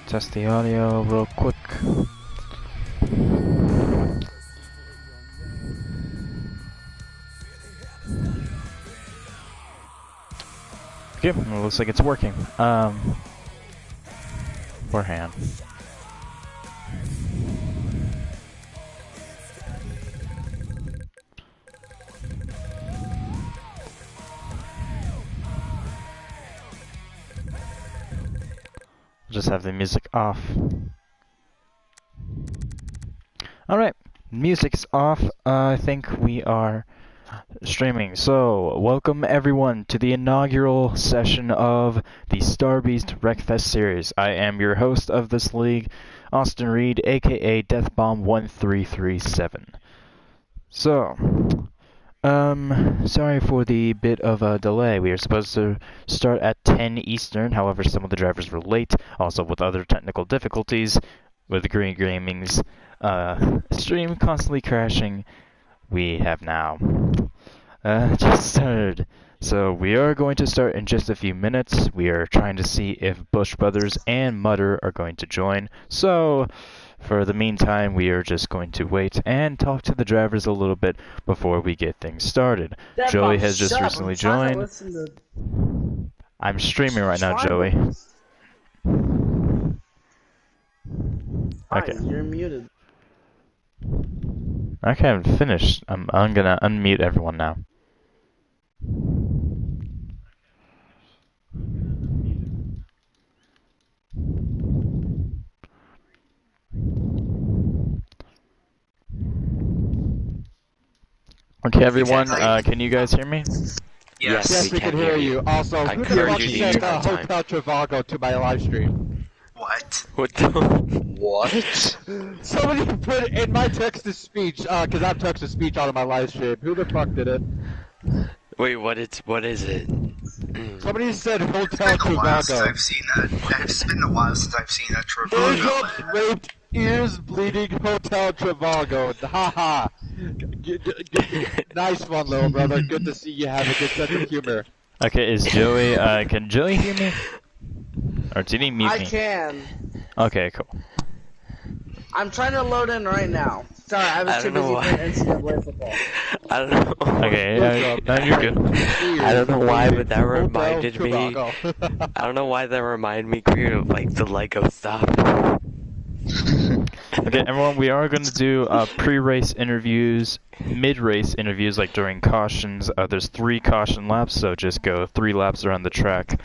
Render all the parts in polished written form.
Test the audio real quick. Okay, well, looks like it's working. Forehand. Just have the music off. Alright, music's off. I think we are streaming. So, welcome everyone to the inaugural session of the Starbeast Wreckfest series. I am your host of this league, Austin Reed, aka Deathbomb1337. So, sorry for the bit of a delay. We are supposed to start at 10 Eastern, however some of the drivers were late, also with other technical difficulties, with Green Gaming's stream constantly crashing. We have now just started. So we are going to start in just a few minutes. We are trying to see if Bush Brothers and Mutter are going to join. So for the meantime, we are just going to wait and talk to the drivers a little bit before we get things started. Joey has just recently joined. I'm streaming right now, Joey. Okay. You're muted. Okay, I'm finished. I'm gonna unmute everyone now. Okay, everyone, can you guys hear me? Yes, we can hear you. Also, who the fuck sent Hotel Trivago to my live stream? What? What? Somebody put in my text-to-speech, because I'm text-to-speech on my live stream. Who the fuck did it? Wait, what is it? Somebody said Hotel Trivago. I've seen that. It's been a while since I've seen that Trivago. Raped, ears bleeding Hotel Trivago. Haha. Nice one, little brother. Good to see you have a good sense of humor. Okay, is Joey, can Joey hear me? Or did he mute me? I can. Okay, cool. I'm trying to load in right now. Sorry, I was too busy playing NCAA football. I don't know. Okay, no, you're good. I don't know why, but that reminded me. I don't know why that reminded me, Greer, of like the Lego stuff. Okay, everyone, we are going to do pre-race interviews, mid-race interviews, like during cautions. There's 3 caution laps, so just go 3 laps around the track,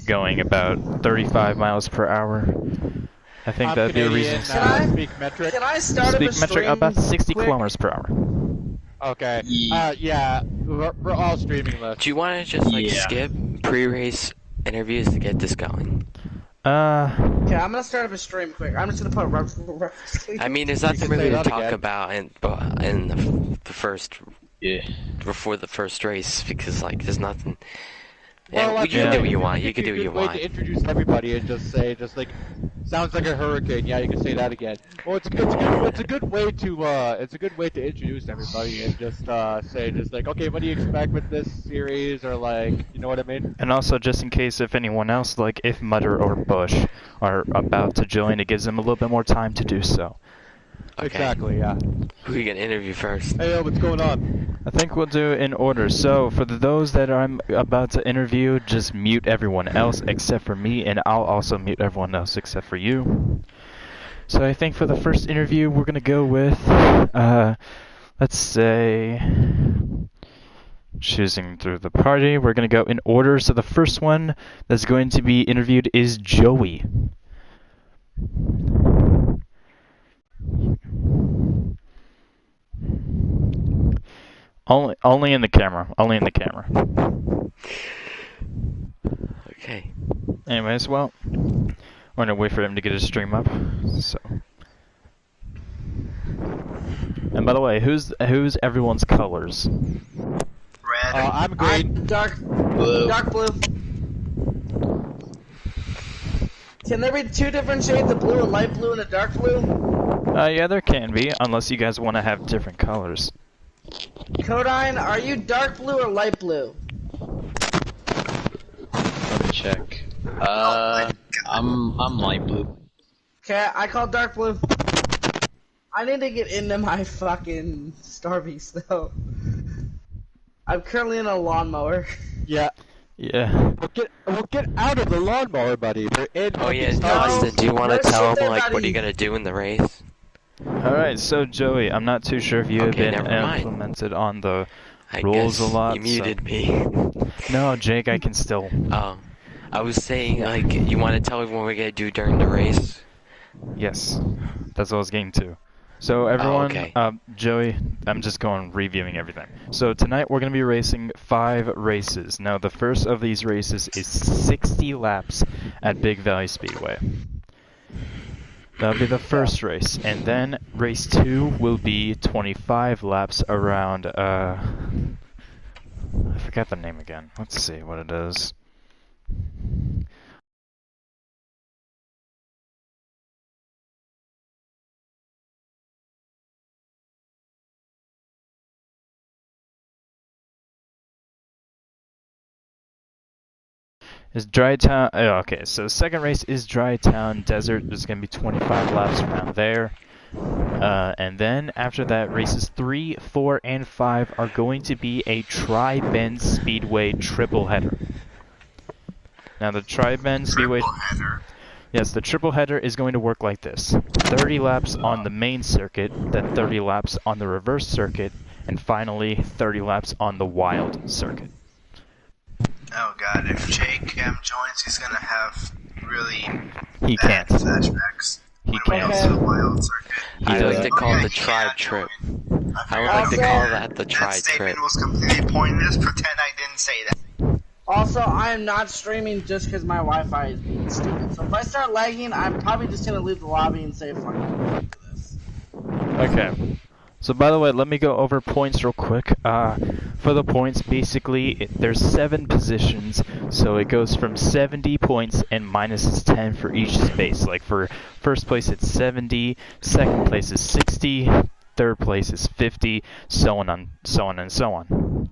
going about 35 miles per hour. I think that'd be a reason. Speak metric. Can I start Speak a metric stream about 60 quick? kilometers per hour. Okay. Yeah, we're all streaming this. Do you want to just like skip pre-race interviews to get this going? Okay, I'm gonna start up a stream quick. I'm just gonna put reference. I mean, there's nothing really to talk about in the first before the first race because like there's nothing. Well, you can do what you want. You can do what you want. To introduce everybody and just say, like, sounds like a hurricane. Yeah, you can say that again. Well, it's a good way to introduce everybody and just say, just like, okay, what do you expect with this series, or like, you know what I mean? And also, just in case if anyone else, like if Mutter or Bush, are about to join, it gives them a little bit more time to do so. Okay. Exactly, yeah. Who are you gonna interview first? Hey, what's going on? I think we'll do it in order. So, for those that I'm about to interview, just mute everyone else except for me, and I'll also mute everyone else except for you. So, I think for the first interview, we're gonna go with, let's say, choosing through the party. We're gonna go in order. So, the first one that's going to be interviewed is Joey. Only in the camera. Only in the camera. Okay. Anyways, well, we're gonna wait for him to get his stream up. So. And by the way, who's everyone's colors? Red. I'm green. Dark blue. Can there be 2 different shades of blue, a light blue and a dark blue? Yeah, there can be, unless you guys want to have different colors. Codine, are you dark blue or light blue? Let me check. I'm light blue. Okay, I call dark blue. I need to get into my fucking Starbeast though. I'm currently in a lawnmower. Yeah. Yeah. We'll get out of the lawnmower, buddy. We're in Oh fucking yeah, Starbeast. Austin, do you want to Let's tell sit him there, like what are you buddy. gonna do in the race? Alright, so Joey, I'm not too sure if you have Okay, been never mind. implemented on the I rules guess a lot. you muted so... me. No, Jake, I can still. Oh, I was saying like you want to tell everyone what we're gonna do during the race? Yes, that's what I was getting to. So everyone, okay. Joey, I'm just going reviewing everything. So tonight we're going to be racing 5 races. Now the first of these races is 60 laps at Big Valley Speedway. That'll be the first race, and then race 2 will be 25 laps around, I forgot the name again. Let's see what it is. Is Dry Town, okay, so the second race is Dry Town Desert. There's going to be 25 laps around there. And then after that, races 3, 4, and 5 are going to be a Tri-Bend Speedway triple header. Now the Tri-Bend Speedway... Yes, the triple header is going to work like this. 30 laps on the main circuit, then 30 laps on the reverse circuit, and finally 30 laps on the wild circuit. Oh god, if Jake joins, he's gonna have really He bad can't. flashbacks. He When we can't. go to the wild circuit. I like to call Okay, it the he tribe can't trip. join. I would like to Okay. call that the That tribe statement trip. was completely pointless. Pretend I didn't say that. Also, I am not streaming just because my Wi-Fi is being stupid. So if I start lagging, I'm probably just gonna leave the lobby and say fuck it to this. Okay. So by the way, let me go over points real quick. For the points, basically, there's 7 positions, so it goes from 70 points and minus 10 for each space. Like for first place, it's 70, second place is 60, third place is 50, so on and so on.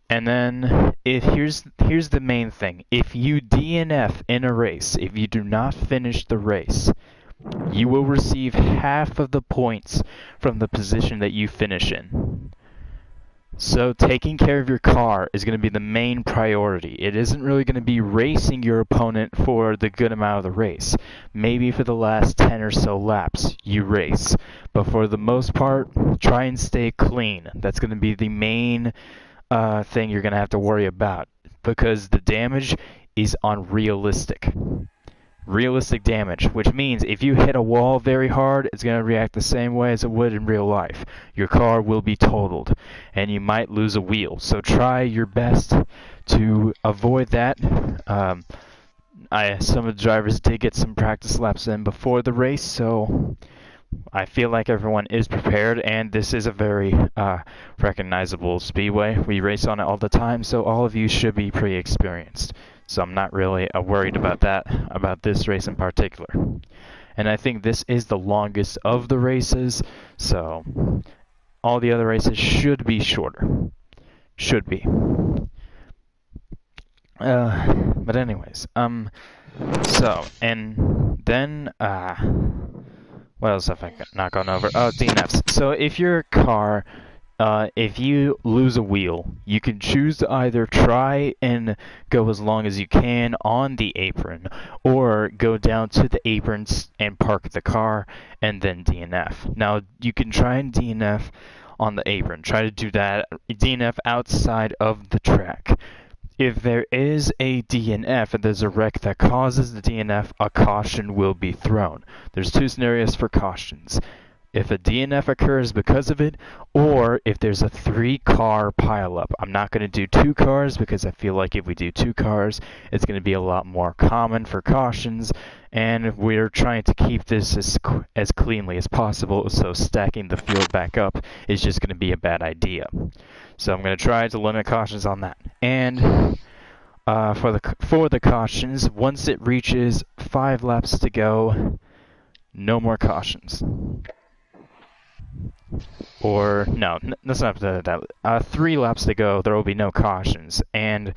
And then, here's the main thing. If you DNF in a race, if you do not finish the race, you will receive half of the points from the position that you finish in. So taking care of your car is going to be the main priority. It isn't really going to be racing your opponent for the good amount of the race. Maybe for the last 10 or so laps you race. But for the most part, try and stay clean. That's going to be the main thing you're going to have to worry about. Because the damage is unrealistic. Realistic damage, which means if you hit a wall very hard, it's going to react the same way as it would in real life. Your car will be totaled, and you might lose a wheel. So try your best to avoid that. Some of the drivers did get some practice laps in before the race, so I feel like everyone is prepared, and this is a very recognizable speedway. We race on it all the time, so all of you should be pretty experienced. So I'm not really worried about that, about this race in particular. And I think this is the longest of the races, so all the other races should be shorter. Should be. But anyways, so, and then, what else have I not gone over? Oh, DNFs. So if your car, if you lose a wheel, you can choose to either try and go as long as you can on the apron, or go down to the aprons and park the car, and then DNF. Now, you can try and DNF on the apron. Try to do that, DNF outside of the track. If there is a DNF and there's a wreck that causes the DNF, a caution will be thrown. There's 2 scenarios for cautions. If a DNF occurs because of it, or if there's a 3-car pileup. I'm not going to do 2 cars because I feel like if we do 2 cars, it's going to be a lot more common for cautions, and we're trying to keep this as cleanly as possible, so stacking the field back up is just going to be a bad idea. So I'm going to try to limit cautions on that. And for the cautions, once it reaches 5 laps to go, no more cautions. Or, no, that's not that. 3 laps to go, there will be no cautions. And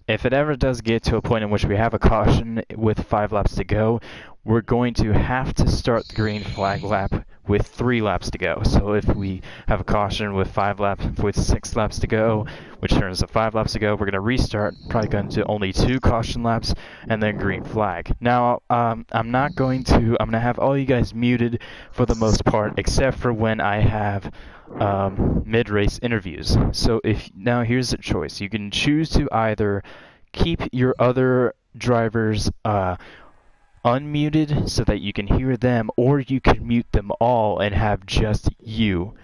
if it ever does get to a point in which we have a caution with 5 laps to go, we're going to have to start the green flag lap with 3 laps to go. So if we have a caution with 6 laps to go, which turns to 5 laps to go, we're going to restart, probably going to only 2 caution laps, and then green flag. Now, I'm going to have all you guys muted for the most part, except for when I have mid-race interviews. So now here's the choice. You can choose to either keep your other drivers unmuted so that you can hear them, or you can mute them all and have just you,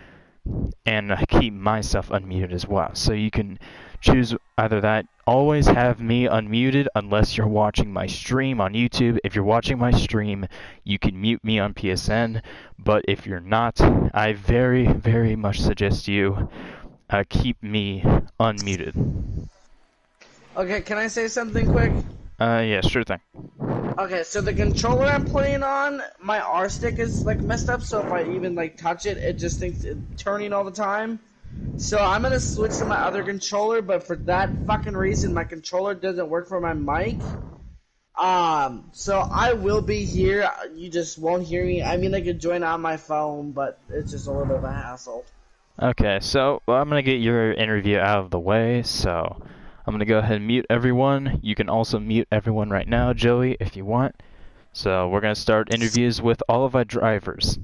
and keep myself unmuted as well. So you can choose either that. Always have me unmuted unless you're watching my stream on YouTube. If you're watching my stream, you can mute me on PSN, but if you're not, I very, very much suggest you keep me unmuted. Okay, can I say something quick? Yeah, sure thing. Okay, so the controller I'm playing on, my R stick is like messed up, so if I even like touch it, it just thinks it's turning all the time. So I'm gonna switch to my other controller, but for that fucking reason, my controller doesn't work for my mic. So I will be here. You just won't hear me. I mean, I could join on my phone, but it's just a little bit of a hassle. Okay, so I'm gonna get your interview out of the way, so I'm going to go ahead and mute everyone. You can also mute everyone right now, Joey, if you want. So we're going to start interviews with all of our drivers.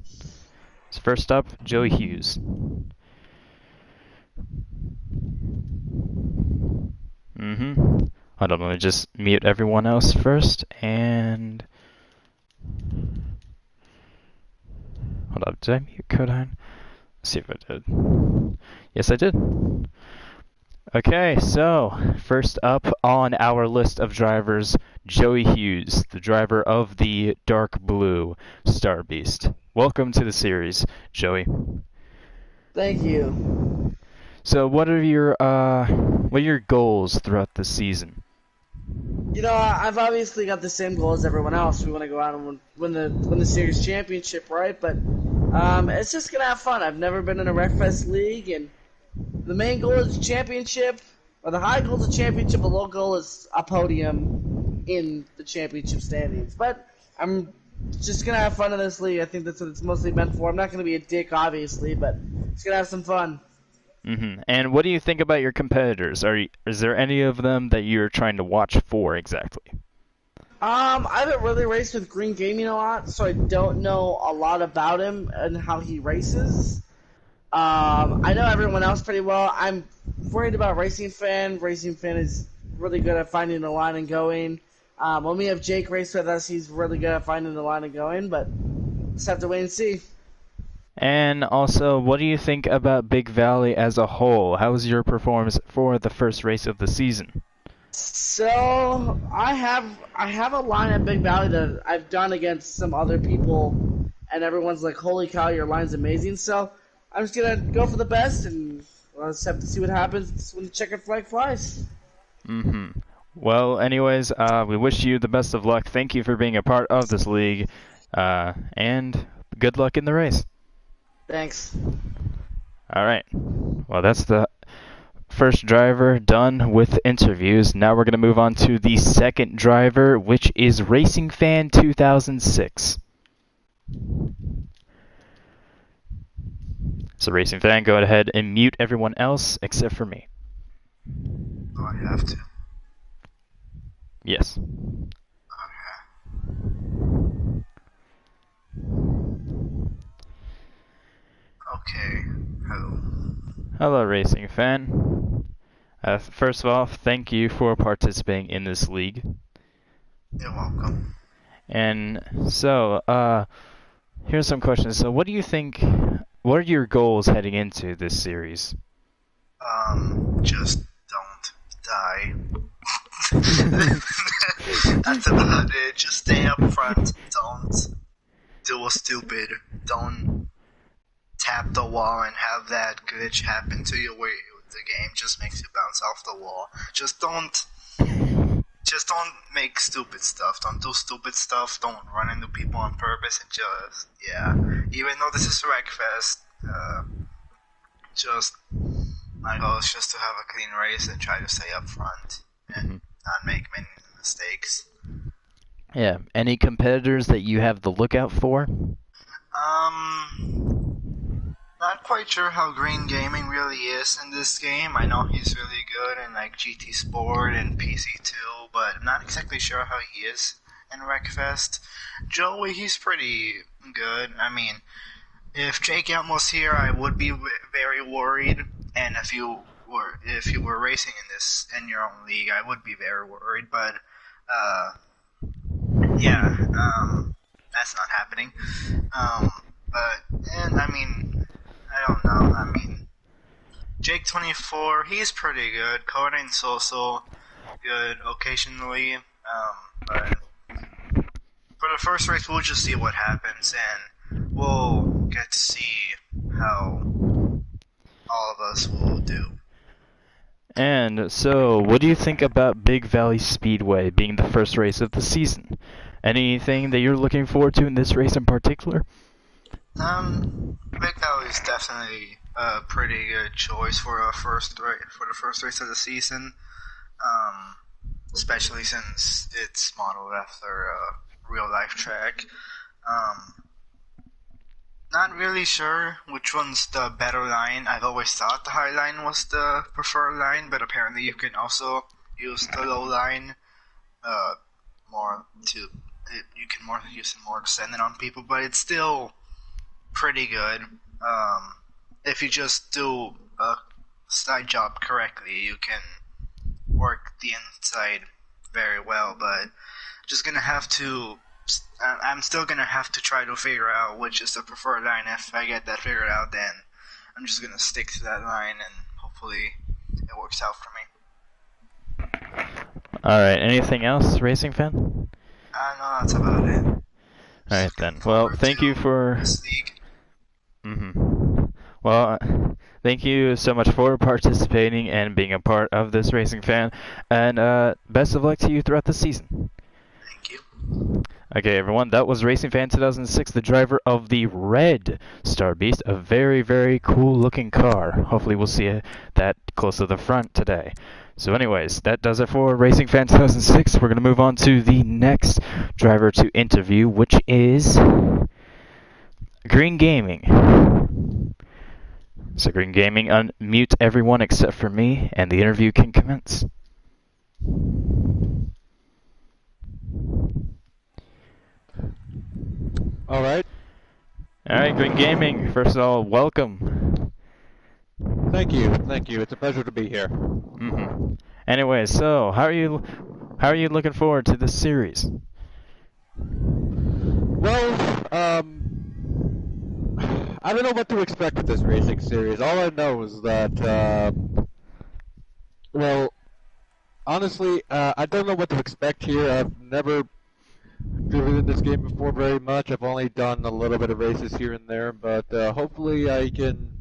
So first up, Joey Hughes. Hold on, let me just mute everyone else first, and... Hold up, did I mute Codine? Let's see if I did. Yes, I did. Okay, so first up on our list of drivers, Joey Hughes, the driver of the dark blue Starbeast. Welcome to the series, Joey. Thank you. So, what are your goals throughout the season? You know, I've obviously got the same goal as everyone else. We want to go out and win the series championship, right? But it's just gonna have fun. I've never been in a Wreckfest league, and the main goal is championship, or the high goal is a championship, the low goal is a podium in the championship standings. But I'm just going to have fun in this league. I think that's what it's mostly meant for. I'm not going to be a dick, obviously, but it's going to have some fun. And what do you think about your competitors? Is there any of them that you're trying to watch for exactly? I haven't really raced with Green Gaming a lot, so I don't know a lot about him and how he races. I know everyone else pretty well. I'm worried about Racing Fan. Racing Fan is really good at finding the line and going. When we have Jake race with us, he's really good at finding the line and going, but just have to wait and see. And also, what do you think about Big Valley as a whole? How was your performance for the first race of the season? So, I have a line at Big Valley that I've done against some other people, and everyone's like, holy cow, your line's amazing. So, I'm just going to go for the best, and we'll just have to see what happens when the checkered flag flies. Well, anyways, we wish you the best of luck. Thank you for being a part of this league, and good luck in the race. Thanks. All right. Well, that's the first driver done with interviews. Now we're going to move on to the second driver, which is Racing Fan 2006. So Racing Fan, go ahead and mute everyone else except for me. Oh, I have to? Yes. Okay. Hello. Hello, Racing Fan. First of all, thank you for participating in this league. You're welcome. And so, here's some questions. So, what do you think? What are your goals heading into this series? Just don't die. That's about it. Just stay up front. Don't do a stupid. Don't tap the wall and have that glitch happen to you where the game just makes you bounce off the wall. Just don't make stupid stuff. Don't do stupid stuff. Don't run into people on purpose. And just, yeah. Even though this is Wreckfest, my goal is just to have a clean race and try to stay up front and not make many mistakes. Yeah. Any competitors that you have the lookout for? Not quite sure how Green Gaming really is in this game. I know he's really good in like GT Sport and PC2, but I'm not exactly sure how he is in Wreckfest. Joey, he's pretty good. I mean, if Jake Elm was here, I would be very worried. And if you were racing in this in your own league, I would be very worried. But uh, yeah, that's not happening. And I mean, I don't know. I mean, Jake 24, he's pretty good. Coden's also good occasionally. But for the first race, we'll just see what happens, and we'll get to see how all of us will do. And so, what do you think about Big Valley Speedway being the first race of the season? Anything that you're looking forward to in this race in particular? Big Valley is definitely a pretty good choice for the first race of the season. Especially since it's modeled after a real life track. Not really sure which one's the better line. I've always thought the high line was the preferred line, but apparently you can also use the low line you can use it more to send it on people, but it's still pretty good. If you just do a side job correctly, you can work the inside very well, but just gonna have to I'm still gonna have to try to figure out which is the preferred line. If I get that figured out, then I'm just gonna stick to that line and hopefully it works out for me. Alright, anything else, Racing Fan? No, that's about it. Alright then. Well, thank you for... Well, thank you so much for participating and being a part of this Racing Fan, and best of luck to you throughout the season. Thank you. Okay, everyone, that was Racing Fan 2006, the driver of the red Starbeast, a very, very cool-looking car. Hopefully we'll see that close to the front today. So anyways, that does it for Racing Fan 2006. We're going to move on to the next driver to interview, which is Green Gaming. So Green Gaming, unmute everyone except for me, and the interview can commence. Alright. Alright, Green Gaming, first of all, welcome. Thank you. It's a pleasure to be here. Anyway, so how are you looking forward to this series? Well, I don't know what to expect with this racing series. All I know is that, well, honestly, I don't know what to expect here. I've never driven in this game before very much. I've only done a little bit of races here and there, but hopefully I can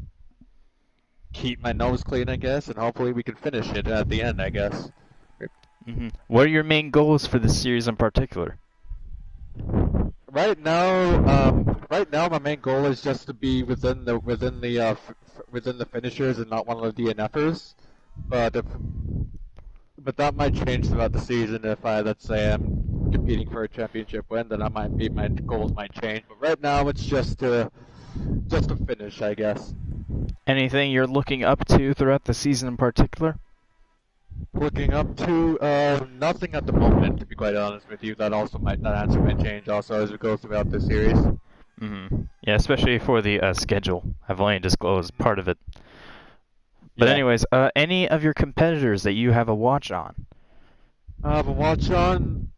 keep my nose clean, I guess, and hopefully we can finish it at the end, I guess. What are your main goals for this series in particular? Right now, my main goal is just to be within the finishers and not one of the DNFers. But that might change throughout the season. If let's say I'm competing for a championship win, then my goals might change. But right now, it's just to finish, I guess. Anything you're looking up to throughout the season in particular? Looking up to nothing at the moment, to be quite honest with you. That answer might change also as we go throughout the series. Yeah, especially for the schedule. I've only disclosed part of it. But anyways, any of your competitors that you have a watch on? A watch on?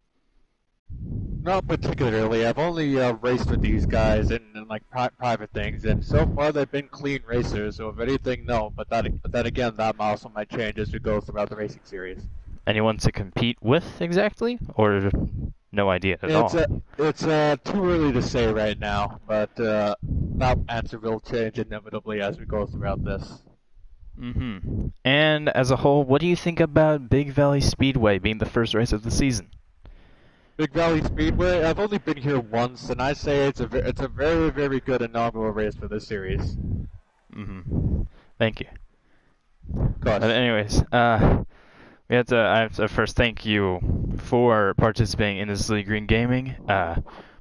Not particularly. I've only raced with these guys in like private things, and so far they've been clean racers. So if anything, no. But that again, that also might change as we go throughout the racing series. Anyone to compete with exactly, or no idea at all? It's too early to say right now, but that answer will change inevitably as we go throughout this. And as a whole, what do you think about Big Valley Speedway being the first race of the season? Big Valley Speedway, I've only been here once, and I say it's a very, very good inaugural race for this series. Thank you. Of course. But anyways, I have to first thank you for participating in this League Green Gaming,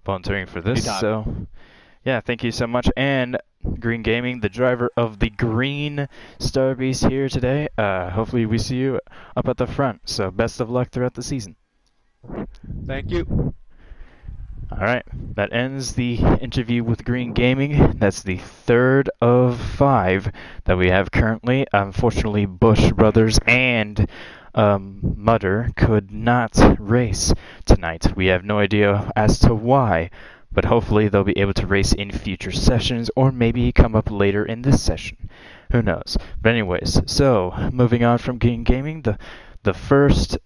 volunteering for this. Anytime. So, yeah, thank you so much. And Green Gaming, the driver of the green Starbeast here today. Hopefully we see you up at the front. So best of luck throughout the season. Thank you. Alright, that ends the interview with Green Gaming. That's the third of 5 that we have currently. Unfortunately, Bush Brothers and Mutter could not race tonight. We have no idea as to why, but hopefully they'll be able to race in future sessions or maybe come up later in this session. Who knows? But anyways, so moving on from Green Gaming, the fourth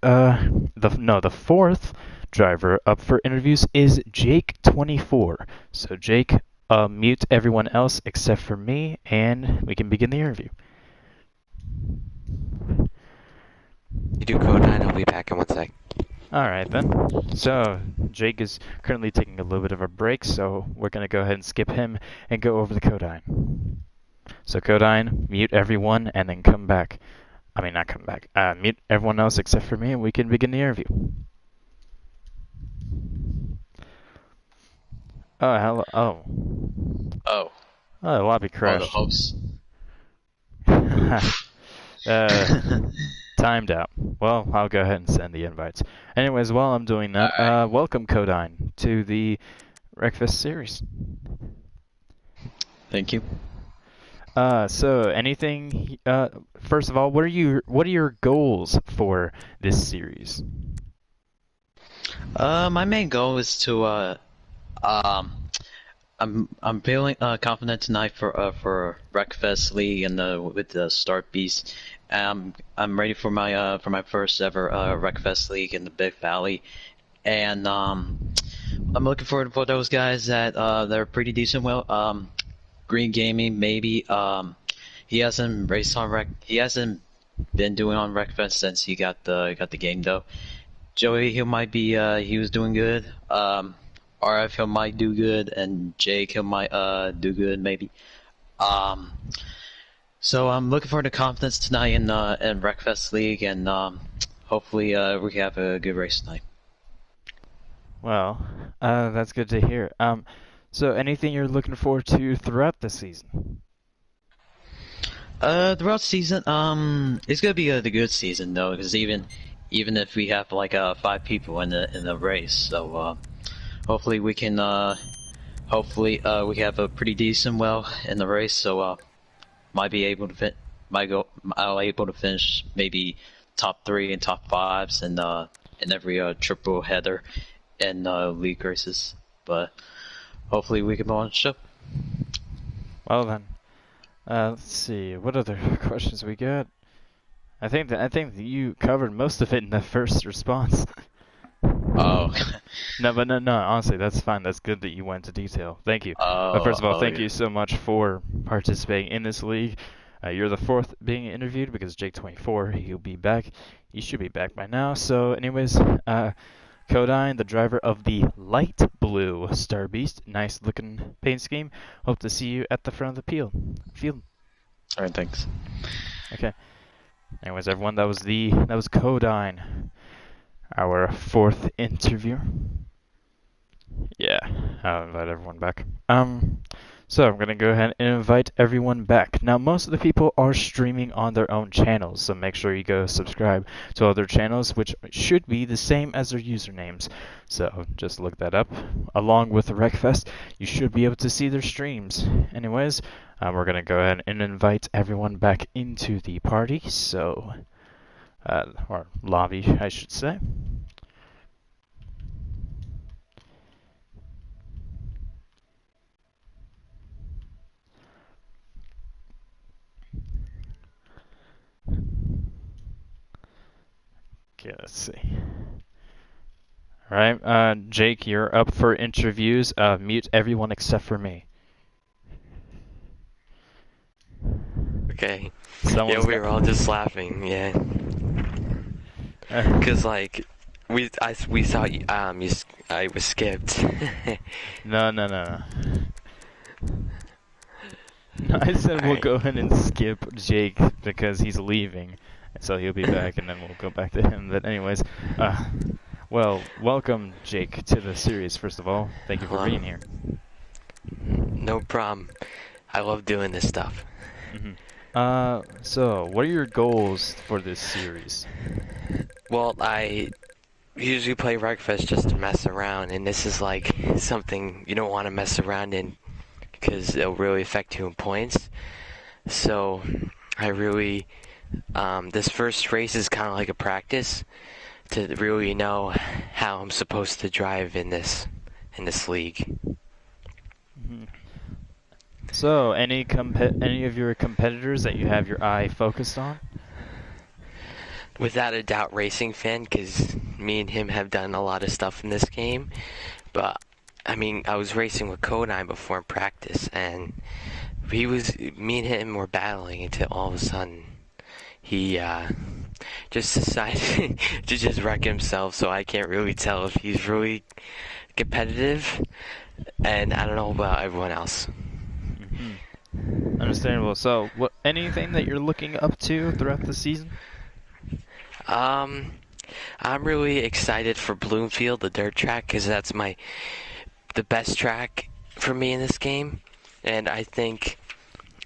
driver up for interviews is Jake24. So Jake, mute everyone else except for me, and we can begin the interview. You do code 9, I'll be back in 1 sec. Alright then. So Jake is currently taking a little bit of a break, so we're going to go ahead and skip him and go over the Codine. So Codine, mute everyone and then come back. I mean, not come back. Mute everyone else except for me, and we can begin the interview. Oh, hello. Oh. Oh. Oh, the lobby crashed. Oh, the host. Timed out. Well, I'll go ahead and send the invites. Anyways, while I'm doing that, Right. Welcome Codine to the Wreckfest series. Thank you. So anything? First of all, what are your goals for this series? My main goal is to I'm feeling confident tonight for Wreckfest League and with the Starbeast. I'm ready for my first ever Wreckfest League in the Big Valley, and I'm looking forward for those guys that they're pretty decent. Well, Green Gaming maybe he hasn't raced on he hasn't been doing on Wreckfest since he got the game though. Joey, he might be he was doing good. RF, he might do good, and Jake, he might do good maybe. So I'm looking forward to confidence tonight in Wreckfest League, and hopefully we can have a good race tonight. Well, that's good to hear. So anything you're looking forward to throughout the season? Throughout the season, it's gonna be a good season though, because even if we have like 5 people in the race, so hopefully we can we have a pretty decent in the race, so might be able to I'll able to finish maybe top 3 and top 5s in every triple header and league races, but hopefully we can launch up. Well then, let's see. What other questions we got? I think that you covered most of it in the first response. Oh. No, honestly, that's fine. That's good that you went into detail. Thank you. But first of all, thank you so much for participating in this league. You're the 4th being interviewed because Jake24, he'll be back. He should be back by now. So anyways, Codine, the driver of the light blue Starbeast. Nice looking paint scheme. Hope to see you at the front of the field. Alright, thanks. Okay. Anyways, everyone, that was Codine, our 4th interview. Yeah, I'll invite everyone back. So I'm gonna go ahead and invite everyone back. Now, most of the people are streaming on their own channels, so make sure you go subscribe to other channels, which should be the same as their usernames. So just look that up. Along with Wreckfest, you should be able to see their streams. Anyways, we're gonna go ahead and invite everyone back into the party. So, or lobby, I should say. Okay, let's see. Alright, Jake, you're up for interviews. Mute everyone except for me. Okay. Someone's Yeah, we were all just laughing, yeah. Cause like, we saw you, I was skipped. No. No, I said we'll go ahead and skip Jake because he's leaving. So he'll be back, and then we'll go back to him. But anyways, well, welcome, Jake, to the series, first of all. Thank you for being here. No problem. I love doing this stuff. So, what are your goals for this series? Well, I usually play Wreckfest just to mess around, and this is like something you don't want to mess around in because it'll really affect you in points. So, I really, this first race is kind of like a practice to really know how I'm supposed to drive in this league. So, any of your competitors that you have your eye focused on? Without a doubt, Racing Fan, because me and him have done a lot of stuff in this game. But I mean, I was racing with Kodine before in practice, and me and him were battling until all of a sudden he just decided to just wreck himself. So I can't really tell if he's really competitive, and I don't know about everyone else. Understandable. So, anything that you're looking up to throughout the season? I'm really excited for Bloomfield, the dirt track, because that's the best track for me in this game, and I think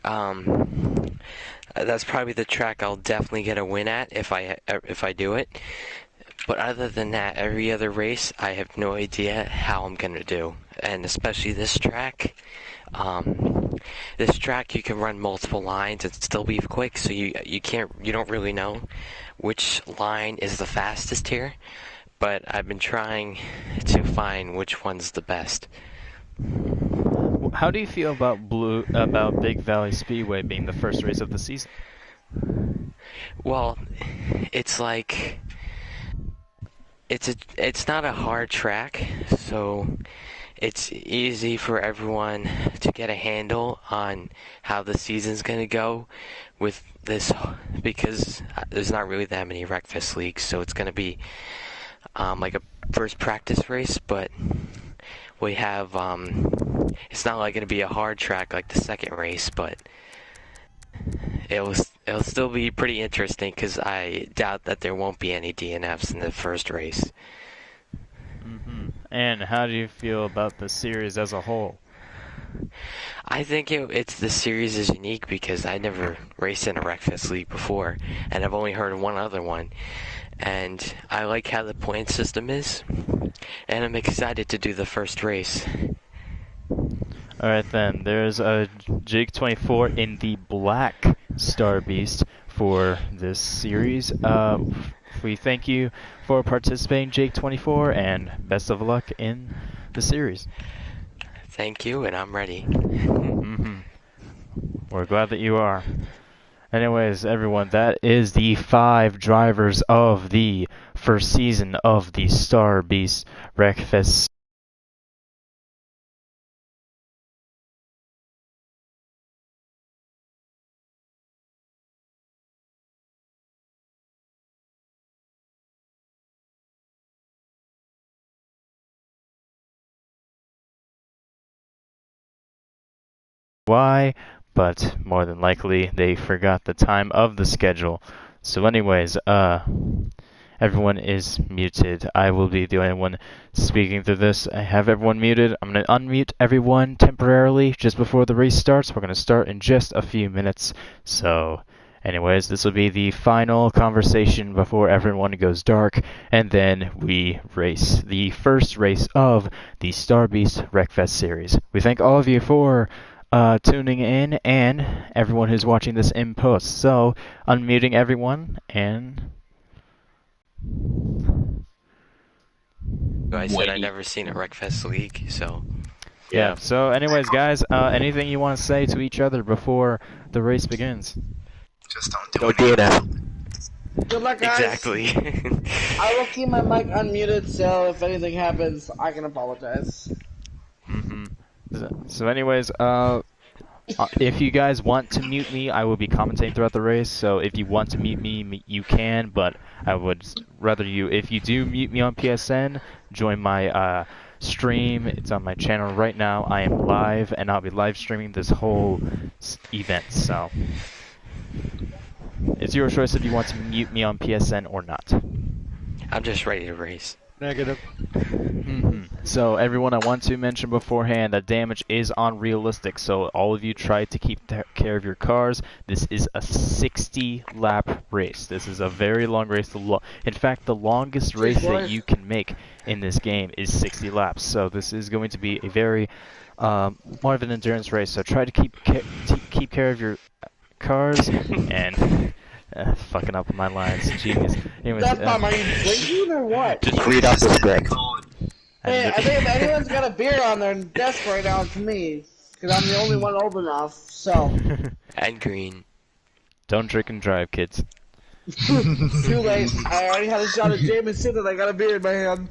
that's probably the track I'll definitely get a win at if I do it. But other than that, every other race, I have no idea how I'm gonna do, and especially this track. This track you can run multiple lines and still be quick, so you don't really know which line is the fastest here. But I've been trying to find which one's the best. How do you feel about Big Valley Speedway being the first race of the season? Well, it's like it's not a hard track, so it's easy for everyone to get a handle on how the season's gonna go with this, because there's not really that many Wreckfest leagues, so it's gonna be like a first practice race, but we have it's not like gonna be a hard track like the second race, but it'll still be pretty interesting because I doubt that there won't be any DNFs in the first race. And how do you feel about the series as a whole? I think the series is unique because I never raced in a Wreckfest league before, and I've only heard of one other one. And I like how the point system is, and I'm excited to do the first race. Alright then, there's a Jake24 in the black Starbeast for this series. We thank you for participating, Jake24, and best of luck in the series. Thank you, and I'm ready. We're glad that you are. Anyways, everyone, that is the 5 drivers of the first season of the Starbeast Wreckfest. Why, but more than likely they forgot the time of the schedule. So anyways, everyone is muted. I will be the only one speaking through this. I have everyone muted. I'm going to unmute everyone temporarily just before the race starts. We're going to start in just a few minutes. So anyways, this will be the final conversation before everyone goes dark, and then we race the first race of the Starbeast Wreckfest series. We thank all of you for tuning in and everyone who's watching this in post. So, unmuting everyone and... I said I never seen a Wreckfest league, so... Yeah, so anyways, guys, anything you want to say to each other before the race begins? Just don't do it. Good luck, guys. Exactly. I will keep my mic unmuted, so if anything happens, I can apologize. So anyways, if you guys want to mute me, I will be commentating throughout the race, so if you want to mute me, you can, but I would rather if you do mute me on PSN, join my stream. It's on my channel right now. I am live, and I'll be live streaming this whole event, so... It's your choice if you want to mute me on PSN or not. I'm just ready to race. Negative. So everyone, I want to mention beforehand that damage is unrealistic, so all of you try to keep care of your cars. This is a 60-lap race. This is a very long race. In fact, the longest race that you can make in this game is 60 laps. So this is going to be a very more of an endurance race. So try to keep care of your cars and fucking up my lines. Genius. Anyways, That's not my drinking or what? Just read off the script. Hey, I think if anyone's got a beer on their desk right now, it's me. Because I'm the only one old enough, so. And green. Don't drink and drive, kids. Too late. I already had a shot of Jameson and I got a beer in my hand.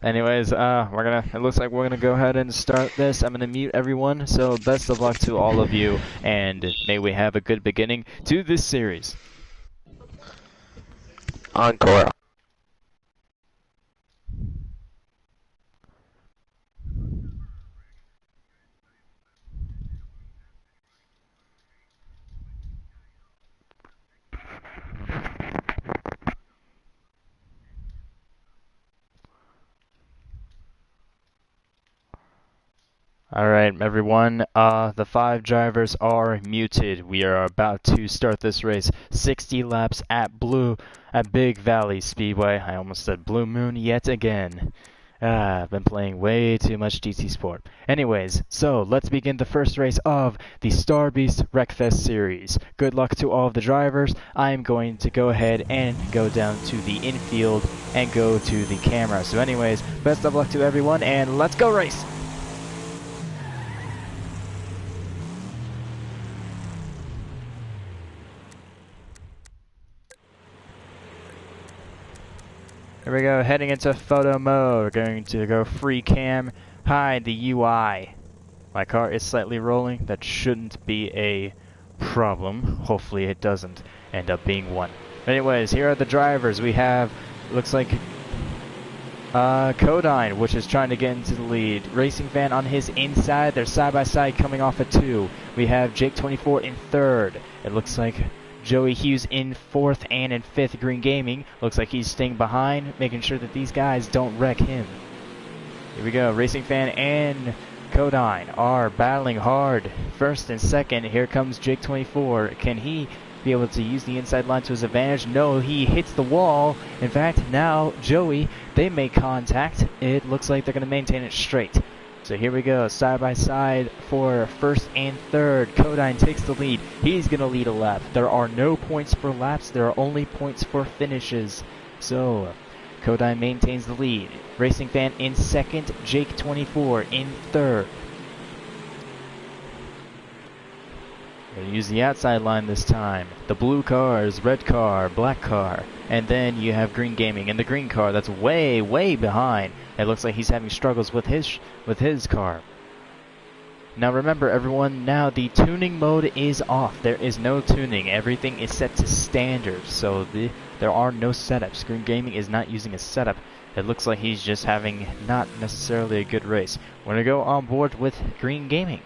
Anyways, it looks like we're gonna go ahead and start this. I'm gonna mute everyone, so best of luck to all of you, and may we have a good beginning to this series. Encore. Alright, everyone, the 5 drivers are muted. We are about to start this race. 60 laps at Big Valley Speedway. I almost said Blue Moon yet again. I've been playing way too much GT Sport. Anyways, so let's begin the first race of the Starbeast Wreckfest series. Good luck to all of the drivers. I'm going to go ahead and go down to the infield and go to the camera. So anyways, best of luck to everyone, and let's go race! Here we go, heading into photo mode. We're going to go free cam, hide the UI. My car is slightly rolling. That shouldn't be a problem. Hopefully it doesn't end up being one. Anyways, here are the drivers. We have, looks like, Codine, which is trying to get into the lead. Racing Fan on his inside. They're side by side coming off at 2. We have Jake24 in 3rd. It looks like Joey Hughes in 4th and in 5th. Green Gaming looks like he's staying behind, making sure that these guys don't wreck him. Here we go. Racing Fan and Codine are battling hard. 1st and 2nd. Here comes Jake24. Can he be able to use the inside line to his advantage? No, he hits the wall. In fact, now Joey, they make contact. It looks like they're going to maintain it straight. So here we go, side by side for 1st and 3rd. Codine takes the lead. He's going to lead a lap. There are no points for laps. There are only points for finishes. So Codine maintains the lead. Racing Fan in 2nd. Jake24 in 3rd. We're going to use the outside line this time. The blue cars, red car, black car. And then you have Green Gaming in the green car that's way, way behind. It looks like he's having struggles with his car. Now remember everyone, now the tuning mode is off. There is no tuning. Everything is set to standard. So there are no setups. Green Gaming is not using a setup. It looks like he's just having not necessarily a good race. We're going to go on board with Green Gaming.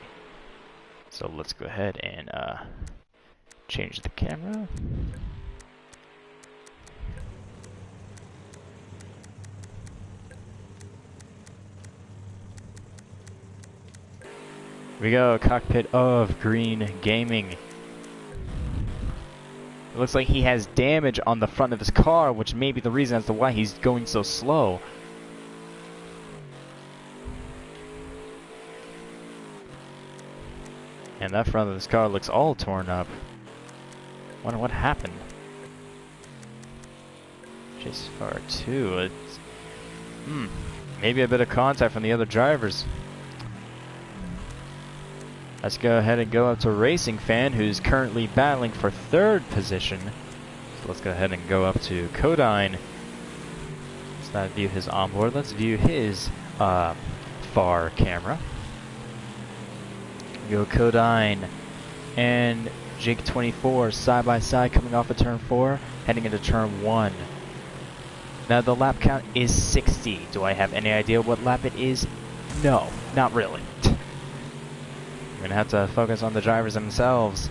So let's go ahead and change the camera. Here we go, cockpit of Green Gaming. It looks like he has damage on the front of his car, which may be the reason as to why he's going so slow. And that front of his car looks all torn up. Wonder what happened. Just far too. It's, maybe a bit of contact from the other drivers. Let's go ahead and go up to Racing Fan, who's currently battling for 3rd position. So let's go ahead and go up to Codine. Let's not view his onboard. Let's view his far camera. Go Codine and Jake24 side by side coming off of turn 4, heading into turn 1. Now the lap count is 60. Do I have any idea what lap it is? No, not really. We're gonna have to focus on the drivers themselves.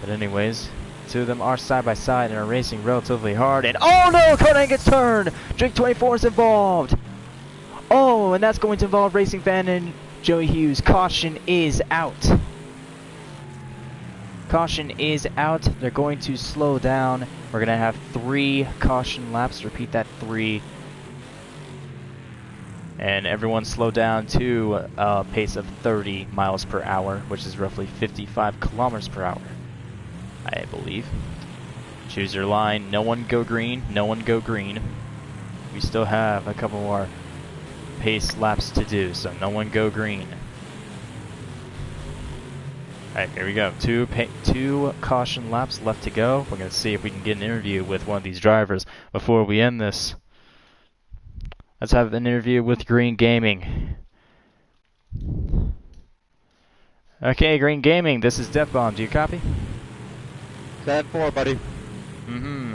But anyways, two of them are side by side and are racing relatively hard. And oh no, Conan gets turned! Jake 24 is involved! Oh, and that's going to involve Racing Fan and Joey Hughes. Caution is out. Caution is out. They're going to slow down. We're going to have 3 caution laps. Repeat that, 3. And everyone slow down to a pace of 30 miles per hour, which is roughly 55 kilometers per hour, I believe. Choose your line. No one go green. No one go green. We still have a couple more pace laps to do, so no one go green. Alright, here we go. Two caution laps left to go. We're going to see if we can get an interview with one of these drivers before we end this. Let's have an interview with Green Gaming. Okay, Green Gaming, this is Death Bomb. Do you copy? 10-4, buddy.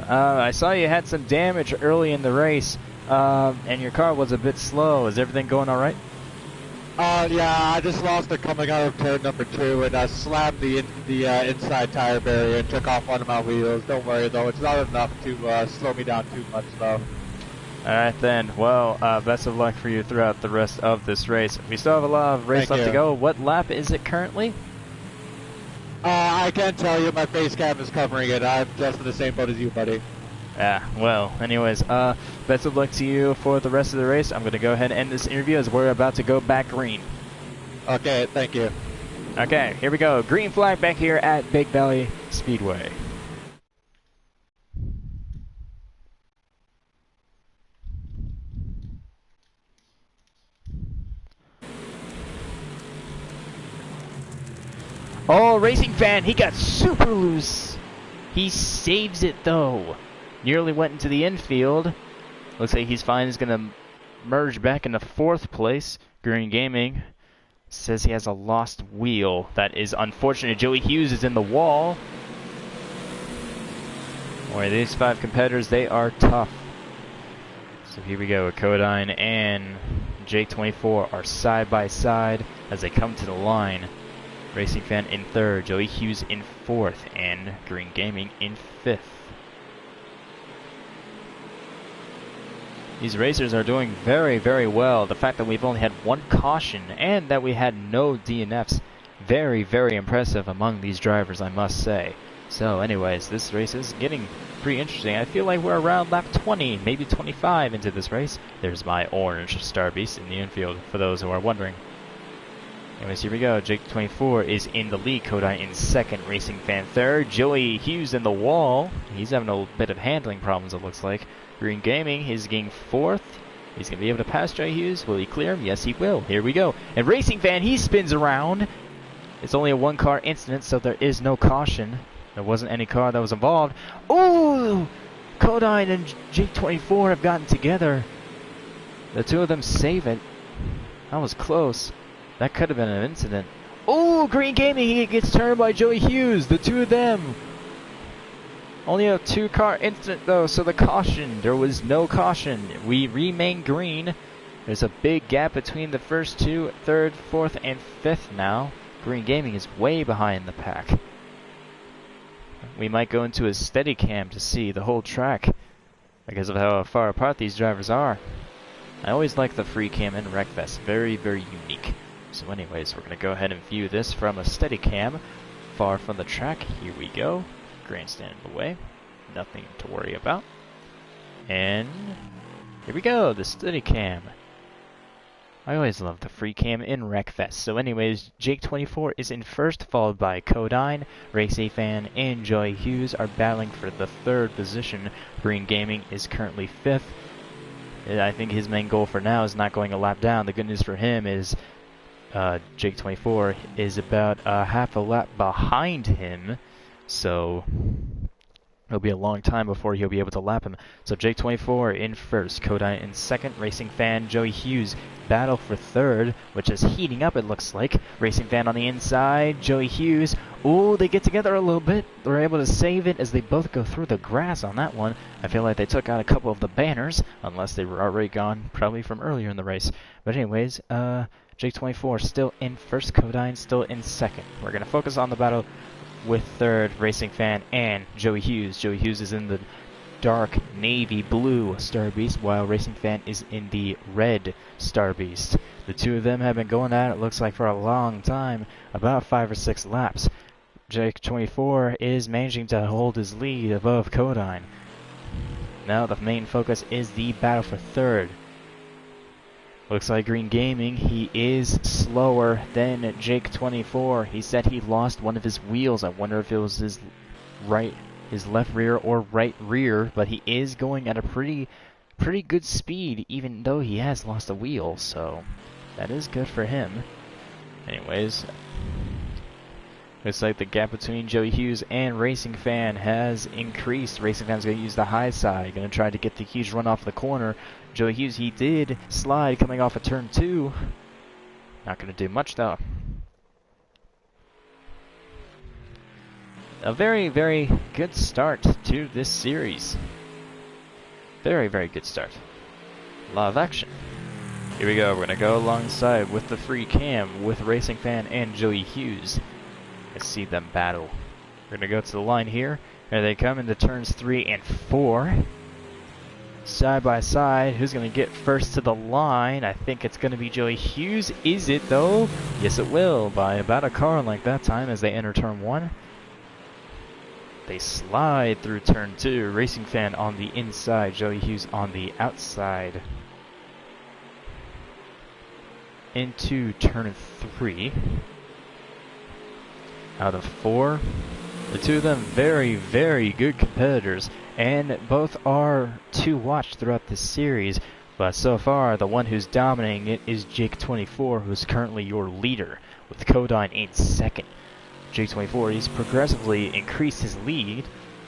I saw you had some damage early in the race, and your car was a bit slow. Is everything going all right? Yeah, I just lost it coming out of turn number 2, and I slammed the inside tire barrier and took off one of my wheels. Don't worry, though. It's not enough to slow me down too much, though. Alright then, well, best of luck for you throughout the rest of this race. We still have a lot of race left to go. What lap is it currently? I can't tell you. My face cam is covering it. I'm just in the same boat as you, buddy. Yeah, well, anyways, best of luck to you for the rest of the race. I'm going to go ahead and end this interview as we're about to go back green. Okay, thank you. Okay, here we go. Green flag back here at Big Valley Speedway. Oh, Racing Fan, he got super loose. He saves it, though. Nearly went into the infield. Looks like he's fine. He's going to merge back into 4th place. Green Gaming says he has a lost wheel. That is unfortunate. Joey Hughes is in the wall. Boy, these 5 competitors, they are tough. So here we go. Codine and J24 are side by side as they come to the line. Racing Fan in 3rd, Joey Hughes in 4th, and Green Gaming in 5th. These racers are doing very, very well. The fact that we've only had 1 caution and that we had no DNFs, very, very impressive among these drivers, I must say. So anyways, this race is getting pretty interesting. I feel like we're around lap 20, maybe 25 into this race. There's my orange Starbeast in the infield, for those who are wondering. Anyways, here we go. Jake 24 is in the lead. Kodai in 2nd. Racing Fan 3rd. Joey Hughes in the wall. He's having a bit of handling problems, it looks like. Green Gaming is getting 4th. He's going to be able to pass Joey Hughes. Will he clear him? Yes, he will. Here we go. And Racing Fan, he spins around. It's only a 1-car incident, so there is no caution. There wasn't any car that was involved. Ooh! Kodai and Jake 24 have gotten together. The two of them save it. That was close. That could have been an incident. Oh, Green Gaming, he gets turned by Joey Hughes. The two of them. Only a 2-car incident, though, so the caution. There was no caution. We remain green. There's a big gap between the first 2, 3rd, 4th, and 5th now. Green Gaming is way behind the pack. We might go into a steady cam to see the whole track because of how far apart these drivers are. I always like the free cam in Wreckfest. Very, very unique. So anyways, we're going to go ahead and view this from a steady cam, far from the track. Here we go. Grandstand in the way. Nothing to worry about. And here we go, the steady cam. I always love the free cam in Wreckfest. So anyways, Jake24 is in 1st, followed by Codine, Race A Fan, and Joey Hughes are battling for the 3rd position. Green Gaming is currently 5th. I think his main goal for now is not going a lap down. The good news for him is Jake24 is about half a lap behind him, so it'll be a long time before he'll be able to lap him. So Jake24 in 1st, Kodai in 2nd, Racing Fan, Joey Hughes battle for 3rd, which is heating up, it looks like. Racing Fan on the inside, Joey Hughes. Ooh, they get together a little bit. They're able to save it as they both go through the grass on that one. I feel like they took out a couple of the banners, unless they were already gone, probably from earlier in the race. But anyways, Jake24 still in 1st, Codine still in 2nd. We're going to focus on the battle with third, Racing Fan and Joey Hughes. Joey Hughes is in the dark navy blue Starbeast, while Racing Fan is in the red Starbeast. The two of them have been going at it, looks like, for a long time, about 5 or 6 laps. Jake 24 is managing to hold his lead above Kodine. Now the main focus is the battle for third. Looks like Green Gaming, he is slower than Jake 24. He said he lost one of his wheels. I wonder if it was his left rear or right rear, but he is going at a pretty good speed, even though he has lost a wheel, so that is good for him. Anyways, looks like the gap between Joey Hughes and Racing Fan has increased. Racing Fan's going to use the high side, going to try to get the huge run off the corner. Joey Hughes, he did slide coming off of turn 2. Not going to do much, though. A very, very good start to this series. Very, very good start. A lot of action. Here we go. We're going to go alongside with the free cam with Racing Fan and Joey Hughes. Let's see them battle. We're going to go to the line here. Here they come into turns 3 and 4. Side by side. Who's going to get first to the line? I think it's going to be Joey Hughes. Is it, though? Yes, it will. By about a car length that time as they enter turn 1. They slide through turn 2. Racing Fan on the inside. Joey Hughes on the outside. Into turn 3. Out of 4. The two of them very, very good competitors, and both are to watch throughout this series. But so far, the one who's dominating it is Jake 24, who's currently your leader, with Kodine in second. Jake 24, he's progressively increased his lead.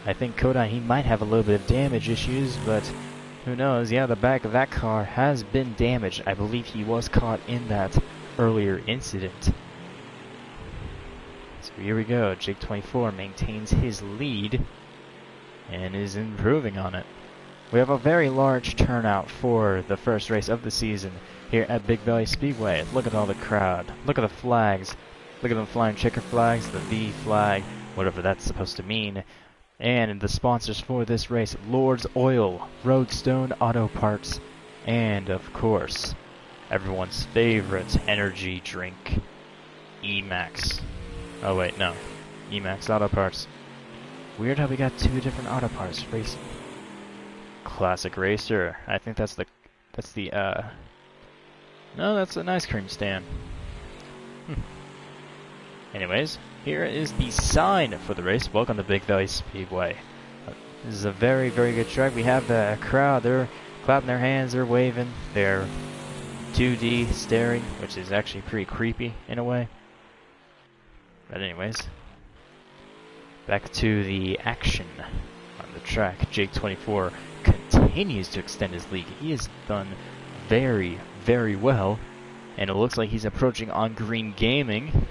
I think Kodine, he might have a little bit of damage issues, but who knows? Yeah, the back of that car has been damaged. I believe he was caught in that earlier incident. So here we go. Jake 24 maintains his lead and is improving on it. We have a very large turnout for the first race of the season here at Big Valley Speedway. Look at all the crowd. Look at the flags. Look at them flying checker flags, the V flag, whatever that's supposed to mean. And the sponsors for this race, Lord's Oil, Roadstone Auto Parts, and of course, everyone's favorite energy drink, Emax. Oh wait, no. Emax Auto Parts. Weird how we got 2 different auto parts racing. Classic Racer. I think that's no, that's an ice cream stand. Anyways, here is the sign for the race. Welcome to Big Valley Speedway. This is a very, very good track. We have the crowd. They're clapping their hands. They're waving. They're 2D staring, which is actually pretty creepy in a way. But anyways, back to the action on the track. Jake 24 continues to extend his lead. He has done very, very well. And it looks like he's approaching on Green Gaming.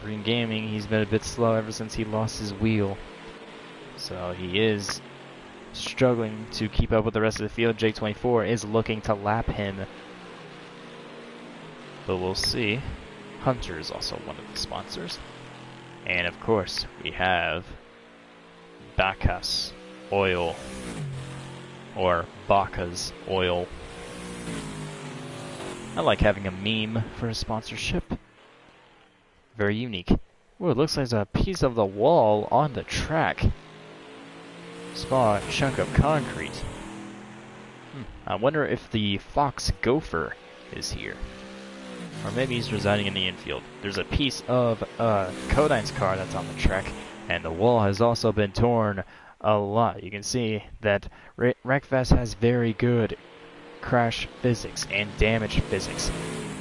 Green Gaming, he's been a bit slow ever since he lost his wheel. So he is struggling to keep up with the rest of the field. Jake 24 is looking to lap him. But we'll see. Hunter is also one of the sponsors. And of course, we have Bacchus Oil. Or Bacchus Oil. I like having a meme for a sponsorship. Very unique. Ooh, it looks like there's a piece of the wall on the track. Small chunk of concrete. I wonder if the Fox Gopher is here. Or maybe he's residing in the infield. There's a piece of Kodine's car that's on the track, and the wall has also been torn a lot. You can see that Wreckfest has very good crash physics and damage physics.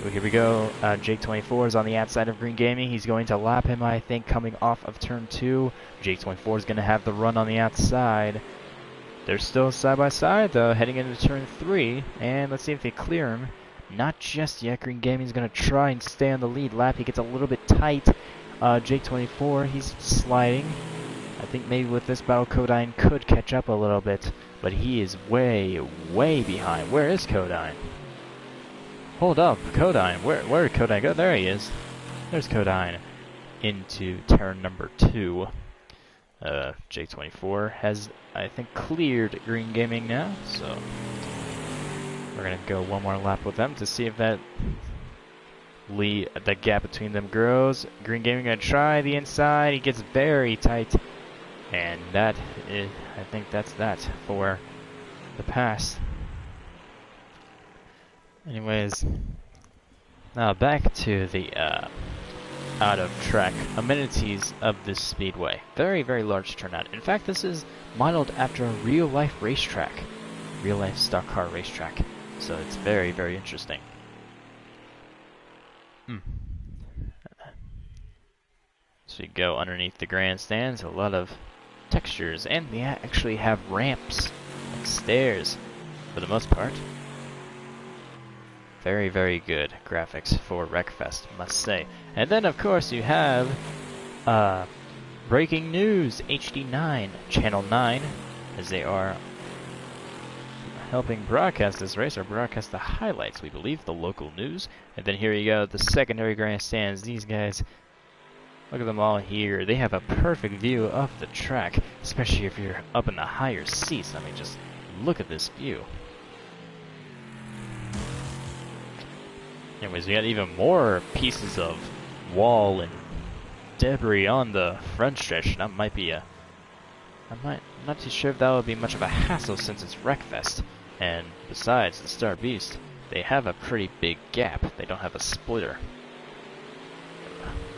So here we go. Jake 24 is on the outside of Green Gaming. He's going to lap him, I think, coming off of turn 2. Jake 24 is going to have the run on the outside. They're still side by side, though, heading into turn 3. And let's see if they clear him. Not just yet. Green Gaming is going to try and stay on the lead lap. He gets a little bit tight. Jake 24, he's sliding. I think maybe with this battle, Kodine could catch up a little bit. But he is way, way behind. Where is Kodine? Hold up, Kodine. Where did Kodine go? There he is. There's Kodine. into turn number 2. J24 has, I think, cleared Green Gaming now, so we're gonna go one more lap with them to see if that gap between them grows. Green Gaming gonna try the inside. He gets very tight, and that is, I think that's that for the pass. Anyways, now back to the out-of-track amenities of this speedway. Very, very large turnout. In fact, this is modeled after a real-life racetrack, real-life stock car racetrack. So it's very, very interesting. So you go underneath the grandstands, a lot of textures, and they actually have ramps and stairs for the most part. Very, very good graphics for Wreckfest, must say. And then, of course, you have breaking news, HD9, Channel 9, as they are helping broadcast this race, or broadcast the highlights, we believe, the local news. And then here you go, the secondary grandstands. These guys, look at them all here. They have a perfect view of the track, especially if you're up in the higher seats. I mean, just look at this view. Anyways, we got even more pieces of wall and debris on the front stretch. That might be I'm not too sure if that would be much of a hassle since it's Wreckfest. And besides, the Starbeast, they have a pretty big gap. They don't have a splitter.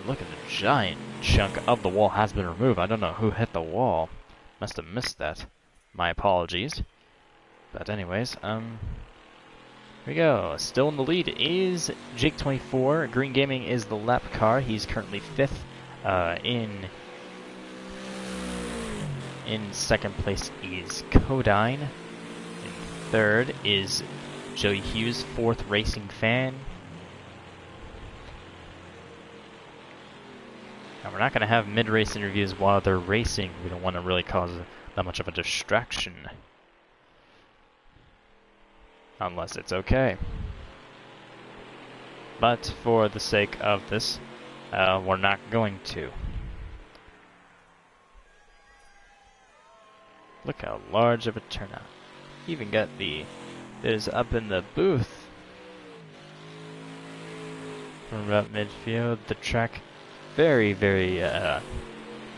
Look at the giant chunk of the wall has been removed. I don't know who hit the wall. Must have missed that. My apologies. But anyways, here we go. Still in the lead is Jake24. Green Gaming is the lap car. He's currently 5th. In second place is Codine. In third is Joey Hughes, 4th Racing Fan. Now we're not going to have mid-race interviews while they're racing. We don't want to really cause that much of a distraction. Unless it's okay. But for the sake of this, we're not going to. Look how large of a turnout. Even got there's up in the booth. From about midfield, the track, very, very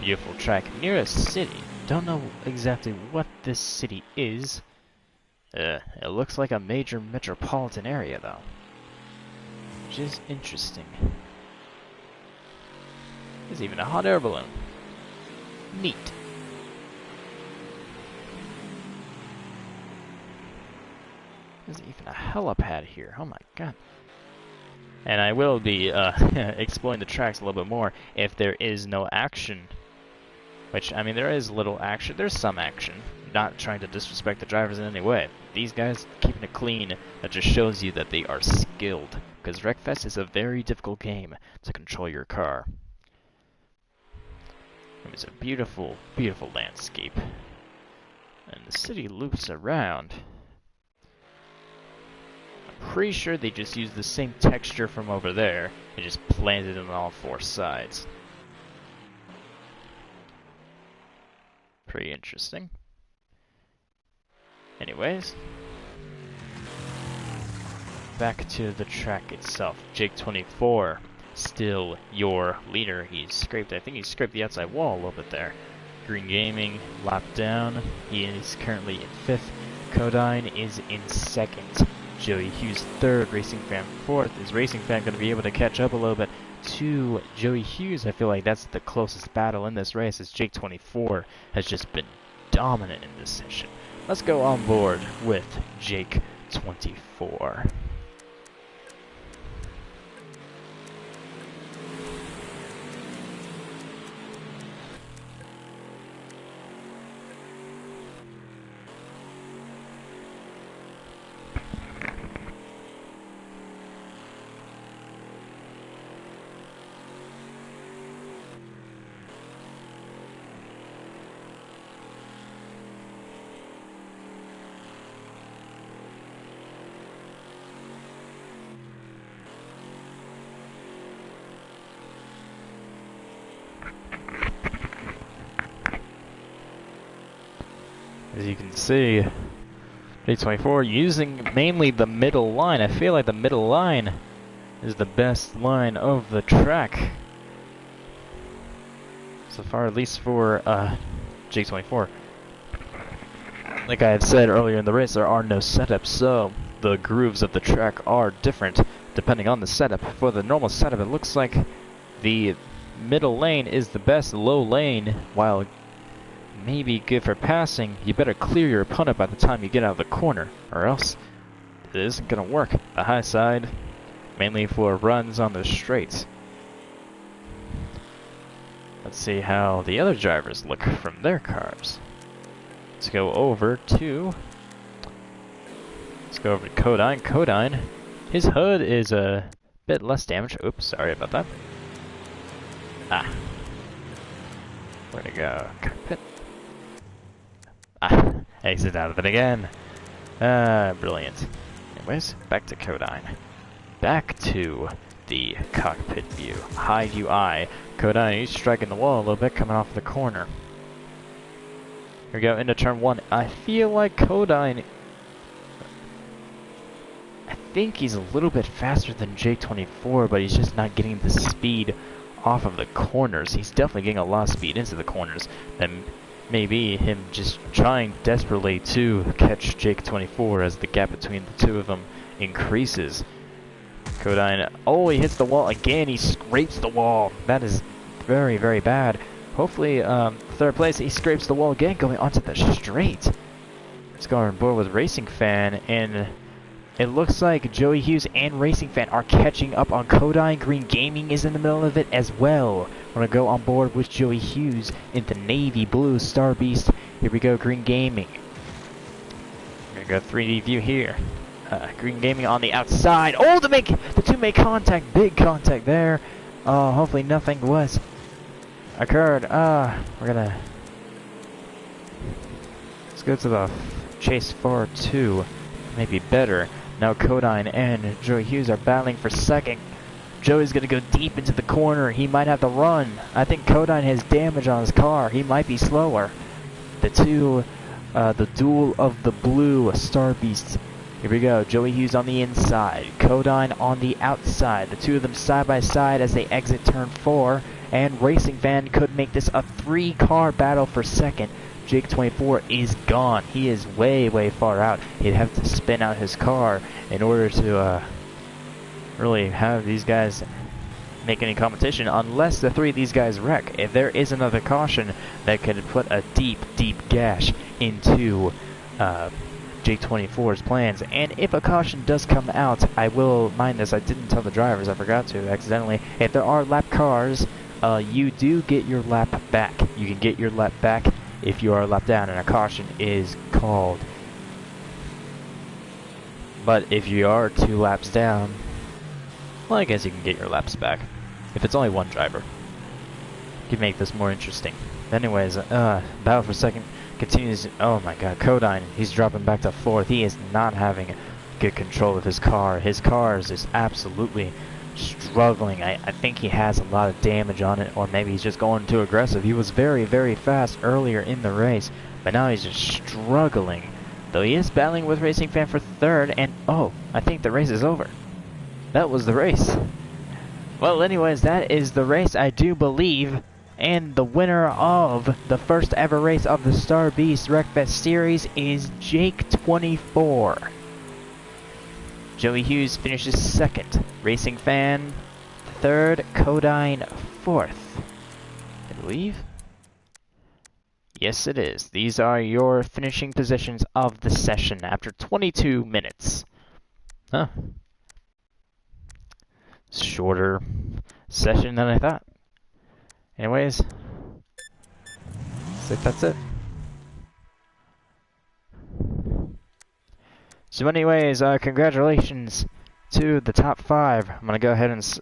beautiful track near a city. Don't know exactly what this city is. It looks like a major metropolitan area, though, which is interesting. There's even a hot air balloon. Neat. There's even a helipad here. Oh my god. And I will be exploring the tracks a little bit more if there is no action. Which, I mean, there is little action. There's some action. Not trying to disrespect the drivers in any way. These guys keeping it clean, that just shows you that they are skilled. Because Wreckfest is a very difficult game to control your car. It's a beautiful, beautiful landscape. And the city loops around. I'm pretty sure they just used the same texture from over there and just planted it on all 4 sides. Pretty interesting. Anyways, back to the track itself. Jake24, still your leader. I think he scraped the outside wall a little bit there. Green Gaming, lap down. He is currently in 5th. Codine is in 2nd. Joey Hughes 3rd. Racing Fan 4th. Is Racing Fan going to be able to catch up a little bit to Joey Hughes? I feel like that's the closest battle in this race, as Jake24 has just been dominant in this session. Let's go on board with Jake24. As you can see, J24 using mainly the middle line. I feel like the middle line is the best line of the track. So far, at least for J24. Like I had said earlier in the race, there are no setups, so the grooves of the track are different depending on the setup. For the normal setup, it looks like the middle lane is the best low lane, while maybe good for passing. You better clear your opponent by the time you get out of the corner, or else it isn't going to work. The high side, mainly for runs on the straights. Let's see how the other drivers look from their cars. Let's go over to Codine. Codine, his hood is a bit less damaged. Oops, sorry about that. Where'd it go? Cockpit. Exit out of it again. Brilliant. Anyways, back to Codine. Back to the cockpit view. High UI. Codine, he's striking the wall a little bit coming off the corner. Here we go, into turn 1. I feel like Codine, I think he's a little bit faster than J24, but he's just not getting the speed off of the corners. He's definitely getting a lot of speed into the corners. And maybe him just trying desperately to catch J24 as the gap between the two of them increases. Codine, oh, he hits the wall again. He scrapes the wall. That is very, very bad. Hopefully, third place, he scrapes the wall again, going onto the straight. Let's go on board with Racing Fan, and it looks like Joey Hughes and Racing Fan are catching up on Codine. Green Gaming is in the middle of it as well. We're going to go on board with Joey Hughes in the navy blue Starbeast. Here we go, Green Gaming. We're going to go 3D view here. Green Gaming on the outside. Oh, the two make contact. Big contact there. Hopefully nothing was occurred. We're gonna... Let's go to the chase 4-2. Maybe better. Now Codine and Joey Hughes are battling for second. Joey's gonna go deep into the corner. He might have to run. I think Codine has damage on his car. He might be slower. The duel of the blue Starbeasts. Here we go. Joey Hughes on the inside. Codine on the outside. The two of them side by side as they exit turn 4. And Racing Fan could make this a 3-car battle for second. Jake24 is gone. He is way, way far out. He'd have to spin out his car in order to really have these guys make any competition, unless the 3 of these guys wreck. If there is another caution that could put a deep, deep gash into J24's plans. And if a caution does come out, I will mind this. I didn't tell the drivers. I forgot to accidentally. If there are lap cars, you do get your lap back. You can get your lap back if you are a lap down and a caution is called. But if you are 2 laps down, well, I guess you can get your laps back. If it's only one driver, you can make this more interesting. Anyways, battle for second continues. Oh my god, Codine, he's dropping back to 4th. He is not having good control of his car. His car is just absolutely struggling. I think he has a lot of damage on it, or maybe he's just going too aggressive. He was very, very fast earlier in the race, but now he's just struggling. Though he is battling with Racing Fan for 3rd, and oh, I think the race is over. That was the race. Well, anyways, that is the race, I do believe. And the winner of the first ever race of the Starbeast Wreckfest series is Jake24. Joey Hughes finishes 2nd. Racing Fan 3rd. Codine 4th. I believe. Yes, it is. These are your finishing positions of the session after 22 minutes. Huh. Shorter session than I thought. Anyways, so that's it. So anyways, congratulations to the top 5. I'm going to go ahead and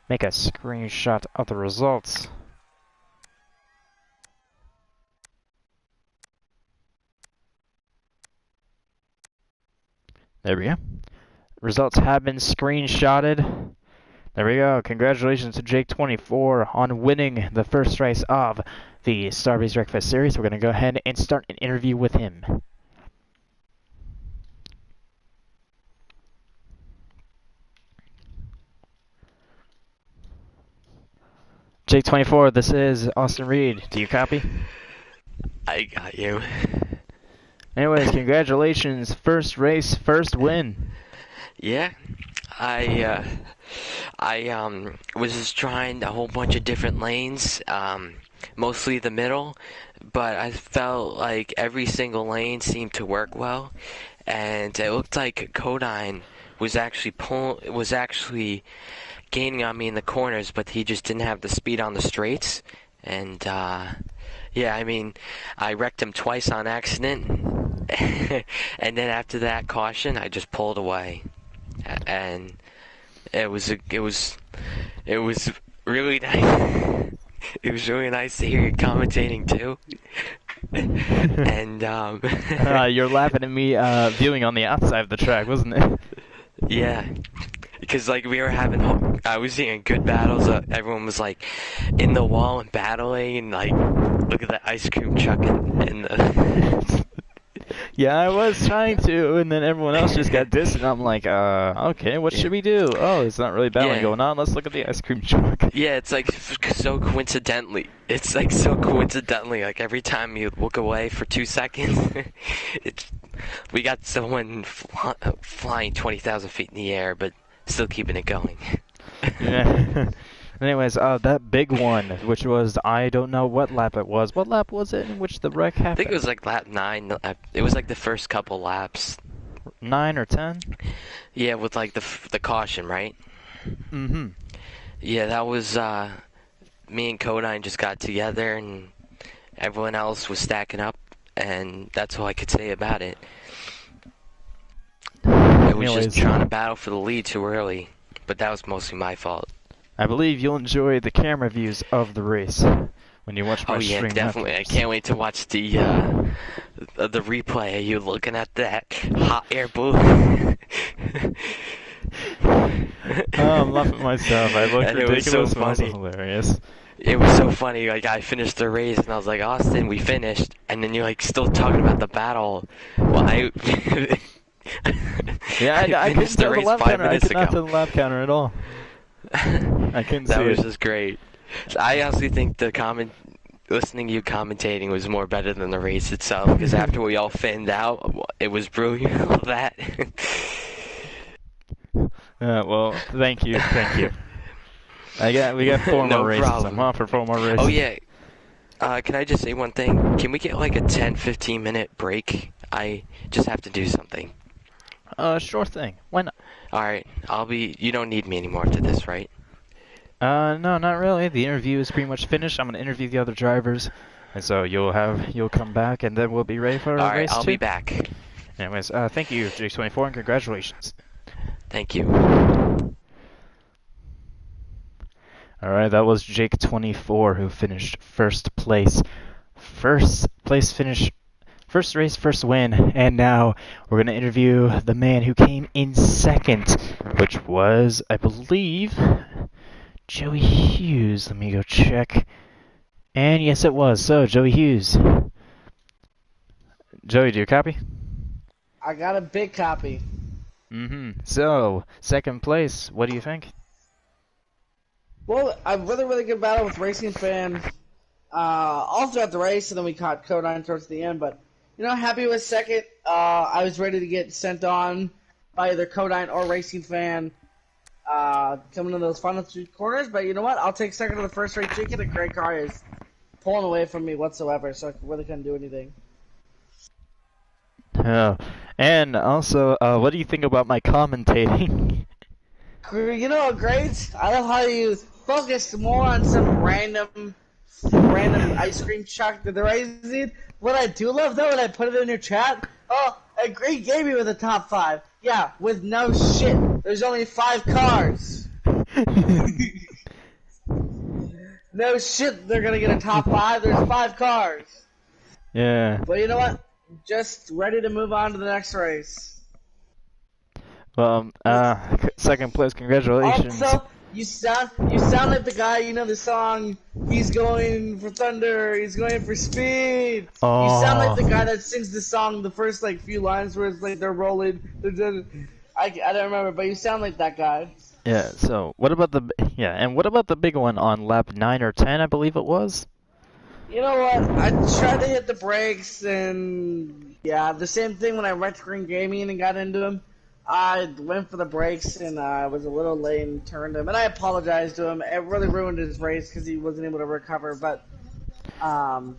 make a screenshot of the results. There we go. Results have been screenshotted. There we go. Congratulations to Jake24 on winning the first race of the Starbeast Wreckfest series. We're going to go ahead and start an interview with him. Jake24, this is Austin Reed. Do you copy? I got you. Anyways, congratulations. First race, first win. Yeah, I was just trying a whole bunch of different lanes, mostly the middle, but I felt like every single lane seemed to work well, and it looked like Codine was actually gaining on me in the corners, but he just didn't have the speed on the straights, and yeah, I mean, I wrecked him twice on accident. And then after that caution, I just pulled away, and it was really nice. It was really nice to hear you commentating too. And You're laughing at me viewing on the outside of the track, wasn't it? yeah, because like I was seeing good battles. Everyone was like in the wall and battling, and like look at the ice cream truck and the. Yeah, I was trying to, and then everyone else just got dissed, and I'm like, okay, what should we do? Oh, it's not really battling going on. Let's look at the ice cream truck. Yeah, it's like so coincidentally. It's like so coincidentally. Like every time you look away for 2 seconds, we got someone flying 20,000 feet in the air, but still keeping it going. Yeah. Anyways, that big one, which was, I don't know what lap it was. What lap was it in which the wreck happened? I think it was like lap 9. It was like the first couple laps. 9 or 10? Yeah, with like the caution, right? Mm-hmm. Yeah, that was, me and Codine just got together, and everyone else was stacking up, and that's all I could say about it. I was just trying to battle for the lead too early, but that was mostly my fault. I believe you'll enjoy the camera views of the race when you watch my stream. Oh yeah, definitely. I can't wait to watch the replay of you looking at that hot air balloon. I'm laughing myself. I looked ridiculous, it was so but also funny. hilarious. It was so funny. Like I finished the race, and I was like, Austin, we finished, and then you're like still talking about the battle. Well, yeah, I couldn't tell the lap counter. I could not tell the lap counter at all. I couldn't see it. That was just great. I honestly think listening to you commentating was more better than the race itself, because after we all finned out, it was brilliant. All that. Well, thank you. We got 4 No more races. problem. I'm on for 4 more races. Oh yeah. Can I just say one thing? Can we get like a 10-15 minute break? I just have to do something. Sure thing. Why not? Alright, you don't need me anymore after this, right? No, not really. The interview is pretty much finished. I'm gonna interview the other drivers, and so you'll come back, and then we'll be ready for race 2. Alright, I'll be back. Anyways, thank you, J24, and congratulations. Thank you. Alright, that was Jake24 who finished first place. First place finish. First race, first win, and now we're going to interview the man who came in second, which was, I believe, Joey Hughes. Let me go check. And yes, it was. So, Joey Hughes. Joey, do you copy? I got a big copy. Mm-hmm. So, second place, what do you think? Well, a really good battle with Racing Fan all throughout the race, and then we caught Codine towards the end, but happy with second. I was ready to get sent on by either Codine or Racing Fan coming in those final 2 corners, but you know what? I'll take second to the first race chicken. A great car is pulling away from me whatsoever, so I really couldn't do anything. And also, what do you think about my commentating? Great. I love how you focused more on some random ice cream truck that the Racing. What I do love, though, and I put it in your chat, a great game with the top 5. Yeah, with no shit. There's only 5 cars. No shit, they're gonna get a top 5. There's 5 cars. Yeah. But you know what? Just ready to move on to the next race. Well, second place, congratulations. Also, You sound like the guy, you know the song, he's going for thunder, he's going for speed. You sound like the guy Oh, that sings the song, the first like few lines where it's like they're rolling. I don't remember, but you sound like that guy. yeah. So what about the and what about the big one on lap 9 or 10? I believe it was. You know what? I tried to hit the brakes, and yeah, the same thing when I wrecked Green Gaming and got into him. I went for the brakes, and I was a little late and turned him, and I apologized to him. It really ruined his race because he wasn't able to recover, but um,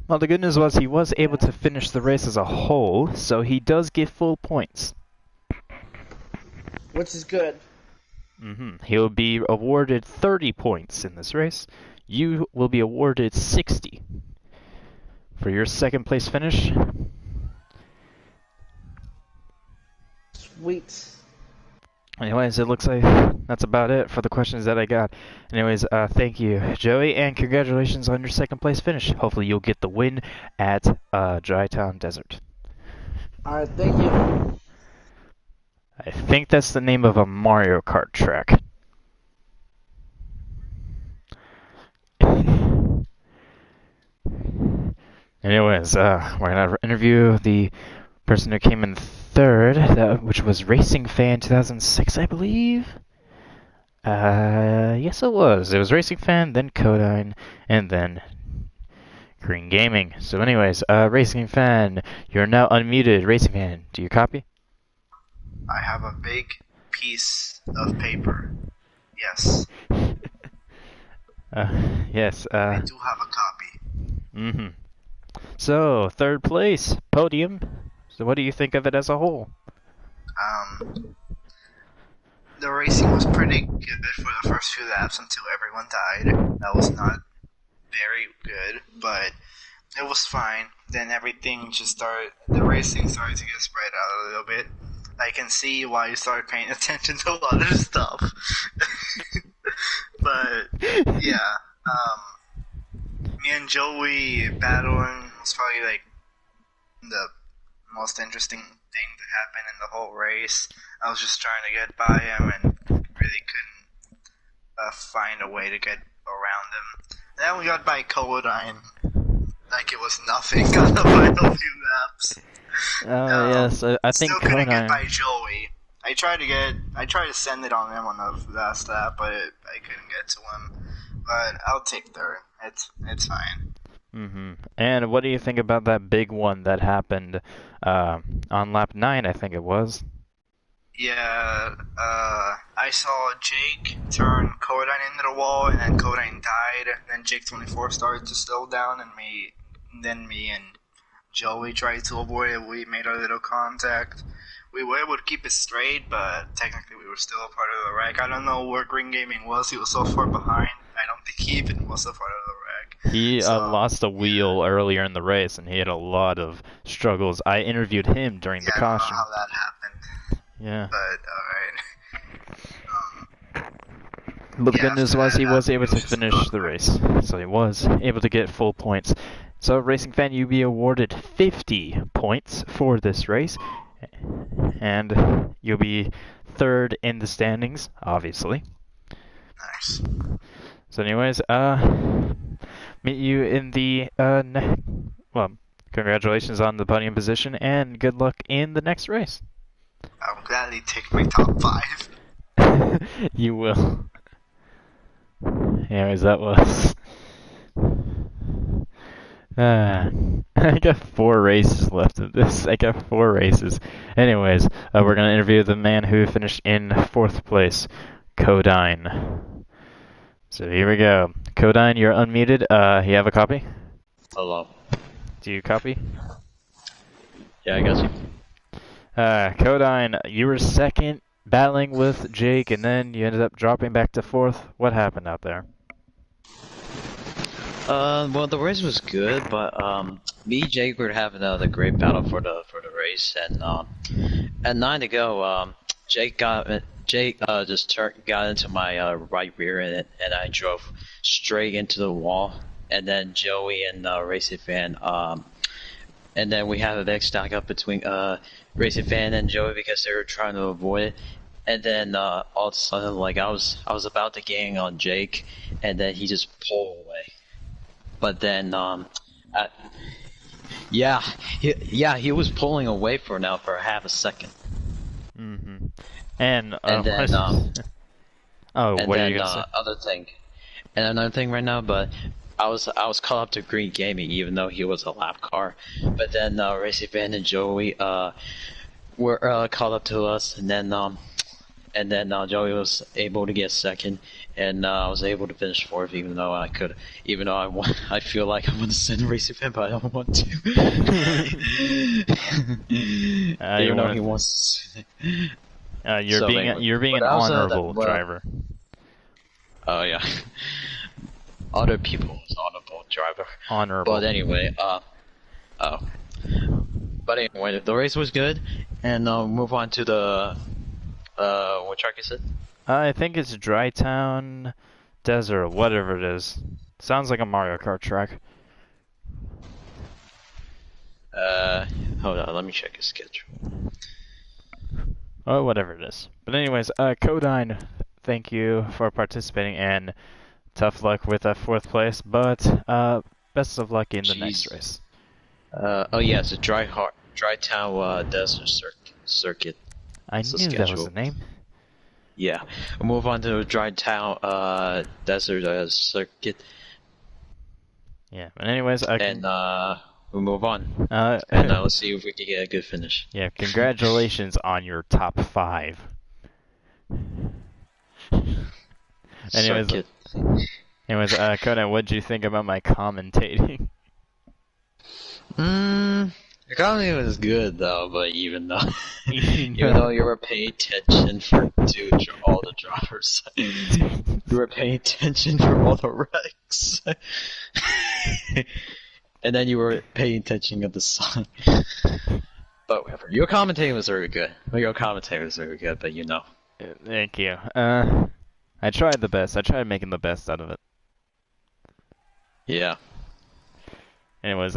Well, the good news was he was able yeah, to finish the race as a whole, so he does get full points. which is good. He'll be awarded 30 points in this race. You will be awarded 60 for your second place finish. Sweet. Anyways, it looks like that's about it for the questions that I got. Anyways, thank you, Joey, and congratulations on your second place finish. Hopefully you'll get the win at Dry Town Desert. All right, thank you. I think that's the name of a Mario Kart track. Anyways, we're gonna interview the person who came in third, which was Racing Fan 2006, I believe. Yes, it was. It was Racing Fan, then Codine, and then Green Gaming. So, anyways, Racing Fan, you're now unmuted. Racing Fan, do you copy? I have a big piece of paper. Yes, Yes. I do have a copy. Mm-hmm. So, third place, podium. So, what do you think of it as a whole? The racing was pretty good for the first few laps until everyone died. That was not very good, but it was fine. Then everything just started, the racing started to get spread out a little bit. I can see why you started paying attention to other stuff. But, yeah, me and Joey battling was probably like the most interesting thing to happen in the whole race. I was just trying to get by him and really couldn't find a way to get around him. And then we got by Codine like it was nothing on the final few laps. Yes, I think Still couldn't get Codine. by Joey. I tried to send it on him on the last lap, but I couldn't get to him. But I'll take third. It's fine. And what do you think about that big one that happened on lap 9, I think it was? Yeah, I saw Jake turn Codine into the wall, and then Codine died. And then Jake 24 started to slow down, and then me and Joey tried to avoid it. We made a little contact. We were able to keep it straight, but technically we were still a part of the wreck. I don't know where Green Gaming was. He was so far behind. I don't think he even was a part of the wreck. He So, lost a wheel earlier in the race, and he had a lot of struggles. I interviewed him during the I don't know caution. how that happened. Yeah. But, alright. But the Yeah, good news after was that he was happened, able it to was just finish the race. So he was able to get full points. So, Racing Fan, you'll be awarded 50 points for this race. And you'll be third in the standings, obviously. nice. So, anyways, meet you in the well, congratulations on the podium position, and good luck in the next race. I will gladly take my top 5. You will. Anyways, that was. I got 4 races left of this. I got 4 races. Anyways, we're gonna interview the man who finished in 4th place, Codine. So here we go. Codine, you're unmuted. You have a copy? Hello. Do you copy? Yeah, I guess you. Codine, you were second, battling with Jake, and then you ended up dropping back to 4th. What happened out there? Well, the race was good, but me and Jake were having the great battle for the race, and at 9 to go, Jake got into my right rear end, and I drove straight into the wall, and then Joey and Racing Fan, and then we had a big stack up between Racing Fan and Joey because they were trying to avoid it, and then all of a sudden, like I was about to gang on Jake, and then he just pulled away. But then yeah, he was pulling away for half a second. Mm-hmm. And then oh, and what are then you gonna say? another thing right now, but I was caught up to Green Gaming even though he was a lap car. But then Racy Van and Joey were caught up to us, and then Joey was able to get second, and I was able to finish fourth, even though I feel like I want to send Racy Van, but I don't want to. Even though he wants. You're being an honorable driver. Oh yeah. Other people's honorable driver. Honorable. But anyway, But anyway, the race was good, and move on to the what track is it? I think it's Dry Town Desert, whatever it is. Sounds like a Mario Kart track. Hold on, let me check his schedule. Oh, whatever it is. But anyways, Codine, thank you for participating, and tough luck with that 4th place, but best of luck in the next race. Oh yeah, it's a Dry Town Desert Circuit. I knew that was the name. Yeah, we'll move on to the Dry Town Desert Circuit. Yeah, but anyways, we'll move on. And let's see if we can get a good finish. Yeah, congratulations on your top 5. Anyways, Conan, what did you think about my commentating? Your comedy was good though, but even though you were paying attention to all the drivers, you were paying attention for all the wrecks, and then you were paying attention to the song. But whatever, your commentating was very good. But you know. Thank you. I tried the best. I tried making the best out of it. Yeah. Anyways,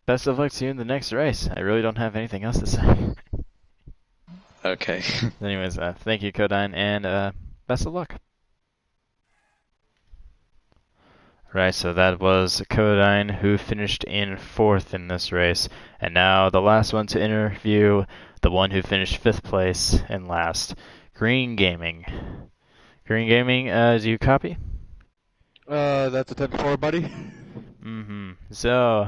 best of luck to you in the next race. I really don't have anything else to say. Okay. Anyways, thank you, Codine, and best of luck. Right, so that was Codine, who finished in 4th in this race. And now the last one to interview, the one who finished 5th place and last, Green Gaming. Green Gaming, do you copy? That's a 10-4, buddy. Mm-hmm. So,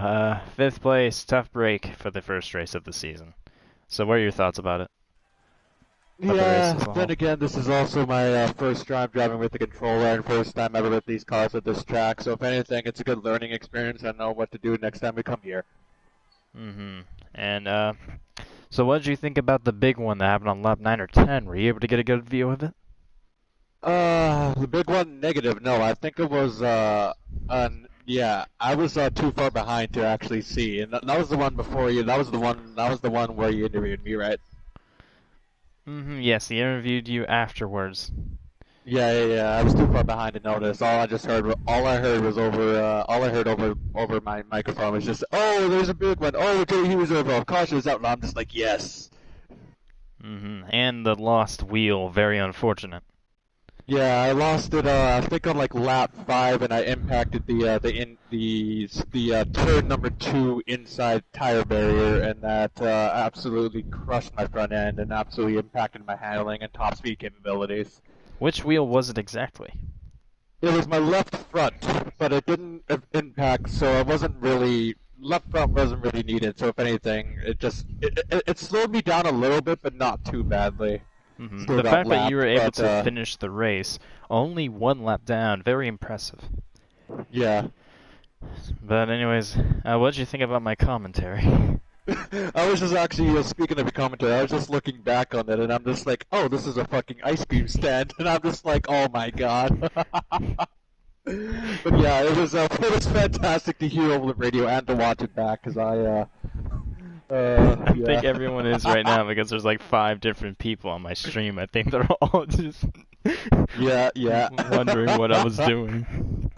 5th place, tough break for the first race of the season. So what are your thoughts about it? Yeah, then again, this is also my first time driving with the controller and first time ever with these cars at this track, so if anything, it's a good learning experience. I know what to do next time we come here. Mm-hmm. And, so what did you think about the big one that happened on lap 9 or 10? Were you able to get a good view of it? The big one, negative. No, I think it was, yeah, I was too far behind to actually see, and that was the one before you. That was the one where you interviewed me, right? Mm-hmm. Yes, he interviewed you afterwards. Yeah. I was too far behind to notice. All I heard over my microphone was just, "Oh, there's a big one. Oh, Joey, he was over. Caution is out." And I'm just like, "Yes." Mm-hmm. And the lost wheel, very unfortunate. Yeah, I lost it. I think on like lap 5, and I impacted the turn number 2 inside tire barrier, and that absolutely crushed my front end and absolutely impacted my handling and top speed capabilities. Which wheel was it exactly? It was my left front, but it didn't impact, so I wasn't really. Left front wasn't really needed. So if anything, it slowed me down a little bit, but not too badly. Mm-hmm. The fact that you were able to finish the race, only 1 lap down, very impressive. Yeah. But anyways, what did you think about my commentary? I was just actually, speaking of the commentary, I was just looking back on it, and I'm just like, oh, this is a fucking ice cream stand, and I'm just like, oh my god. But yeah, it was fantastic to hear over the radio and to watch it back, because I think everyone is right now because there's like 5 different people on my stream. I think they're all just yeah wondering what I was doing.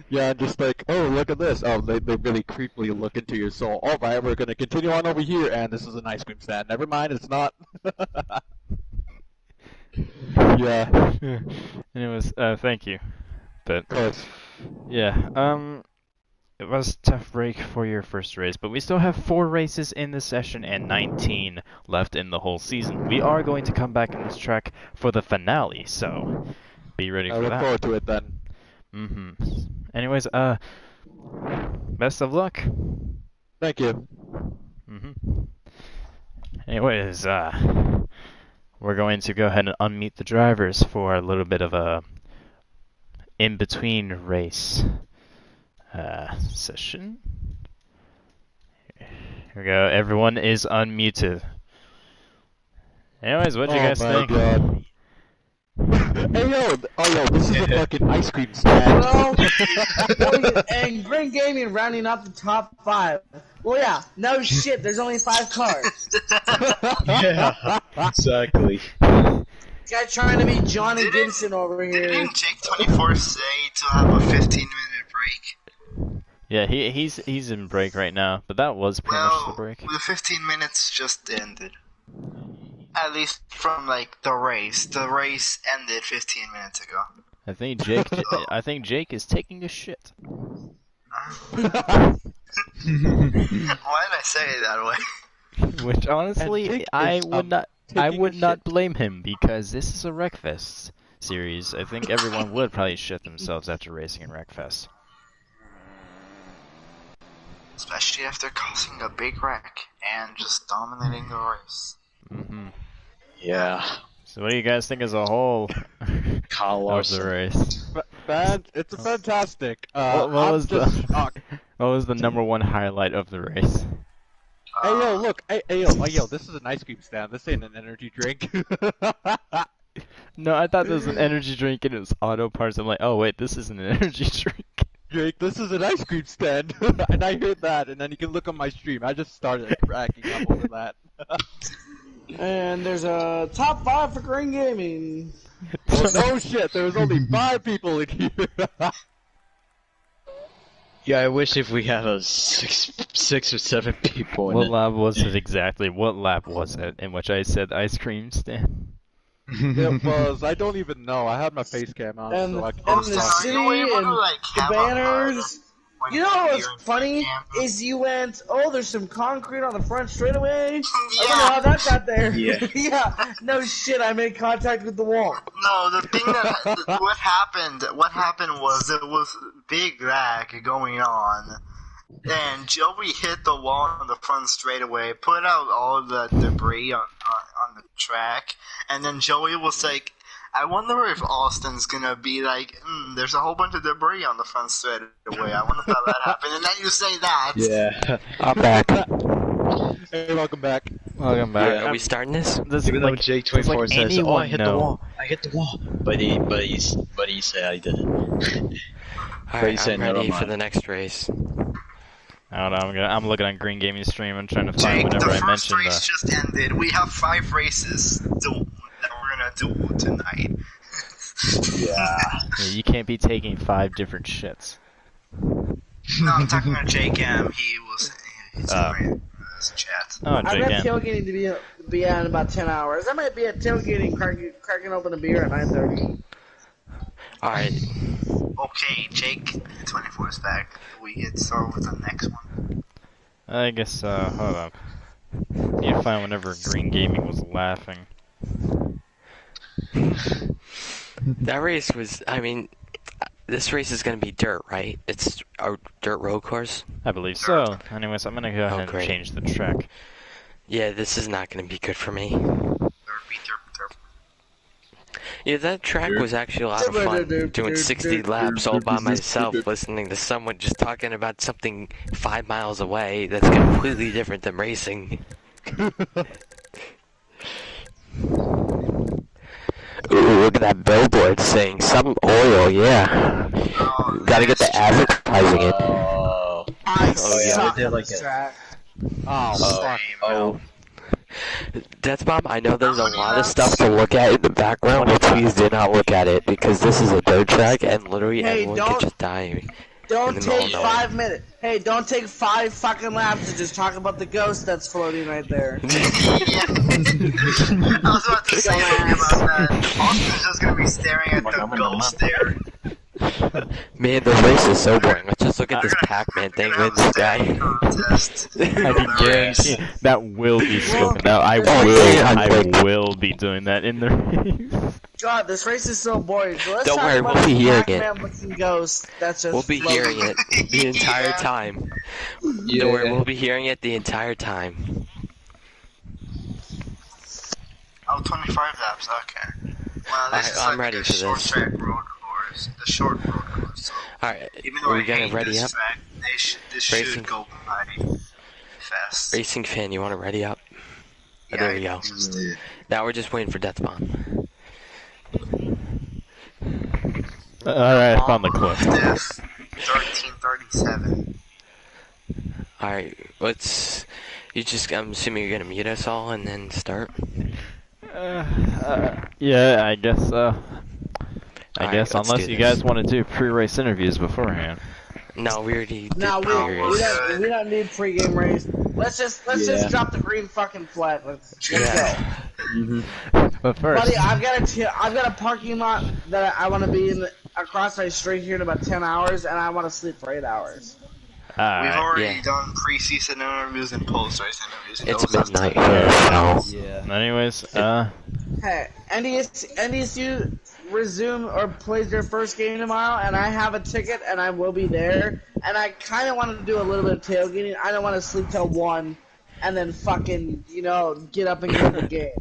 Yeah, just like, oh, look at this. Oh, they really creepily look into your soul. All right, we're gonna continue on over here, and this is an ice cream stand. Never mind, it's not. Yeah, Anyways, thank you. But of course. yeah, it was a tough break for your first race, but we still have 4 races in the session and 19 left in the whole season. We are going to come back in this track for the finale, so be ready I for look that. forward to it then. Anyways, best of luck. Thank you. Anyways, we're going to go ahead and unmute the drivers for a little bit of a in-between race session. Here we go. Everyone is unmuted. Anyways, what do you guys think? God. Hey yo, this is a fucking ice cream stand. Well, and Green Gaming rounding up the top 5. Well, yeah, no shit, there's only 5 cars. Yeah, exactly. Guy trying to be Johnny Gibson over here. Didn't Jake 24 say to have a 15-minute break? Yeah, he's in break right now, but that was pretty much the Well, break. the 15 minutes just ended. At least from like the race. The race ended 15 minutes ago. I think Jake is taking a shit. Why did I say it that way? Which honestly, I would not blame him because this is a Wreckfest series. I think everyone would probably shit themselves after racing in Wreckfest. Especially after causing a big wreck and just dominating the race. Yeah. So what do you guys think as a whole of the race? It's a fantastic. What I'm was just shocked. what was the number one highlight of the race? Hey yo, look, hey yo, this is an ice cream stand. This ain't an energy drink. No, I thought this was an energy drink and it was auto parts. I'm like, oh wait, this isn't an energy drink. Jake, this is an ice cream stand. And I heard that, and then you can look on my stream. I just started cracking up over that. And there's a top 5 for Green Gaming. Well, no shit, there was only 5 people in here. Yeah, I wish if we had a six or 7 people in What it. lab was it exactly? What lab was it in which I said ice cream stand? It was, I don't even know. I had my face cam on, And, so I and can't the talk. city Are you able and to, like, the have a banners. when You know you're what's in funny camera? is you went, oh, there's some concrete on the front straightaway. I wonder Yeah. how that got there. Yeah. Yeah. No shit. I made contact with the wall. No, the thing that what happened was there was big lag going on, and Joey hit the wall on the front straightaway, put out all the debris on the track, and then Joey was like, I wonder if Austin's gonna be like, there's a whole bunch of debris on the front straightaway. I wonder how that happened. And then you say that. Yeah. I'm back. Hey, welcome back. Welcome back. Are we starting this? This Even is though Jake 24 like says, "Oh, I hit anyone the wall. I hit the wall," but he said I did it. Alright, said I'm never ready for mind. the next race. I don't know. I'm looking on Green Gaming stream. I'm trying to find Jake, whenever the I first mentioned race just ended. We have 5 races that we're gonna do tonight. Yeah. Yeah, you can't be taking 5 different shits. No, I'm talking about Jake M. He's in my chat. Oh, I've got Jake M. tailgating to be out in about 10 hours. I might be at tailgating cracking open a beer at 9:30. Alright, Okay, Jake 24 is back. We get started with the next one. I guess, hold up. Need to find whenever Green Gaming was laughing. that race was, this race is gonna be dirt, right? It's a dirt road course? I believe so. Anyways, I'm gonna go ahead and great. change the track. Yeah, this is not gonna be good for me. Derpy. Yeah, that track was actually a lot of fun, doing 60 laps all by myself, listening to someone just talking about something 5 miles away that's completely different than racing. Ooh, look at that billboard saying some oil, yeah. Gotta get the advertising in. Oh. I Oh, yeah, suck they did at like this a- track. Oh, fuck. Oh. Death Bomb, I know there's How a many lot of laps? stuff to look at in the background, but please do not look at it, because this is a dirt track, and literally Hey, everyone could just die in Don't the middle take of nowhere. 5 minutes. Hey, don't take 5 fucking laps to just talk about the ghost that's floating right there. I was about to say something about that. Austin's just gonna be staring at the ghost there. Man, the race is so boring. Let's just look at this Pac-Man thing We're with gonna this have a staring guy. contest. I can guarantee that will be spoken. Now I will be doing that in the race. God, this race is so boring. So let's Don't talk worry, about we'll be this hearing Pac-Man looking ghost that's just We'll be floating. hearing it the entire Yeah. time. Yeah. Don't worry, we'll be hearing it the entire time. Oh, 25 laps, okay. Well, this is I'm like ready a for short this. track road course. The short road course. So Alright, even though are I we gonna hate ready this up? track, this Racing. should go by fast. Racing fan, you wanna ready up? Yeah, there we I go. just did. Now we're just waiting for Death Bomb. Alright, I found the clip. Death, 1337. Alright, I'm assuming you're gonna mute us all and then start? Yeah, I guess so. Alright, Guess let's unless do you this. guys want to do pre-race interviews beforehand. No, we already did No, we pre-race. don't need pregame race. Let's just drop the green fucking flag. Let's Yeah. go. But first, Buddy, I've got a parking lot that I want to be in across my street here in about 10 hours, and I want to sleep for 8 hours. We've already yeah. done preseason interviews and post-race interviews. and It's those have midnight taken- here, so... Yeah. anyways, Hey, NDSU resume or plays their first game tomorrow, and I have a ticket, and I will be there. And I kind of want to do a little bit of tailgating. I don't want to sleep till 1, and then fucking, get up and get the game.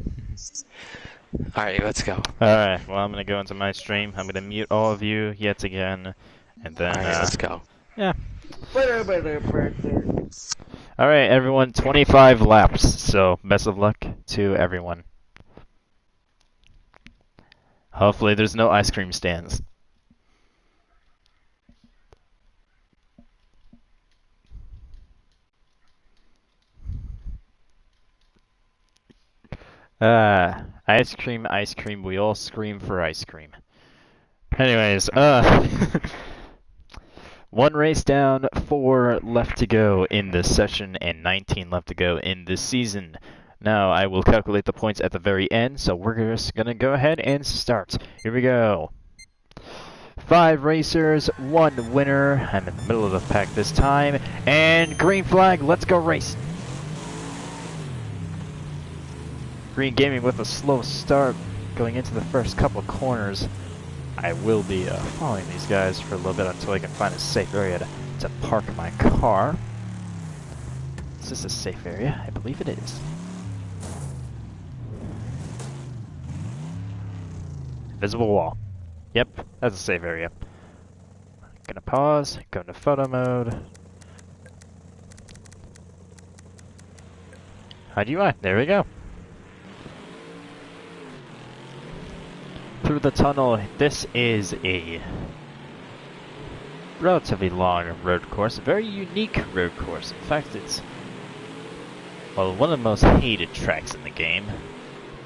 Alright, let's go. alright, well I'm gonna go into my stream, I'm gonna mute all of you yet again, and then, Alright, let's go. yeah. Alright, Alright everyone, 25 laps, so best of luck to everyone. Hopefully there's no ice cream stands. Ice cream, we all scream for ice cream. Anyways, one race down, 4 left to go in this session, and 19 left to go in this season. Now, I will calculate the points at the very end, so we're just gonna go ahead and start. Here we go. 5 racers, 1 winner. I'm in the middle of the pack this time, and green flag, let's go race. Green Gaming with a slow start going into the first couple of corners. I will be following these guys for a little bit until I can find a safe area to park my car. Is this a safe area? I believe it is. Visible wall. Yep, that's a safe area. Gonna pause, go into photo mode. How'd you want? There we go. Through the tunnel, this is a relatively long road course, a very unique road course. In fact, it's, well, one of the most hated tracks in the game.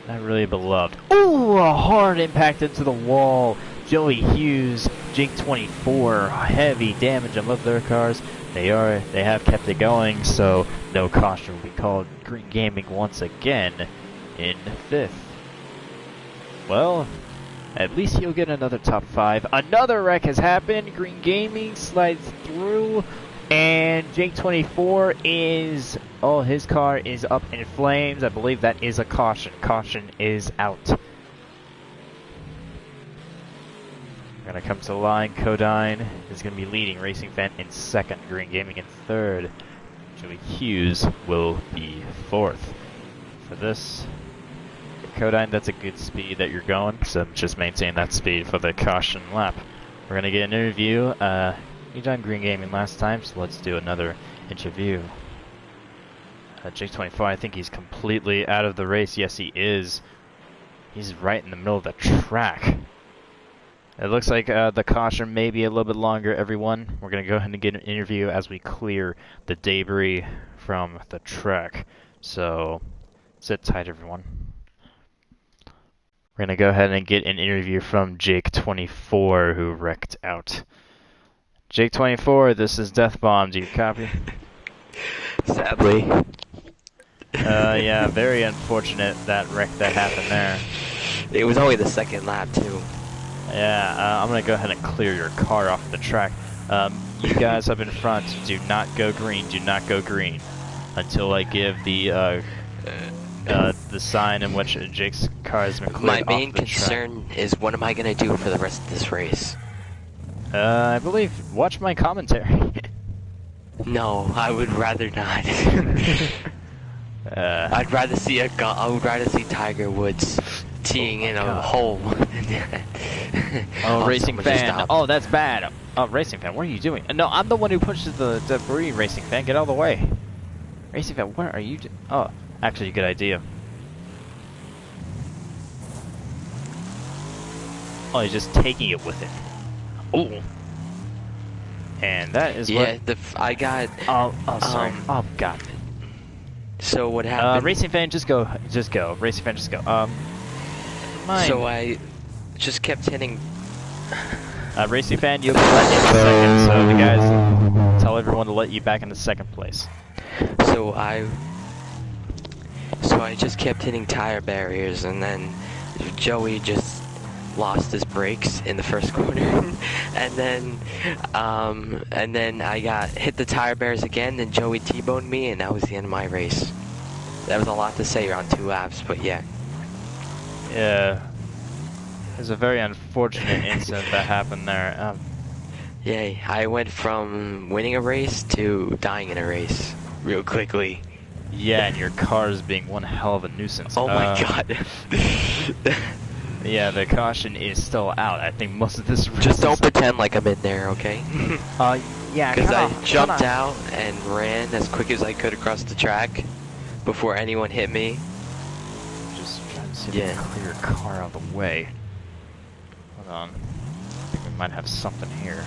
Not really beloved. Ooh, a hard impact into the wall. Joey Hughes, Jake 24, heavy damage on both their cars. They have kept it going, so no caution will be called. Green Gaming once again in 5th. Well, at least he'll get another top 5. Another wreck has happened. Green Gaming slides through, and Jake24 is... oh, his car is up in flames. I believe that is a caution. Caution is out. We're going to come to the line. Codine is going to be leading Racing Fan in 2nd. Green Gaming in 3rd. Joey Hughes will be 4th. For this... Codine, that's a good speed that you're going, so just maintain that speed for the caution lap. We're gonna get an interview. You done Green Gaming last time, so let's do another interview. Jake24, I think he's completely out of the race. Yes, he is. He's right in the middle of the track. It looks like the caution may be a little bit longer, everyone. We're gonna go ahead and get an interview as we clear the debris from the track. So... Sit tight, everyone. We're gonna go ahead and get an interview from Jake24, who wrecked out. Jake24, this is Death Bomb. Do you copy? Sadly. Yeah, very unfortunate that wreck that happened there. It was only the second lap, too. Yeah, I'm gonna go ahead and clear your car off the track. You guys up in front, do not go green. Do not go green until I give the sign in which Jake's car has been cleared My off main the concern is what am I going to do for the rest of this race? I believe, watch my commentary. No, I would rather not. I'd rather see I would rather see Tiger Woods teeing in a hole. Oh, Racing someone just Fan. stopped. Oh, that's bad. Oh, Racing Fan, what are you doing? No, I'm the one who pushes the debris, Racing Fan. Get out of the way. Racing Fan, what are you doing? Oh, actually, good idea. Oh, he's just taking it with him. Oh. And that is what... Yeah, I got... Oh, sorry. Oh, God. So what happened? Racing Fan, just go. Just go. Racing Fan, just go. Mine. So I just kept hitting... Racing Fan, you'll be let in second, so the guys tell everyone to let you back into second place. So I just kept hitting tire barriers, and then Joey just lost his brakes in the first corner, and then I got hit the tire barriers again, and Joey T-boned me, and that was the end of my race. That was a lot to say around 2 laps, but yeah. Yeah. It was a very unfortunate incident that happened there. Yay, I went from winning a race to dying in a race real quickly. Yeah, and your car is being one hell of a nuisance. Oh my god. Yeah, the caution is still out. I think most of this race Just don't pretend like I'm in there, okay? Yeah, Because I jumped out and ran as quick as I could across the track before anyone hit me. Just trying to see if we can clear your car out of the way. Hold on. I think we might have something here.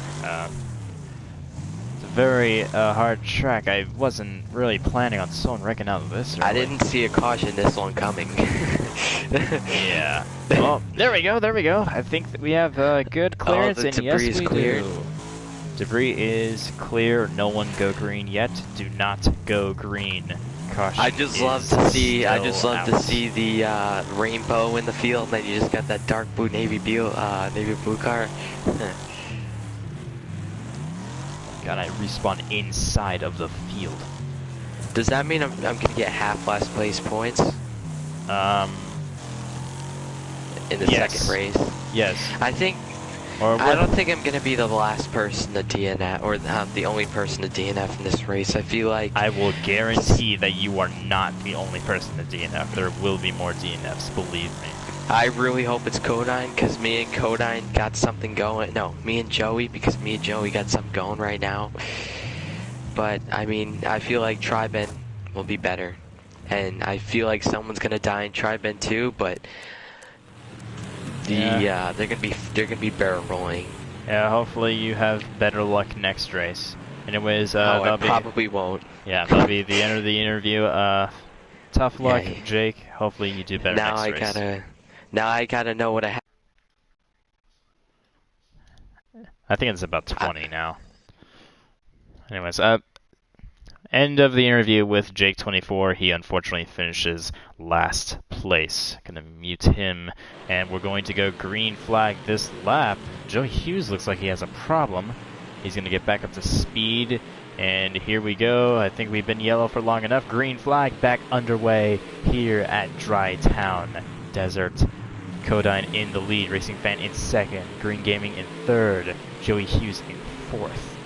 It's a very hard track. I wasn't really planning on someone wrecking out of this early. I didn't see a caution this long coming. Yeah. Oh, there we go, there we go. I think that we have good clearance, the and debris yes, is we cleared. do. Debris is clear. No one go green yet. Do not go green. Caution I just is love to see. I still just love to out. see the rainbow in the field, and then you just got that dark blue navy blue car. God, I respawn inside of the field. Does that mean I'm gonna get half last place points in the Yes. second race? Yes. I think. Or I don't think I'm gonna be the last person to DNF, or the only person to DNF in this race. I feel like I will guarantee that you are not the only person to DNF. There will be more DNFs, believe me. I really hope it's Codine, because me and Codine got something going. No, me and Joey, because me and Joey got something going right now. But I mean, I feel like Tri-Ben will be better, and I feel like someone's gonna die in Tri-Ben too. But they're gonna be barrel rolling. Yeah, hopefully you have better luck next race. Anyways, I probably won't. Yeah, that'll be the end of the interview. Tough luck, Yay. Jake. Hopefully you do better Now next race. Now I gotta know what I have. I think it's about 20 now. Anyways, end of the interview with Jake24. He unfortunately finishes last place. Gonna mute him, and we're going to go green flag this lap. Joey Hughes looks like he has a problem. He's gonna get back up to speed, and here we go. I think we've been yellow for long enough. Green flag back underway here at Dry Town Desert. Codine in the lead, Racing Fan in second, Green Gaming in third, Joey Hughes in fourth.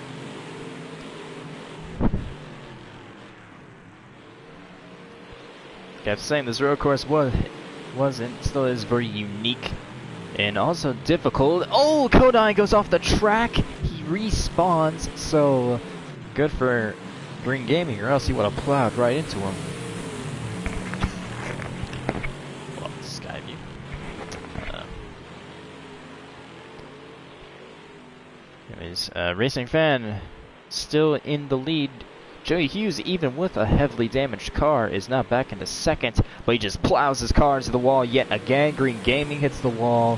Kept saying this road course still is very unique and also difficult. Oh, Codine goes off the track. He respawns, so good for Green Gaming, or else he would have plowed right into him. Well, sky view. Anyways, Racing Fan still in the lead. Joey Hughes, even with a heavily damaged car, is now back into second. But he just plows his car into the wall yet again. Green Gaming hits the wall.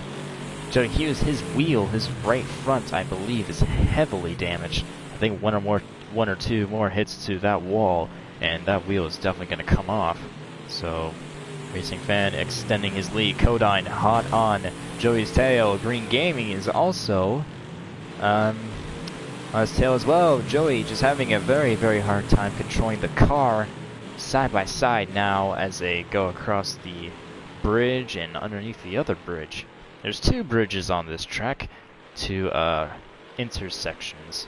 Joey Hughes, his wheel, his right front, I believe, is heavily damaged. I think one or two more hits to that wall, and that wheel is definitely going to come off. So, Racing Fan extending his lead. Kodine hot on Joey's tail. Green Gaming is also on his tail as well. Joey just having a very, very hard time controlling the car side by side now as they go across the bridge and underneath the other bridge. There's two bridges on this track, two intersections.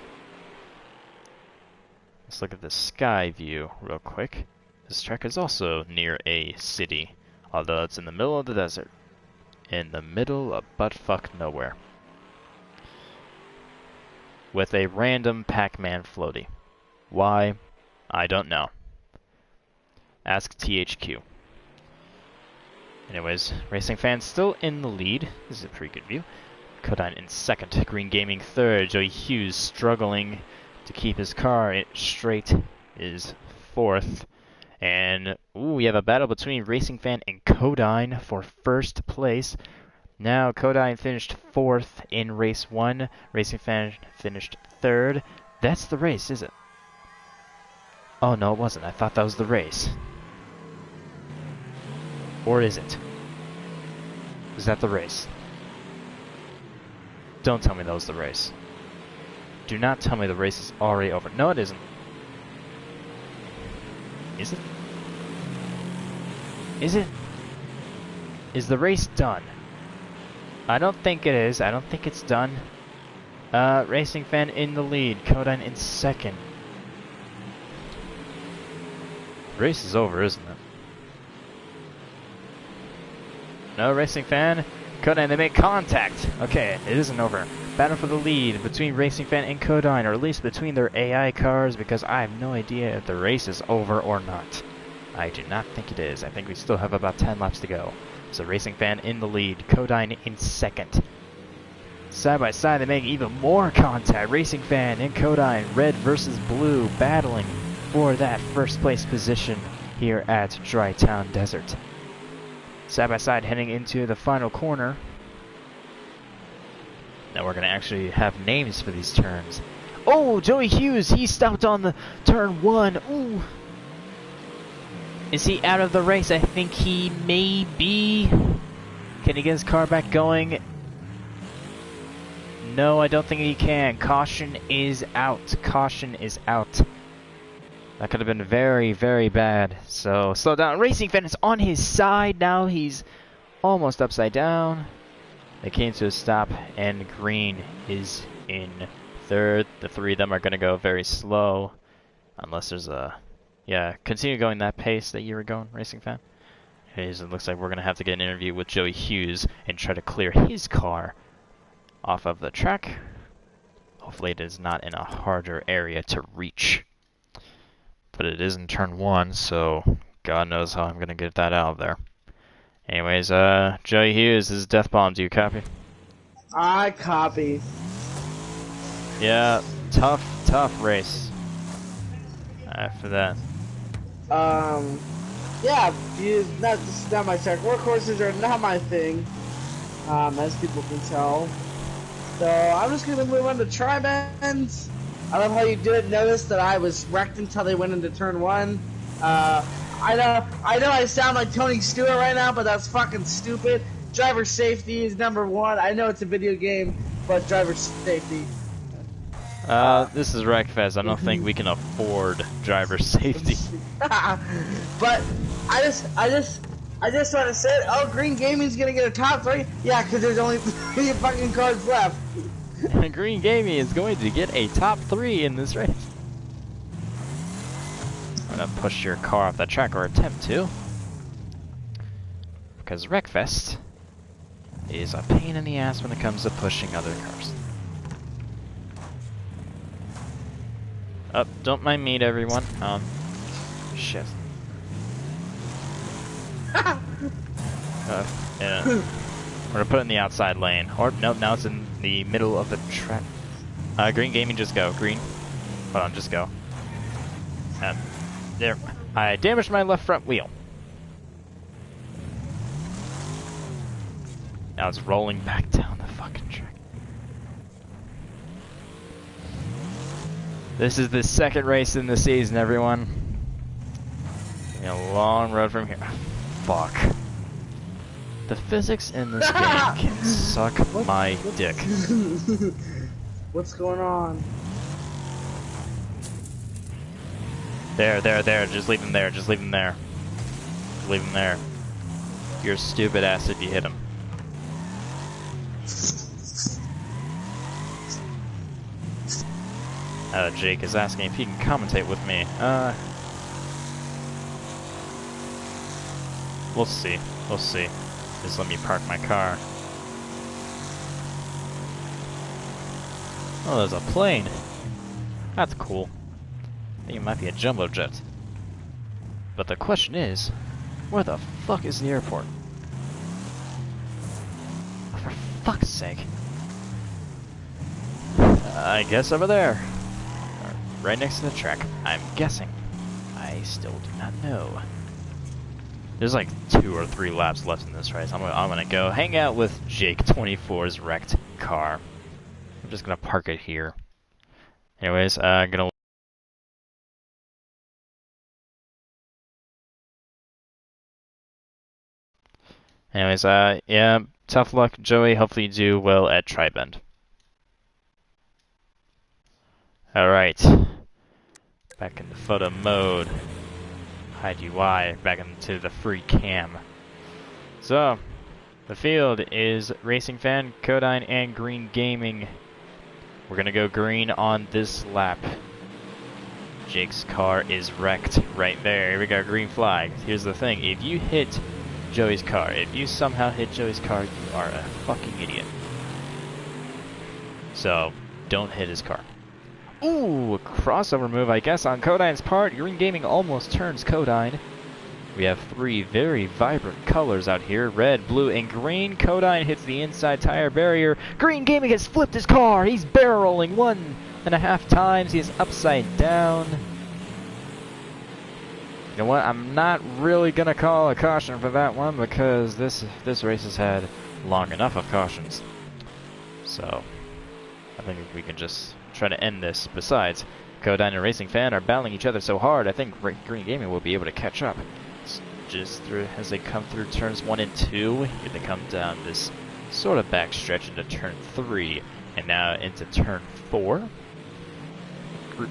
Let's look at the sky view real quick. This track is also near a city, although it's in the middle of the desert. In the middle of buttfuck nowhere. With a random Pac-Man floaty. Why? I don't know. Ask THQ. Anyways, Racing Fan still in the lead. This is a pretty good view. Kodine in second. Green Gaming third. Joey Hughes struggling to keep his car straight is fourth. And, ooh, we have a battle between Racing Fan and Kodine for first place. Now, Kodine finished fourth in race 1. Racing Fan finished third. That's the race, is it? Oh, no, it wasn't. I thought that was the race. Or is it? Is that the race? Don't tell me that was the race. Do not tell me the race is already over. No, it isn't. Is it? Is it? Is the race done? I don't think it is. I don't think it's done. Racing Fan in the lead. Kodine in second. The race is over, isn't it? No, Racing Fan. Kodine, they make contact. Okay, it isn't over. Battle for the lead between Racing Fan and Kodine, or at least between their AI cars, because I have no idea if the race is over or not. I do not think it is. I think we still have about 10 laps to go. So Racing Fan in the lead, Kodine in second. Side by side, they make even more contact. Racing Fan and Kodine, red versus blue, battling for that first place position here at Dry Town Desert. Side by side, heading into the final corner. Now we're going to actually have names for these turns. Oh, Joey Hughes, he stopped on the turn 1. Ooh. Is he out of the race? I think he may be. Can he get his car back going? No, I don't think he can. Caution is out. Caution is out. That could have been very, very bad. So, slow down. Racing Fan is on his side. Now he's almost upside down. They came to a stop, and green is in third. The three of them are going to go very slow. Unless there's a... Yeah, continue going that pace that you were going, Racing Fan. It looks like we're going to have to get an interview with Joey Hughes and try to clear his car off of the track. Hopefully it is not in a harder area to reach. But it is in turn 1, so God knows how I'm going to get that out of there. Anyways, Joey Hughes, this is Death Bomb. Do you copy? I copy. Yeah, tough race. After that. Yeah, this is not my track. Workhorses are not my thing, as people can tell. So I'm just gonna move on to tri-bands. I love how you did notice that I was wrecked until they went into turn 1. I know I sound like Tony Stewart right now, but that's fucking stupid. Driver safety is number 1. I know it's a video game, but driver safety. This is Wreckfest. I don't think we can afford driver safety. But I just want to say, oh, Green Gaming's gonna get a top 3. Yeah, because there's only 3 fucking cars left. Green Gaming is going to get a top 3 in this race. I'm gonna push your car off the track, or attempt to, because Wreckfest is a pain in the ass when it comes to pushing other cars. Up, don't mind me, everyone. Shit. Yeah. We're gonna put it in the outside lane. Or, nope, now it's in the middle of the track. Green Gaming, just go. Green. Hold on, just go. There. I damaged my left front wheel. Now it's rolling back down the fucking track. This is the second race in the season, everyone. A long road from here. Fuck. The physics in this game can suck my dick. What's going on? There. Just leave him there. Just leave him there. Leave him there. You're stupid ass if you hit him. Jake is asking if he can commentate with me. We'll see. We'll see. Just let me park my car. Oh, there's a plane. That's cool. I think it might be a jumbo jet. But the question is, where the fuck is the airport? Oh, for fuck's sake. I guess over there. Right next to the track. I'm guessing. I still do not know. There's like 2 or 3 laps left in this race. I'm gonna go hang out with Jake 24's wrecked car. I'm just gonna park it here. Anyways, gonna. Anyways, yeah, tough luck, Joey. Hopefully you do well at Tri-Bend. Alright. Back into photo mode. Hide UI, back into the free cam. So, the field is Racing Fan, Codine, and Green Gaming. We're gonna go green on this lap. Jake's car is wrecked right there. Here we go, green flag. Here's the thing, if you hit Joey's car, if you somehow hit Joey's car, you are a fucking idiot. So, don't hit his car. Ooh, a crossover move, I guess, on Codine's part. Green Gaming almost turns Codine. We have 3 very vibrant colors out here, red, blue, and green. Codine hits the inside tire barrier. Green Gaming has flipped his car. He's barrel rolling 1.5 times. He is upside down. You know what? I'm not really going to call a caution for that one because this race has had long enough of cautions. So, I think we can just try to end this. Besides, Codine and Racing Fan are battling each other so hard, I think Green Gaming will be able to catch up. Just through as they come through turns 1 and 2, here they come down this sort of back stretch into turn 3, and now into turn 4.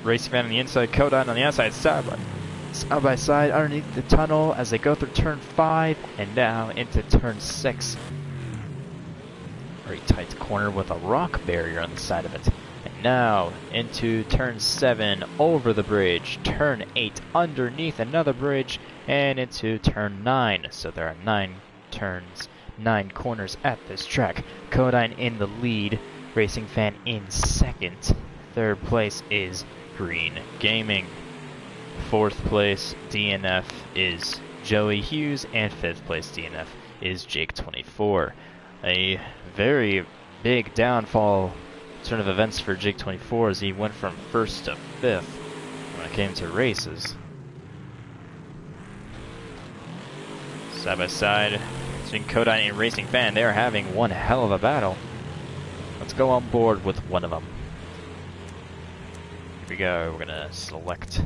Racing Fan on the inside, Codine on the outside, side by side underneath the tunnel as they go through turn 5, and now into turn 6. Very tight corner with a rock barrier on the side of it. And now into turn 7, over the bridge, turn 8, underneath another bridge, and into turn 9. So there are 9 turns, 9 corners at this track. Codine in the lead, Racing Fan in second. Third place is Green Gaming. Fourth place DNF is Joey Hughes, and fifth place DNF is Jake 24. A very big downfall turn of events for Jake 24 as he went from 1st to 5th when it came to races. Side by side between Codine and Racing Fan, they're having one hell of a battle. Let's go on board with one of them. Here we go, we're gonna select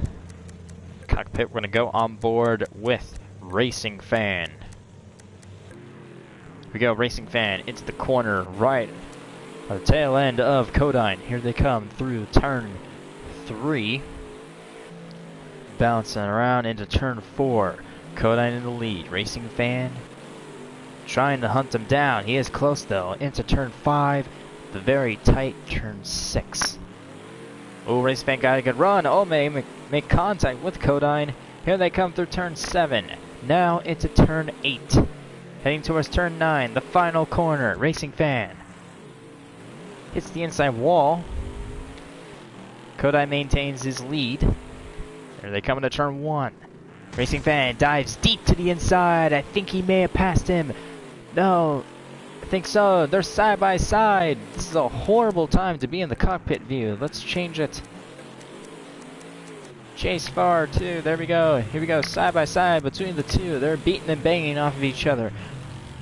cockpit, we're gonna go on board with Racing Fan. Here we go, Racing Fan into the corner right at the tail end of Codine. Here they come through turn 3. Bouncing around into turn 4. Codine in the lead. Racing Fan trying to hunt him down. He is close though. Into turn 5. The very tight turn 6. Oh, Racing Fan got a good run. Oh, may make contact with Codine. Here they come through turn 7. Now into turn 8. Heading towards turn 9. The final corner. Racing Fan hits the inside wall. Codine maintains his lead. Here they come into turn 1. Racing Fan dives deep to the inside. I think he may have passed him. No, I think so. They're side by side. This is a horrible time to be in the cockpit view. Let's change it. Chase far too. There we go. Here we go. Side by side between the two. They're beating and banging off of each other.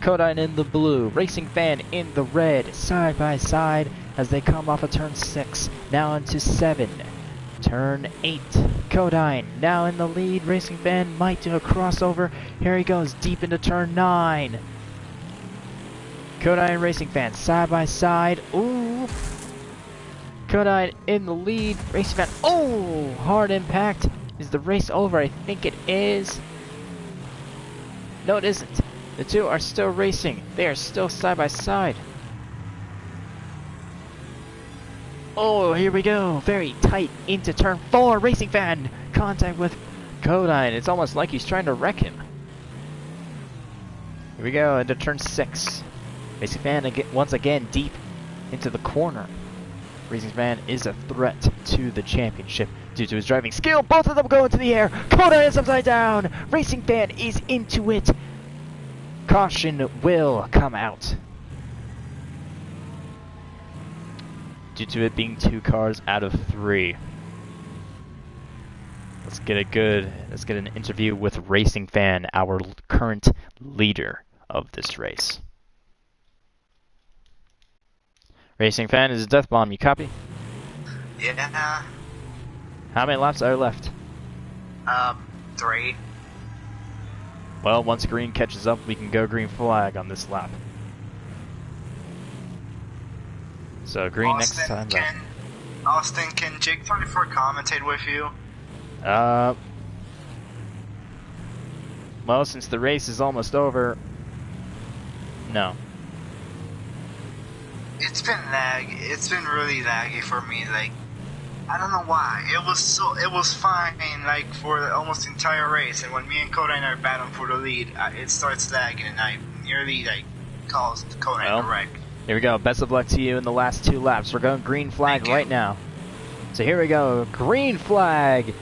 Kodine in the blue, Racing Fan in the red, side by side as they come off of turn 6, now into 7. Turn 8, Kodine now in the lead, Racing Fan might do a crossover, here he goes deep into turn 9. Kodine and Racing Fan side by side, ooh. Kodine in the lead, Racing Fan, oh, hard impact. Is the race over? I think it is. No, it isn't. The two are still racing. They are still side by side. Oh, here we go. Very tight into turn 4. Racing Fan contact with Kodine. It's almost like he's trying to wreck him. Here we go into turn 6. Racing Fan once again deep into the corner. Racing Fan is a threat to the championship due to his driving skill. Both of them go into the air. Kodine is upside down. Racing Fan is into it. Caution will come out. Due to it being 2 cars out of 3. Let's get an interview with Racing Fan, our current leader of this race. Racing Fan is a death bomb, you copy? Yeah. How many laps are left? 3. Well, once green catches up, we can go green flag on this lap. So green next time. Austin, can Jake 34 commentate with you? Well, since the race is almost over, no. It's been really laggy for me, like, I don't know why. It was fine, like, for almost the entire race, and when me and Kodine are battling for the lead, it starts lagging, and I nearly, like, caused Kodine a wreck. Here we go. Best of luck to you in the last 2 laps. We're going green flag right now. So here we go. Green flag.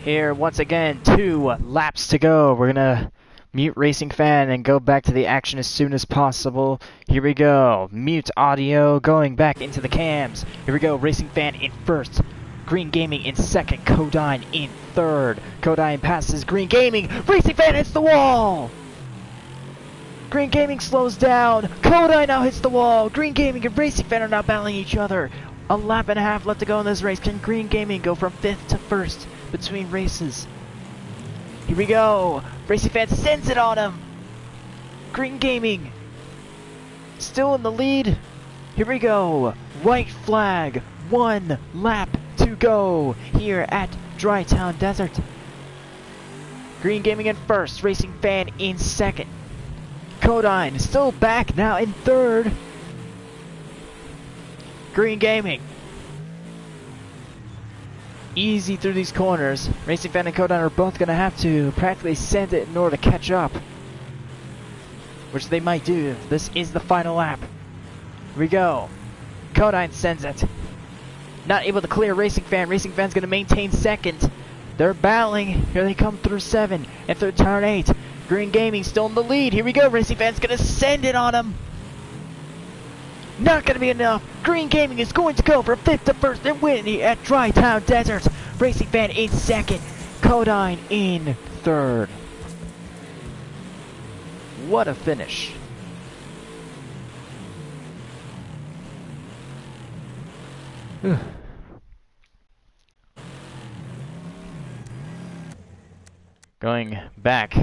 Here, once again, 2 laps to go. We're going to mute Racing Fan and go back to the action as soon as possible. Here we go. Mute audio going back into the cams. Here we go. Racing Fan in first. Green Gaming in second. Kodine in third. Kodine passes Green Gaming. Racing Fan hits the wall. Green Gaming slows down. Kodine now hits the wall. Green Gaming and Racing Fan are now battling each other. A lap and a half left to go in this race. Can Green Gaming go from 5th to 1st between races? Here we go. Racing Fan sends it on him. Green Gaming still in the lead. Here we go. White flag. 1 lap to go here at Dry Town Desert. Green Gaming in first. Racing Fan in second. Kodine still back now in third. Green Gaming easy through these corners. Racing Fan and Kodine are both going to have to practically send it in order to catch up, which they might do. This is the final lap. Here we go. Kodine sends it. Not able to clear Racing Fan. Racing Fan's going to maintain second. They're battling. Here they come through 7 and through turn 8. Green Gaming still in the lead. Here we go. Racing Fan's going to send it on him. Not going to be enough. Green Gaming is going to go from 5th to 1st and win at Dry Town Desert. Racing Fan in second. Kodine in third. What a finish. Going back.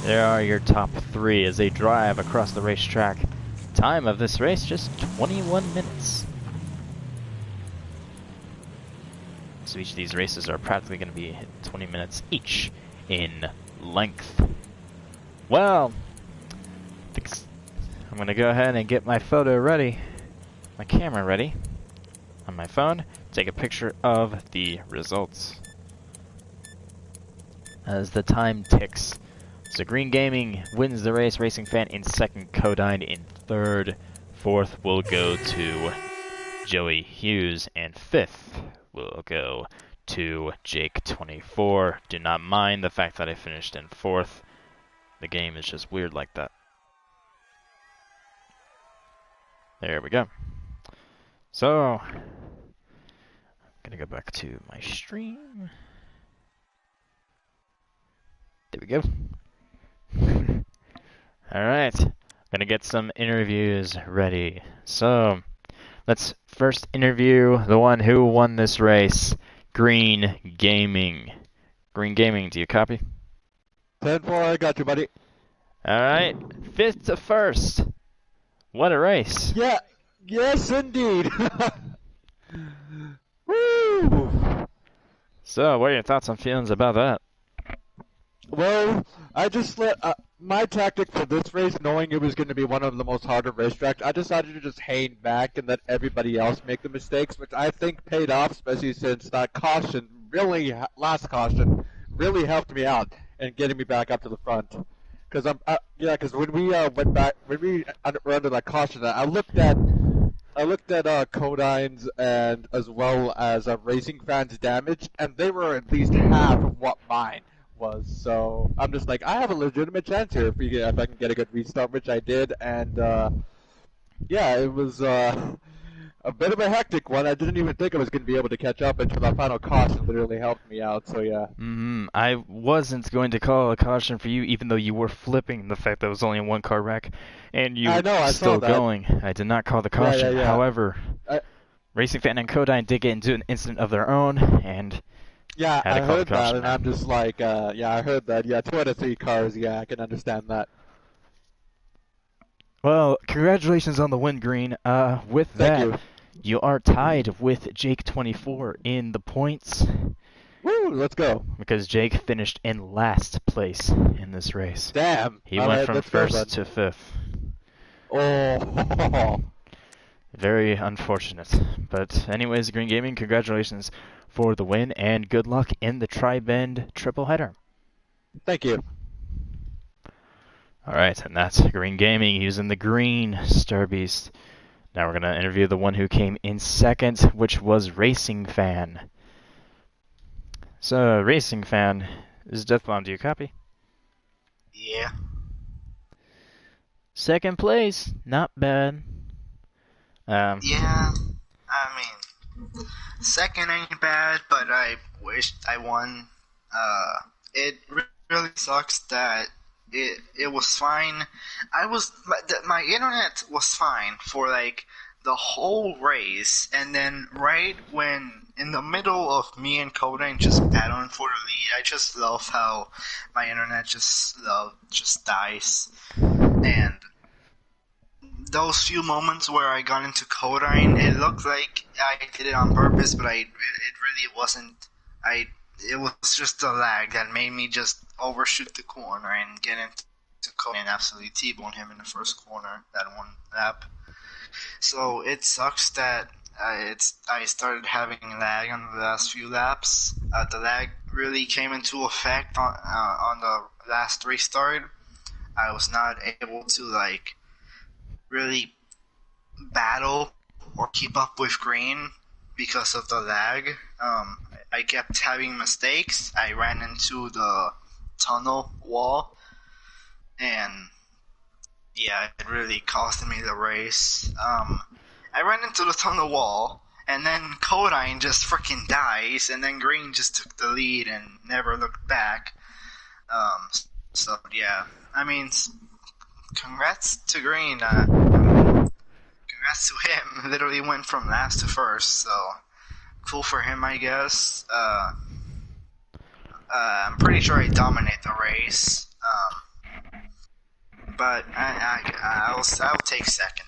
There are your top 3 as they drive across the racetrack. Time of this race, just 21 minutes. So each of these races are practically going to be 20 minutes each in length. Well, I'm going to go ahead and get my photo ready, my camera ready on my phone, take a picture of the results as the time ticks. So Green Gaming wins the race, Racing Fan in second, Kodine in third. 4th will go to Joey Hughes, and 5th will go to Jake 24. Do not mind the fact that I finished in 4th. The game is just weird like that. There we go. So, I'm gonna go back to my stream. There we go. Alright, gonna get some interviews ready. So, let's first interview the one who won this race, Green Gaming. Green Gaming, do you copy? 10-4, I got you, buddy. Alright, 5th to 1st. What a race. Yeah, yes, indeed. Woo! So, what are your thoughts and feelings about that? Well, I just let my tactic for this race, knowing it was going to be one of the most harder racetracks, I decided to just hang back and let everybody else make the mistakes, which I think paid off, especially since that caution, last caution, really helped me out in getting me back up to the front. Because when we went back, when we were under that caution, I looked at Codine's and as well as Racing Fans' damage, and they were at least half of what mine was. So I'm just like, I have a legitimate chance here if I can get a good restart, which I did, and yeah, it was a bit of a hectic one. I didn't even think I was going to be able to catch up until that final caution literally helped me out. So yeah. I wasn't going to call a caution for you, even though you were flipping the fact that it was only a one-car wreck, and you I know, I still saw that. going. I did not call the caution. Yeah. However, I- Racing Fan and Codine did get into an incident of their own, and Yeah, had to I call heard the caution. that, and I'm just like, yeah, I heard that. Yeah, 2 out of 3 cars. Yeah, I can understand that. Well, congratulations on the win, Green. With Thank that, you are tied with Jake24 in the points, Woo, let's go. because Jake finished in last place in this race. Damn. He All went right, from let's go, 1st to 5th. Oh. Very unfortunate. But anyways, Green Gaming, congratulations for the win, and good luck in the Tri-Bend triple header. Thank you. Alright, and that's Green Gaming using the green Starbeast. Now we're going to interview the one who came in 2nd, which was Racing Fan. So, Racing Fan, this is Deathbomb, do you copy? Yeah. 2nd place, not bad. Yeah. I mean, second ain't bad, but I wished I won. It really sucks that it was fine. My internet was fine for like the whole race, and then right when in the middle of me and Coden just battling for the lead, I just love how my internet just dies, and those few moments where I got into Codine, it looked like I did it on purpose, but it really wasn't. It was just a lag that made me just overshoot the corner and get into Codine and absolutely T-bone him in the first corner that one lap. So it sucks that I started having lag on the last few laps. The lag really came into effect on the last restart. I was not able to like really battle or keep up with Green because of the lag. I kept having mistakes. I ran into the tunnel wall, and yeah, it really cost me the race. I ran into the tunnel wall, and then Codine just freaking dies, and then Green just took the lead and never looked back. So yeah, I mean, congrats to Green. Congrats to him. Literally went from last to first, so cool for him, I guess. I'm pretty sure I dominate the race, but I'll take second.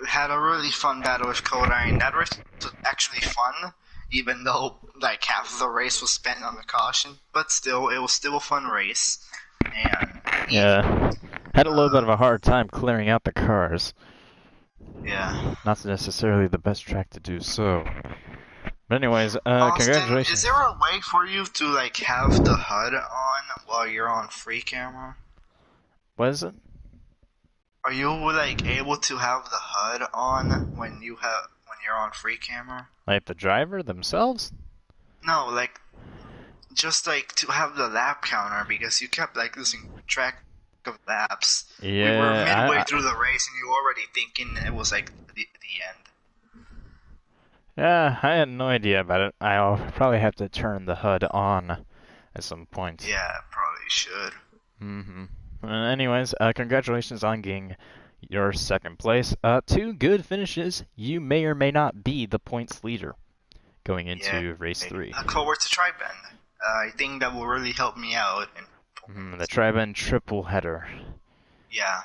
Had a really fun battle with Codine. That race was actually fun, even though like half of the race was spent on the caution. But still, it was still a fun race. And Yeah, had a little bit of a hard time clearing out the cars. yeah. Not necessarily the best track to do so. But anyways, Austin, congratulations. is there a way for you to like have the HUD on while you're on free camera? What is it? Are you like able to have the HUD on when you're on free camera? Like the driver themselves? No, like just like to have the lap counter because you kept like losing track of laps. Yeah, We were midway through the race and you were already thinking it was like the end. Yeah, I had no idea about it. I'll probably have to turn the HUD on at some point. Yeah, probably should. Anyways, congratulations on getting your second place. 2 good finishes. You may or may not be the points leader going into race 3. Look forward to Tri-Bend. I think that will really help me out. The Tri-Bend triple header. Yeah.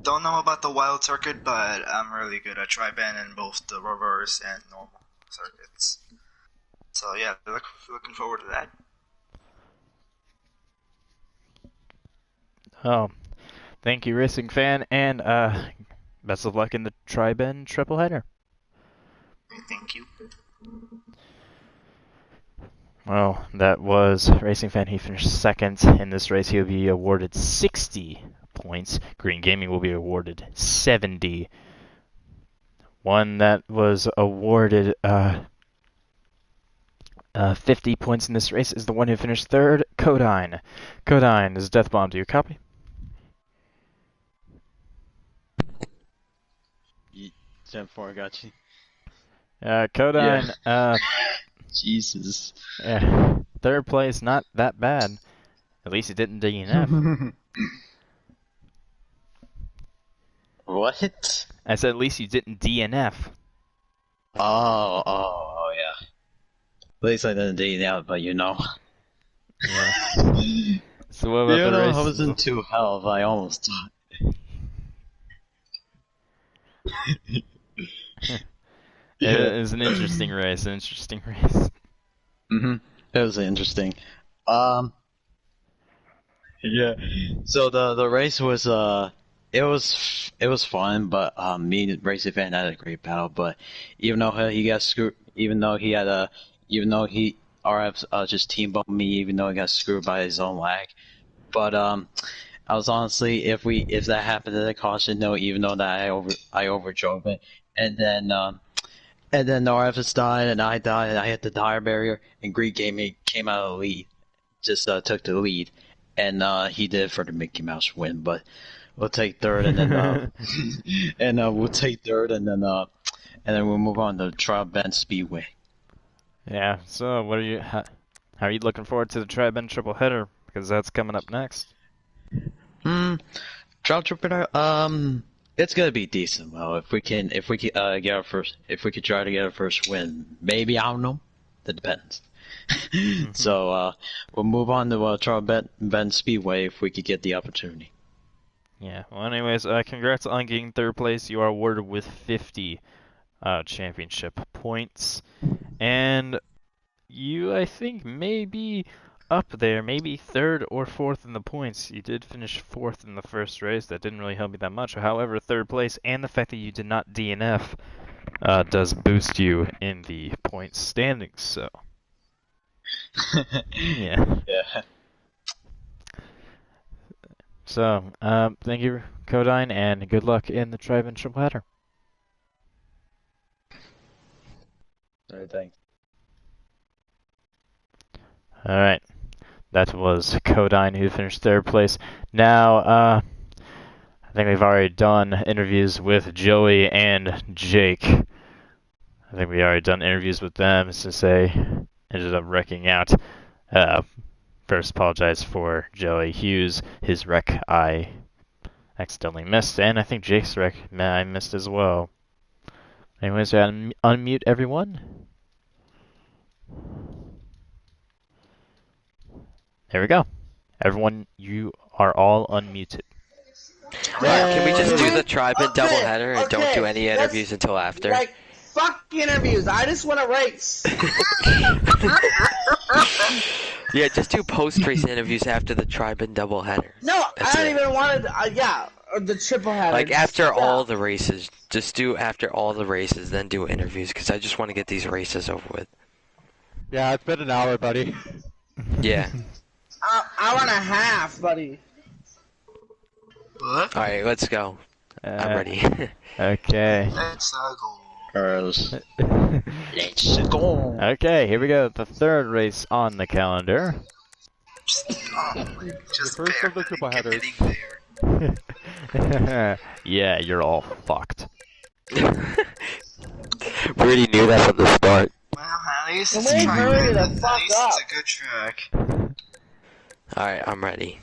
Don't know about the wild circuit, but I'm really good at Tri-Bend in both the reverse and normal circuits. So yeah, looking forward to that. Oh, thank you, Racing Fan, and best of luck in the Tri-Bend triple header. Thank you. Well, that was Racing Fan. He finished second in this race. He'll be awarded 60 points. Green Gaming will be awarded 70. One that was awarded 50 points in this race is the one who finished third, Codine. Codine, is Death Bomb, do you copy? 10-4, got you. Codine, Jesus. Third place, not that bad. At least he didn't DNF. What? I said at least you didn't DNF. Oh, yeah. At least I didn't DNF, but you know. Yeah. So what about the race? I was into hell. I almost died. It was an interesting race. It was interesting. Yeah. So the race was it was fun, but me and Racing Fan had a great battle. But even though he got screwed, even though RF just team bumped me, even though he got screwed by his own lag. But I was honestly, if that happened at a caution note, even though that I overdrove it, and then RFS died and I died and I hit the tire barrier and Green Gaming came out of the lead, just took the lead, and he did for the Mickey Mouse win, but we'll take third and then we'll take third and then we'll move on to Tri-Bend Speedway. Yeah. So how are you looking forward to the Tri-Bend triple header? Because that's coming up next. It's gonna be decent. Well, if we could try to get our first win, maybe, I don't know. That depends. So we'll move on to Tri-Bend Speedway if we could get the opportunity. Yeah. Well, anyways, congrats on getting third place. You are awarded with 50 championship points, and you, I think, may be up there, maybe third or fourth in the points. You did finish fourth in the first race. That didn't really help you that much. However, third place and the fact that you did not DNF does boost you in the points standings. So, yeah. Yeah. So, thank you, Codine, and good luck in the Tri-Bend triple header. All right, thanks. All right. That was Codine who finished third place. Now, I think we've already done interviews with Joey and Jake. I think we already done interviews with them since they ended up wrecking out. First, apologize for Joey Hughes. His wreck I accidentally missed, and I think Jake's wreck I missed as well. Anyways, unmute everyone. There we go. Everyone, you are all unmuted. Can we just do the Tri-Bend doubleheader and don't do any interviews until after? Like, fuck interviews. I just want to race. Yeah, just do post-race interviews after the Tri-Bend doubleheader. No, That's I don't it. even want to. Or the triple header. Like after all the races, just do after all the races, then do interviews, because I just want to get these races over with. Yeah, it's been an hour, buddy. Yeah. Hour and a half, buddy. What? Alright, let's go. I'm ready. Okay. Let's go. Girls. Let's go. Okay, here we go. The third race on the calendar. Just first bear of the triple getting headers. there. Yeah, you're all fucked. We already knew that from the start. Well, At least Can it's a we track. hurry the At fuck least up? it's a good track. Alright, I'm ready.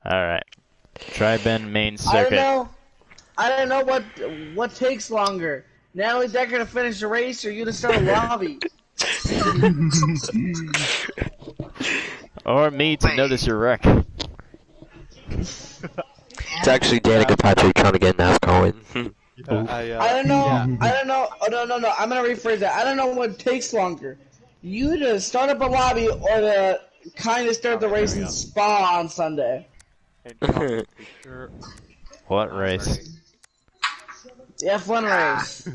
Alright. Tri-Bend main I circuit. don't know what takes longer. Natalie Decker to finish the race or you to start a lobby? Or me to Wait. notice your wreck. It's actually Danica Patrick trying to get NASCAR win. I don't know. Yeah. I don't know. Oh, no. I'm gonna rephrase that. I don't know what takes longer. You to start up a lobby or to kind of start the Okay, there race we in go. Spa on Sunday. Hey, Tom, be sure. What I'm race? ready. The F1 race.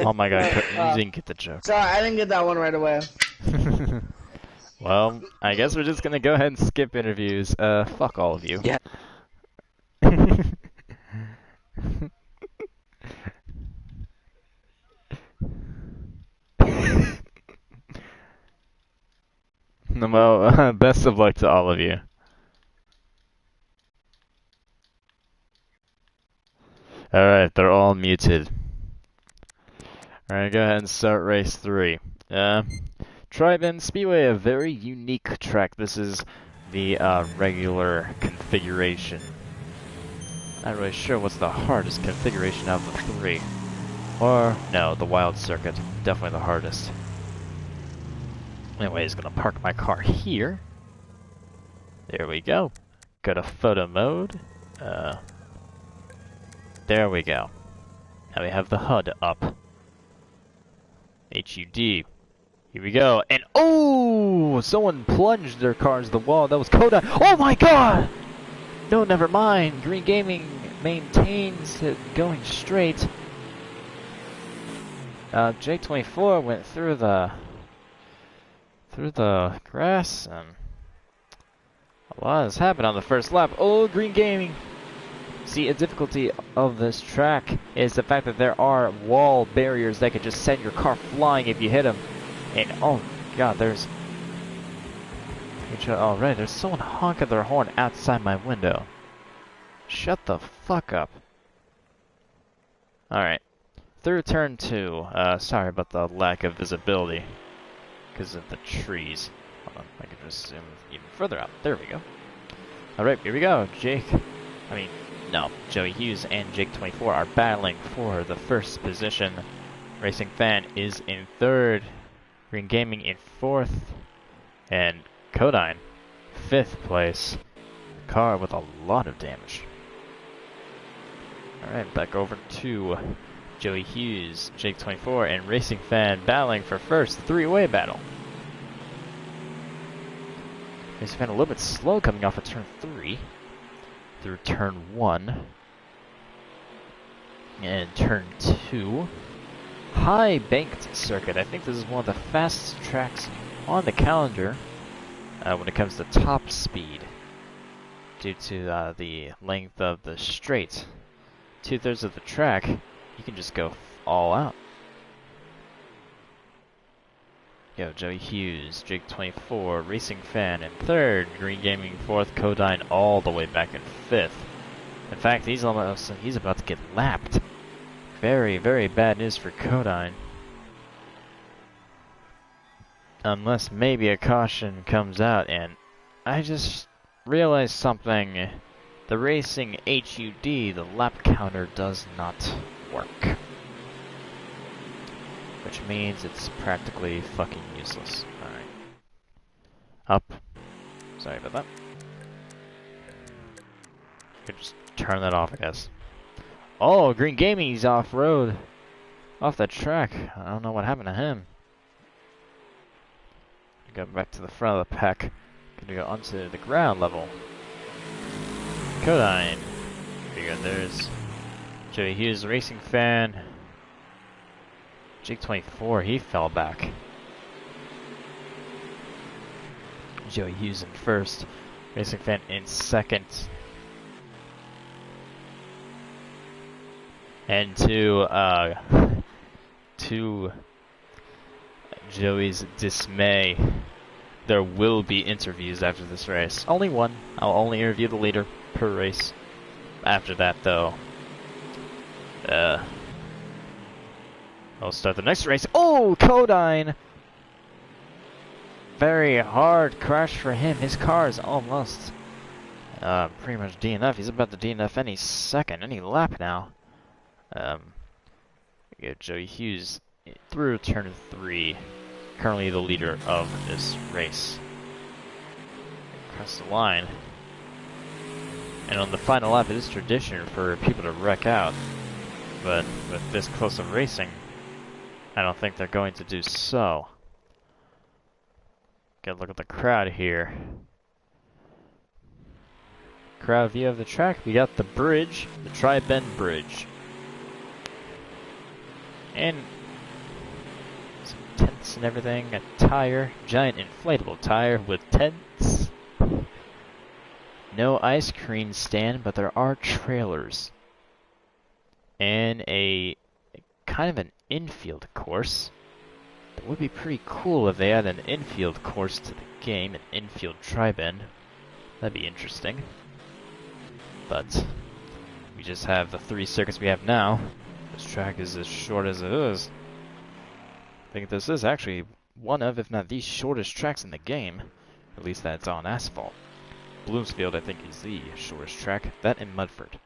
Oh my god, you didn't get the joke. Sorry, I didn't get that one right away. Well, I guess we're just gonna go ahead and skip interviews. Fuck all of you. Yeah. Well, best of luck to all of you. Alright, they're all muted. Alright, go ahead and start race 3. Tri-Bend Speedway, a very unique track. This is the regular configuration. Not really sure what's the hardest configuration of the 3. Or, no, the wild circuit. Definitely the hardest. Anyways, gonna park my car here. There we go. Go to photo mode. There we go. Now we have the HUD up. HUD. Here we go. And oh! Someone plunged their car into the wall. That was Coda. Oh my god! No, never mind. Green Gaming maintains it going straight. J24 went through the grass, and a lot has happened on the first lap. Oh, Green Gaming! See, a difficulty of this track is the fact that there are wall barriers that could just send your car flying if you hit them. And oh god, there's someone honking their horn outside my window. Shut the fuck up. Alright. Through turn 2. Sorry about the lack of visibility because of the trees. Hold on, I can just zoom even further out. There we go. Alright, here we go. Joey Hughes and Jake24 are battling for the first position. Racing Fan is in 3rd. Green Gaming in 4th. And Codine, 5th place. Car with a lot of damage. Alright, back over to Joey Hughes, Jake24, and Racing Fan battling for first. 3-way battle. Racing Fan a little bit slow coming off of turn 3. Through turn 1. And turn 2. High banked circuit. I think this is one of the fastest tracks on the calendar when it comes to top speed, due to the length of the straight. 2/3 of the track, you can just go all out. Yo, Joey Hughes, Jake24, Racing Fan in 3rd, Green Gaming 4th, Codine all the way back in 5th. In fact, he's about to get lapped. Very, very bad news for Codine. Unless maybe a caution comes out, and I just realized something. The racing HUD, the lap counter, does not work. Which means it's practically fucking useless. Alright. Up. Sorry about that. Could just turn that off, I guess. Oh, Green Gaming's off-road. Off the track. I don't know what happened to him. Go back to the front of the pack. Gonna go onto the ground level. Codine. Here you go, there's Joey Hughes, Racing Fan. Jake24, he fell back. Joey Hughes in 1st. Racing Fan in 2nd. And to Joey's dismay, there will be interviews after this race. Only one. I'll only interview the leader per race. After that, though, We'll start the next race. Oh, Codine! Very hard crash for him. His car is almost pretty much DNF. He's about to DNF any second, any lap now. We got Joey Hughes through turn 3. Currently the leader of this race. Across the line. And on the final lap, it is tradition for people to wreck out. But with this close of racing, I don't think they're going to do so. Get a look at the crowd here. Crowd view of the track, we got the bridge, the Tri-Bend Bridge. And some tents and everything, a tire, giant inflatable tire with tents. No ice cream stand, but there are trailers. And a kind of an infield course. That would be pretty cool if they had an infield course to the game, an infield Tri-Bend. That'd be interesting. But we just have the 3 circuits we have now. This track is as short as it is. I think this is actually one of, if not the shortest tracks in the game. At least that's on asphalt. Bloomsfield, I think, is the shortest track. That and Mudford.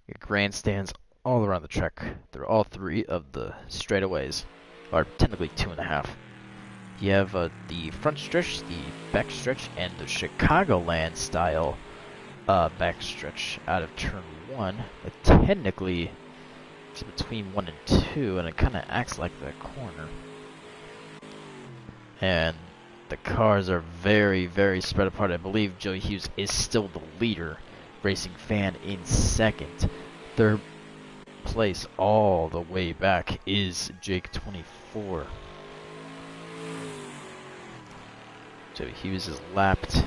Your grandstands all around the track. They're all 3 of the straightaways, or technically 2.5. You have the front stretch, the back stretch, and the Chicagoland style back stretch out of turn 1. But technically, it's between 1 and 2, and it kind of acts like the corner. And the cars are very, very spread apart. I believe Joey Hughes is still the leader. Racing Fan in second. Third place all the way back is Jake 24. Joey Hughes has lapped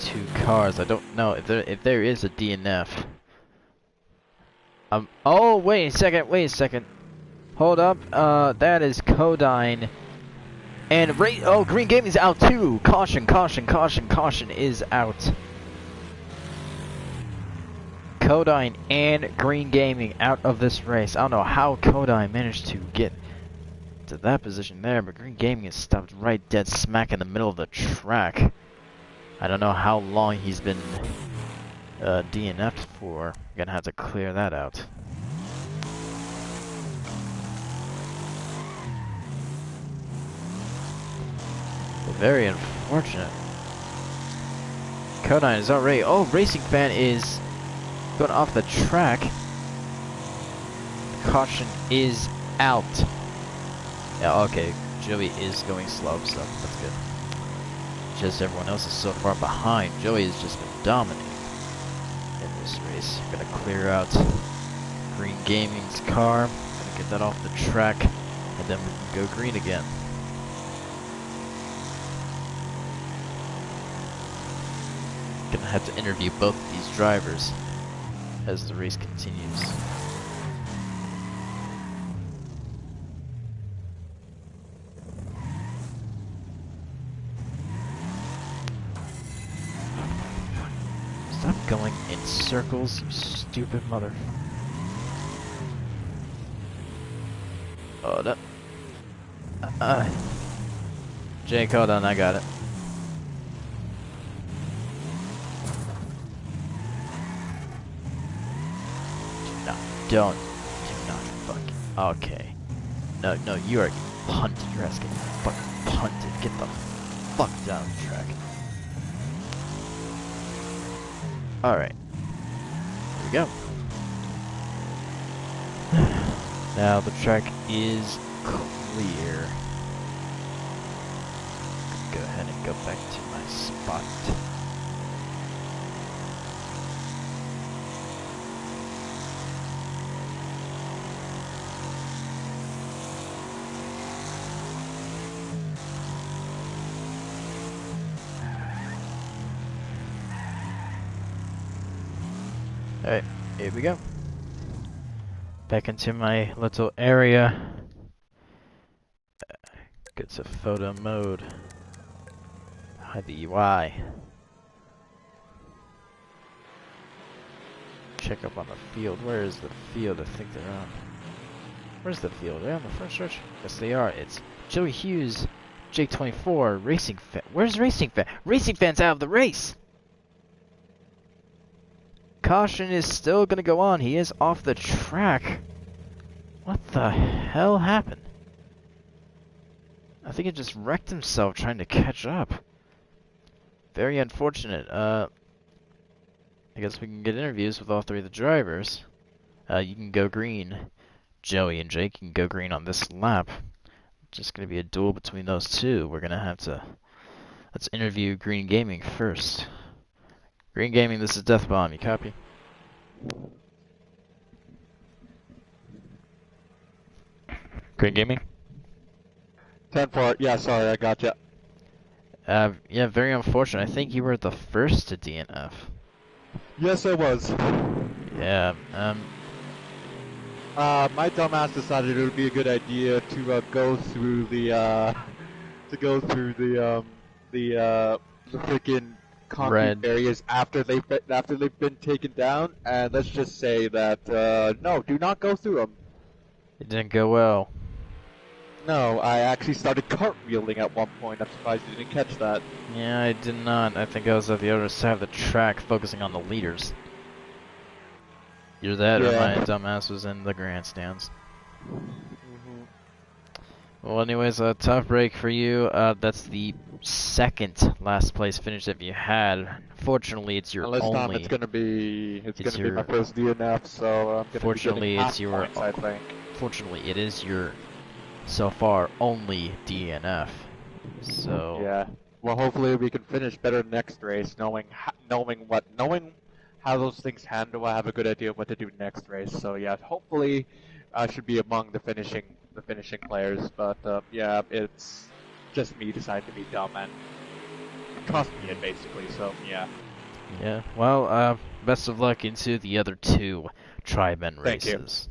2 cars. I don't know if there is a DNF. Oh, wait a second. Hold up. That is Codine. And Green Gaming's out too. Caution is out. Codine and Green Gaming out of this race. I don't know how Codine managed to get to that position there, but Green Gaming is stopped right dead smack in the middle of the track. I don't know how long he's been DNF'd for. I'm gonna have to clear that out. Very unfortunate. Codine is already... Oh, Racing Fan is going off the track. Caution is out. Yeah, okay. Joey is going slow, so that's good. Just everyone else is so far behind. Joey has just been dominating in this race. Gonna clear out Green Gaming's car. Gonna get that off the track, and then we can go green again. Gonna have to interview both of these drivers as the race continues. Stop going in circles, you stupid mother. Hold up. Jake, hold on, I got it. Do not fucking... Okay. No, you are punted. Your ass getting fucking punted. Get the fuck down the track. Alright. Here we go. Now the track is clear. Go ahead and go back to my spot. Alright, here we go. Back into my little area. Get to photo mode. Hide the UI. check up on the field. Where is the field? I think they're on. Where's the field? Are they on the front stretch? Yes, they are. It's Joey Hughes, Jake 24, Racing Fan. Where's Racing Fan? Racing Fan's out of the race. Caution is still gonna go on. He is off the track. What the hell happened? I think he just wrecked himself trying to catch up. Very unfortunate. I guess we can get interviews with all three of the drivers. You can go green. Joey and Jake can go green on this lap. Just gonna be a duel between those two. We're gonna have to... Let's interview Green Gaming first. Green Gaming, this is Death Bomb. You copy? Green Gaming? 10-4. Yeah, sorry, I gotcha. Yeah, very unfortunate. I think you were the first to DNF. Yes, I was. Yeah, My dumbass decided it would be a good idea to go through the freaking concrete Red. areas after they've been taken down, and let's just say that no, do not go through them. It didn't go well. No, I actually started cartwheeling at one point. I'm surprised you didn't catch that. Yeah, I did not. I think I was at the other side of the track focusing on the leaders. Either that or Yeah. my dumbass was in the grandstands. Well, anyways, tough break for you. That's the second last place finish that you had. Fortunately, it's your This time only. it's gonna be it's be my first DNF, so I'm gonna Fortunately, be getting it's half your. points, I think. Fortunately, it is your so far only DNF. So Yeah. Well, hopefully we can finish better next race, knowing how those things handle. I have a good idea of what to do next race. So yeah, hopefully I should be among the finishing players. But yeah, it's just me deciding to be dumb and cost me it basically. So yeah. yeah. Well, best of luck into the other two Tri-Men Thank you. races.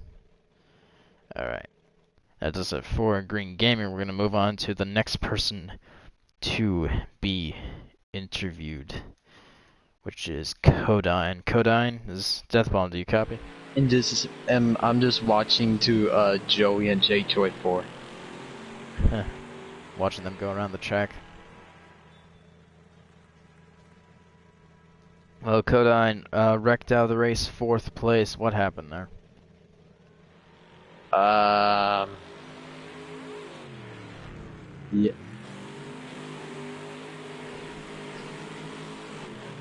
All right. That does it for Green Gaming. We're gonna move on to the next person to be interviewed, which is Codine. Codine, is Deathbomb, do you copy? And this is, I'm just watching to Joey and Jake Joy 4. Watching them go around the track. Well, Codine, wrecked out of the race, 4th place. What happened there? Yeah.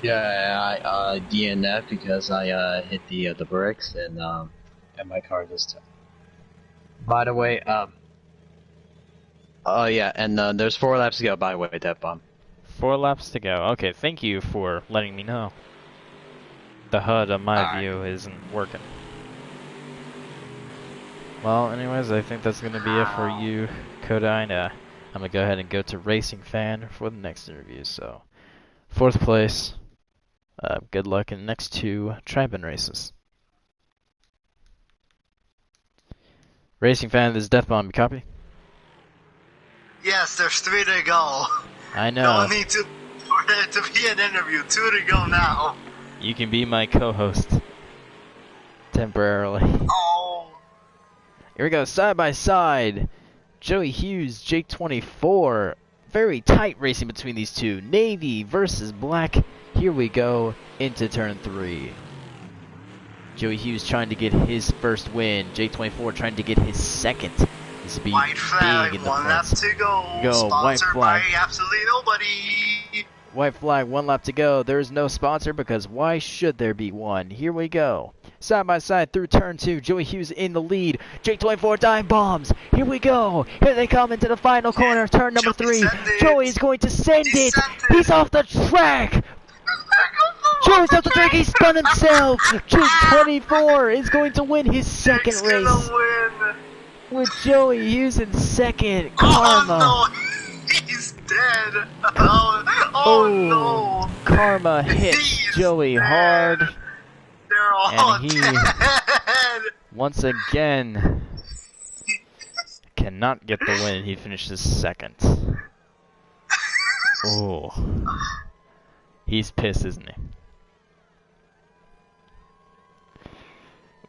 Yeah, I DNF because I hit the bricks and my car just. By the way, oh yeah, and there's 4 laps to go. By the way, that bomb. 4 laps to go. Okay, thank you for letting me know. The HUD on my view isn't working. Well, anyways, I think that's going to be it for you, Codine. I'm going to go ahead and go to Racing Fan for the next interview. So, 4th place. Good luck in the next 2 Tri-Men races. Racing Fan, this is Deathbomb. You copy? Yes, there's 3 to go. I know. No need for it to be an interview. 2 to go now. You can be my co-host. Temporarily. Oh. Here we go, side by side. Joey Hughes, Jake 24. Very tight racing between these two. Navy versus black. Here we go into turn 3. Joey Hughes trying to get his first win. Jake 24 trying to get his second. This will be White flag, big in the 1 lap points. to go. Go, white Sponsored flag. by absolutely nobody. White flag, 1 lap to go. There is no sponsor because why should there be one? Here we go. Side by side through turn 2. Joey Hughes in the lead. Jake 24 dive bombs. Here we go. Here they come into the final corner. Turn number 3. Joey's going to send it. He's off the track. Joey's off the track. He spun himself. Jake 24 is going to win his second Jake's race. gonna win. With Joey Hughes in second. Oh Karma. no, he's dead. Oh no. Karma hits He's Joey dead. hard. They're all And he- dead. Once again, cannot get the win. He finishes second. Oh. He's pissed, isn't he?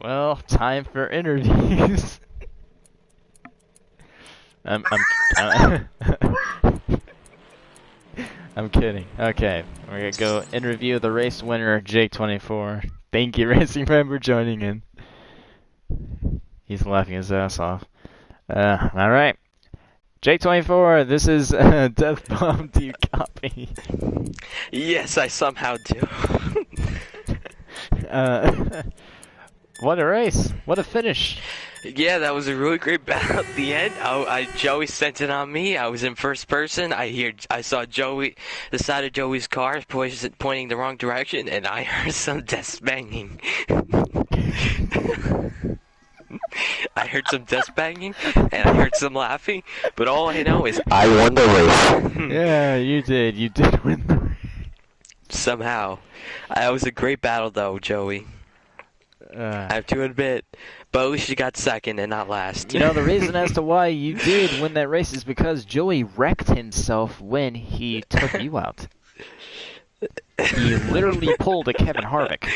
Well, time for interviews. I'm I'm kidding. Okay, we're gonna go interview the race winner, Jake24. Thank you, racing friend, for joining in. He's laughing his ass off. All right, Jake24. This is Death Bomb. Do you copy? Yes, I somehow do. What a race! What a finish! Yeah, that was a really great battle at the end. Joey sent it on me. I was in first person. I saw Joey, the side of Joey's car pointing the wrong direction, and I heard some desk banging. I heard some desk banging, and I heard some laughing, but all I know is I won the race. Yeah, you did. You did win the race. Somehow. It was a great battle, though, Joey. I have to admit, but at least you got second and not last. You know, the reason as to why you did win that race is because Joey wrecked himself when he took you out. He literally pulled a Kevin Harvick.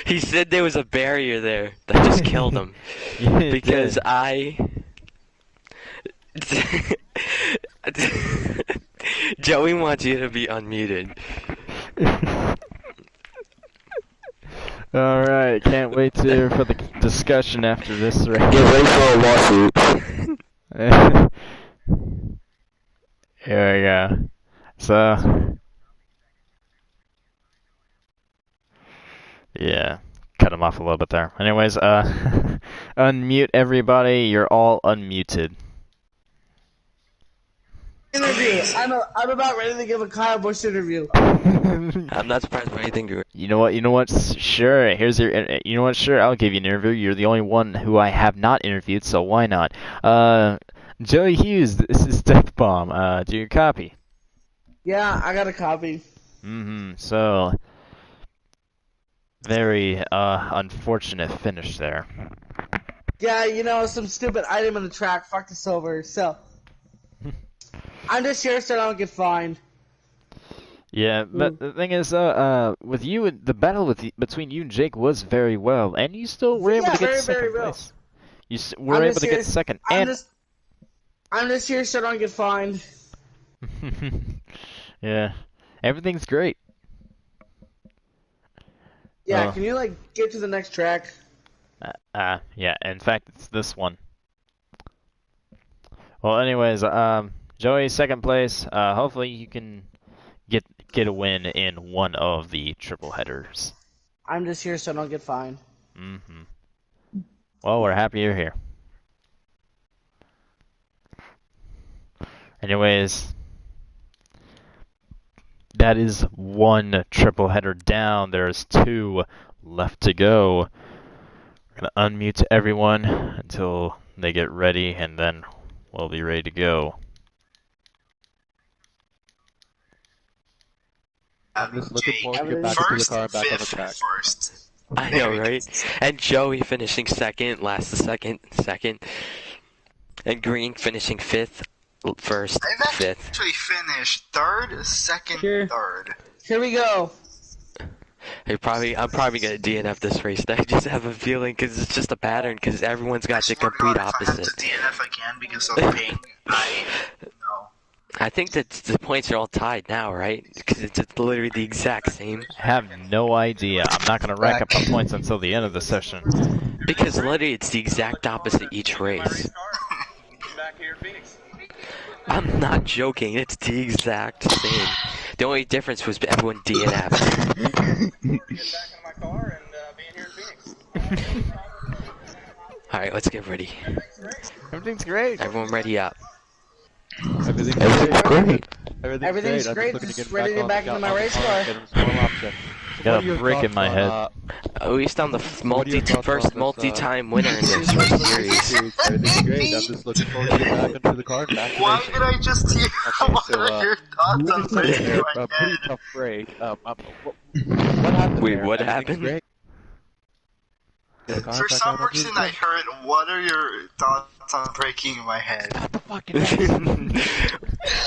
He said there was a barrier there that just killed him. Yeah, because I... Joey wants you to be unmuted. Alright, can't wait for the discussion after this race. Get ready for a lawsuit. Here we go. So... Yeah, cut him off a little bit there. Anyways, unmute everybody. You're all unmuted. Interview. I'm about ready to give a Kyle Busch interview. I'm not surprised by anything. You know what? Sure. Here's your. You know what? Sure, I'll give you an interview. You're the only one who I have not interviewed, so why not? Joey Hughes. This is Death Bomb. Do you copy? Yeah, I got a copy. So. Very unfortunate finish there. Yeah, you know, some stupid item in the track fucked us over, so I'm just here so I don't get fined. Yeah, but the thing is, with you, the battle between you and Jake was very well, and you still were able to get second place. You were able to get second, I'm just here so I don't get fined. Yeah, everything's great. Yeah, can you, like, get to the next track? Yeah, in fact, it's this one. Well, anyways, Joey, second place. Hopefully you can get a win in one of the triple headers. I'm just here so I don't get fined. Well, we're happy you're here. Anyways, that is one triple header down. There's 2 left to go. We're gonna unmute everyone until they get ready, and then we'll be ready to go. I'm just looking forward to get back into the car and back on the track. I know, right? And Joey finishing second, last the second, and Green finishing fifth, first, I've fifth. actually finished third, second, third. Here we go. I'm probably gonna DNF this race. I just have a feeling because it's just a pattern. Because everyone's got the complete opposite. If I have to DNF again because of ping, no. I think that the points are all tied now, right? Because it's literally the exact same. I have no idea. I'm not gonna rack up the points until the end of the session. Because literally it's the exact opposite each race. I'm not joking. It's the exact same. The only difference was everyone DNF. Alright, let's get ready. Everything's great. Everyone ready up. Everything's great. Everything's great. Just ready to get back into my race car. Got a brick in my head. At least I'm the first multi-time winner in this race series. Everything's great. I'm just looking forward to getting back into the car and back to Why racing. did I just hear what are your thoughts on breaking my A head? pretty tough break. What happened? Wait, there? what Everything's happened? great. For some reason I heard, what are your thoughts on breaking my head?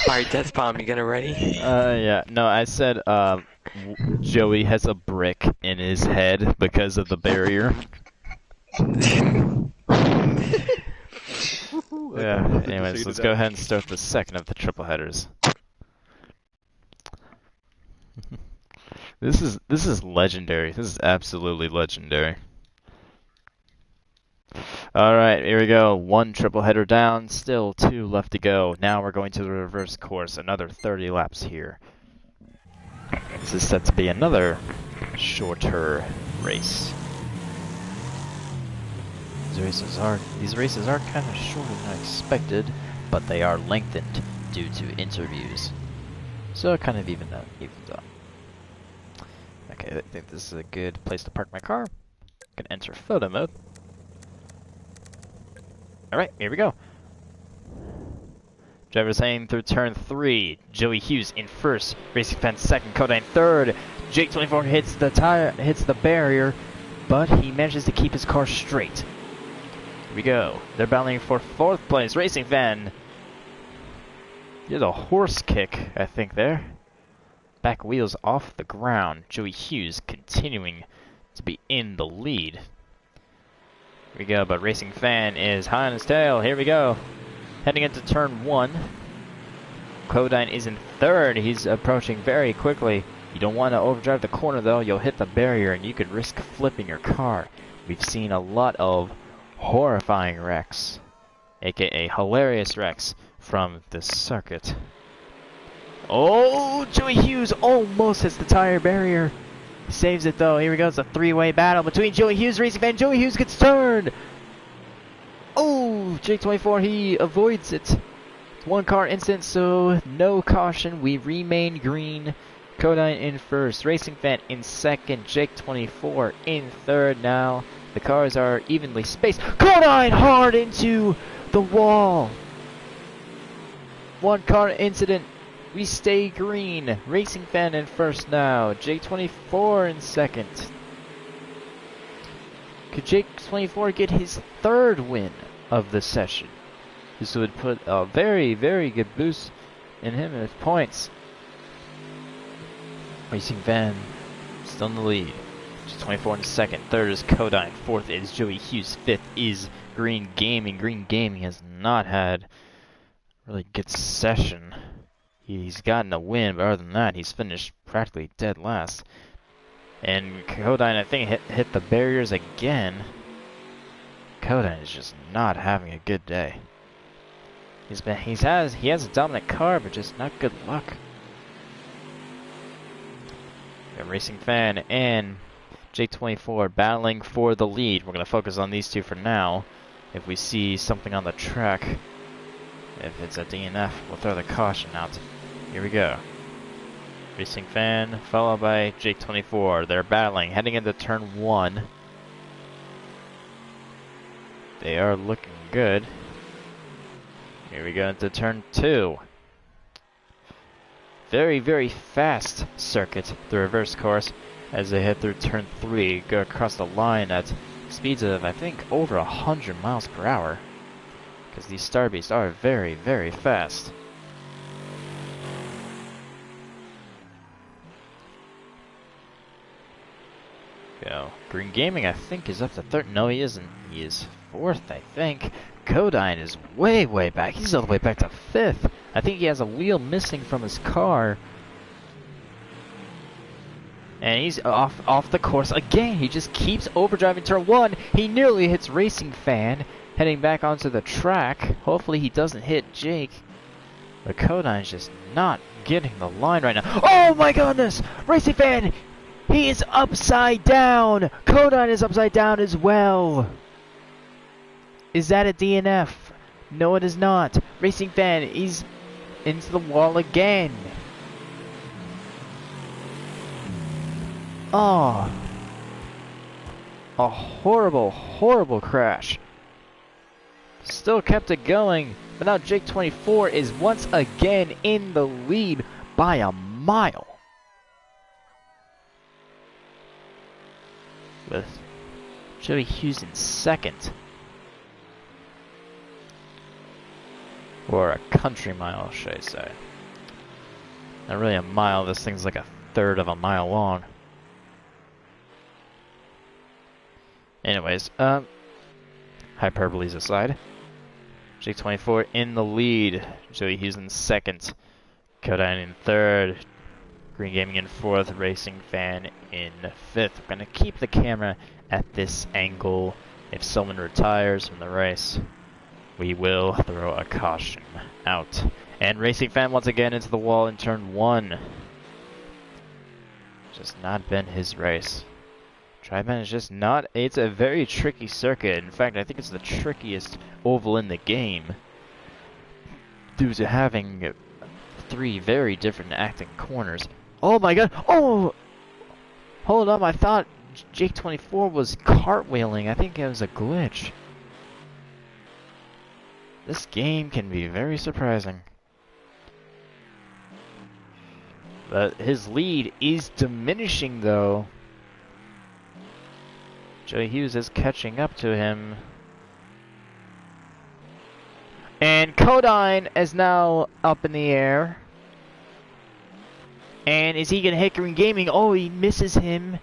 Alright, Death Bomb, you gonna ready? Yeah. No, I said, Joey has a brick in his head because of the barrier. Yeah. Anyways, let's go ahead and start the second of the triple headers. This is legendary. This is absolutely legendary. Alright, here we go. One triple header down, still 2 left to go. Now we're going to the reverse course, another 30 laps here. This is set to be another shorter race. These races are kind of shorter than I expected, but they are lengthened due to interviews. So it kind of evens out. Okay, I think this is a good place to park my car. I can enter photo mode. Alright, here we go. Drivers heading through turn 3. Joey Hughes in first. Racing Fan second. Kodine third. Jake 24 hits the barrier, but he manages to keep his car straight. Here we go. They're battling for 4th place. Racing Fan. There's a horse kick, I think, there. Back wheels off the ground. Joey Hughes continuing to be in the lead. Here we go, but Racing Fan is high on his tail. Here we go. Heading into turn 1. Kodine is in third. He's approaching very quickly. You don't want to overdrive the corner, though. You'll hit the barrier, and you could risk flipping your car. We've seen a lot of horrifying wrecks, aka hilarious wrecks, from this circuit. Oh, Joey Hughes almost hits the tire barrier. He saves it, though. Here we go. It's a 3-way battle between Joey Hughes, Racing Fan. Joey Hughes gets turned. Oh, Jake 24, he avoids it. It's 1-car incident, so no caution. We remain green. Kodine in first, Racing Fan in second, Jake 24 in third. Now the cars are evenly spaced. Kodine hard into the wall. 1-car incident. We stay green. Racing Fan in first now. Jake 24 in second. Could Jake 24 get his 3rd win of the session? This would put a very, very good boost in him and his points. Racing Fan still in the lead. Jake 24 in second. 3rd is Kodine. 4th is Joey Hughes. 5th is Green Gaming. Green Gaming has not had a really good session. He's gotten a win, but other than that, he's finished practically dead last. And Kodine, I think, hit the barriers again. Kodine is just not having a good day. He has a dominant car, but just not good luck. Got Racing Fan and J24 battling for the lead. We're gonna focus on these two for now. If we see something on the track, if it's a DNF, we'll throw the caution out. Here we go. Racing Fan, followed by Jake 24. They're battling, heading into turn 1. They are looking good. Here we go into turn 2. Very, very fast circuit, the reverse course, as they head through turn 3. Go across the line at speeds of, I think, over 100 miles per hour. Because these Starbeasts are very, very fast. Go. Green Gaming, I think, is up to 3rd. No, he isn't. He is 4th, I think. Kodine is way, way back. He's all the way back to 5th. I think he has a wheel missing from his car. And he's off the course again. He just keeps overdriving turn 1. He nearly hits Racing Fan, heading back onto the track. Hopefully he doesn't hit Jake. But Kodine's just not getting the line right now. Oh my goodness! Racing Fan! He is upside down! Kodine is upside down as well! Is that a DNF? No, it is not. Racing Fan is into the wall again. Oh. A horrible, horrible crash. Still kept it going, but now Jake 24 is once again in the lead by a mile. With Joey Hughes in 2nd. Or a country mile, should I say. Not really a mile, this thing's like a third of a mile long. Anyways, hyperboles aside, Jake24 in the lead, Joey Hughes in second, Kodine in third, Green Gaming in fourth, Racing Fan in fifth. We're going to keep the camera at this angle. If someone retires from the race, we will throw a caution out. And Racing Fan once again into the wall in turn 1. Just not been his race. Tri-Man is just not, it's a very tricky circuit. In fact, I think it's the trickiest oval in the game, due to having 3 very different acting corners. Oh my god, oh! Hold up, I thought Jake24 was cartwheeling. I think it was a glitch. This game can be very surprising. But his lead is diminishing though. Joey Hughes is catching up to him. And Kodine is now up in the air. And is he going to hit Green Gaming? Oh, he misses him.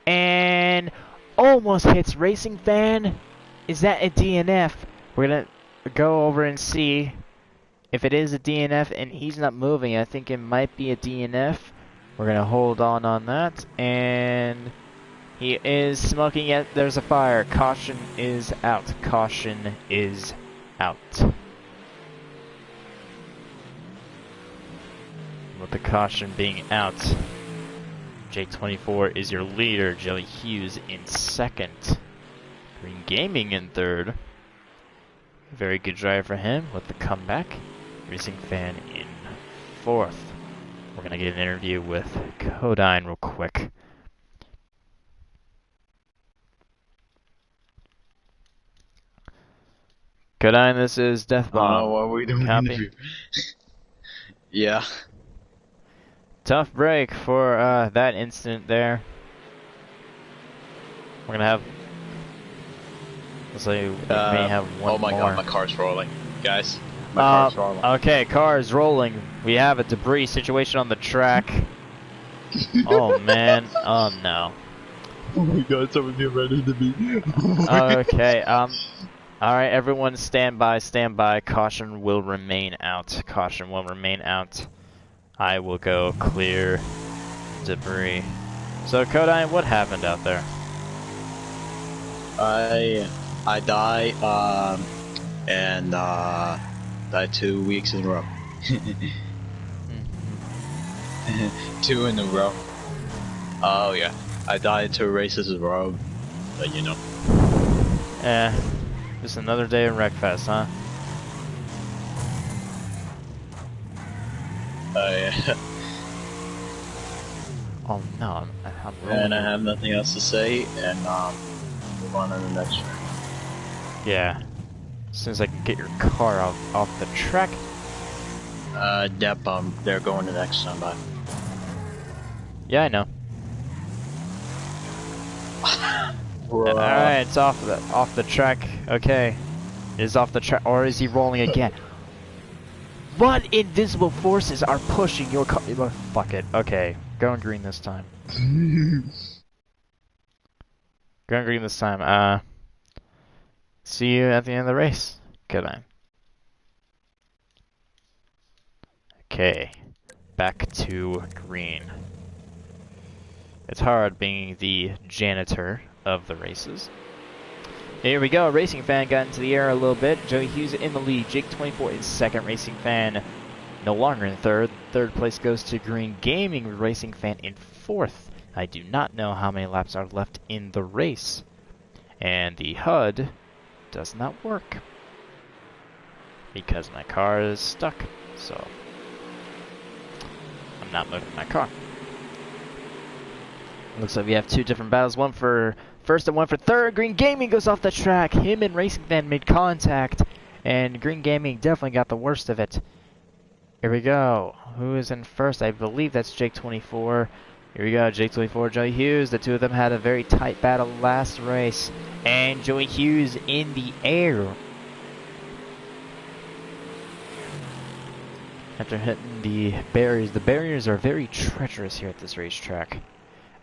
And almost hits Racing Fan. Is that a DNF? We're going to go over and see if it is a DNF and he's not moving. I think it might be a DNF. We're going to hold on that. And he is smoking it. There's a fire. Caution is out. Caution is out. With the caution being out, Jake24 is your leader. Joey Hughes in second. Green Gaming in third. Very good drive for him with the comeback. Racing Fan in fourth. We're going to get an interview with Kodine real quick. Kodine, this is Deathbomb. Oh, what were we doing? Copy. Yeah. Tough break for that incident there. We're gonna have. Let's say we may have one more. Oh my god, my car's rolling, guys. My car's rolling. Okay, car is rolling. We have a debris situation on the track. Oh man. Oh no. Oh my god, someone get ready to be. Okay. Alright, everyone stand by, stand by. Caution will remain out. Caution will remain out. I will go clear debris. So, Kodine, what happened out there? I die, and died 2 weeks in a row. 2 in a row. Oh yeah, I died 2 races in a row, but you know. Just another day in Wreckfest, huh? Yeah. Oh no, I'm rolling. And I have nothing else to say, and move on to the next track. Yeah. As soon as I can get your car off the track. Yep, they're going to the next time, Yeah, I know. Alright, it's off the track. Okay. It is off the track, or is he rolling again? What invisible forces are pushing your car? Fuck it. Okay, going green this time. Going green this time. See you at the end of the race. Goodbye. Okay, back to green. It's hard being the janitor of the races. Here we go. Racing Fan got into the air a little bit. Joey Hughes in the lead. Jake24 is second. Racing Fan no longer in third. Third place goes to Green Gaming. Racing Fan in fourth. I do not know how many laps are left in the race. And the HUD does not work because my car is stuck. So I'm not moving my car. Looks like we have 2 different battles. One for first and one for third. Green Gaming goes off the track. Him and Racing Fan made contact. And Green Gaming definitely got the worst of it. Here we go. Who is in first? I believe that's Jake24. Here we go. Jake24, Joey Hughes. The two of them had a very tight battle last race. And Joey Hughes in the air. After hitting the barriers are very treacherous here at this racetrack.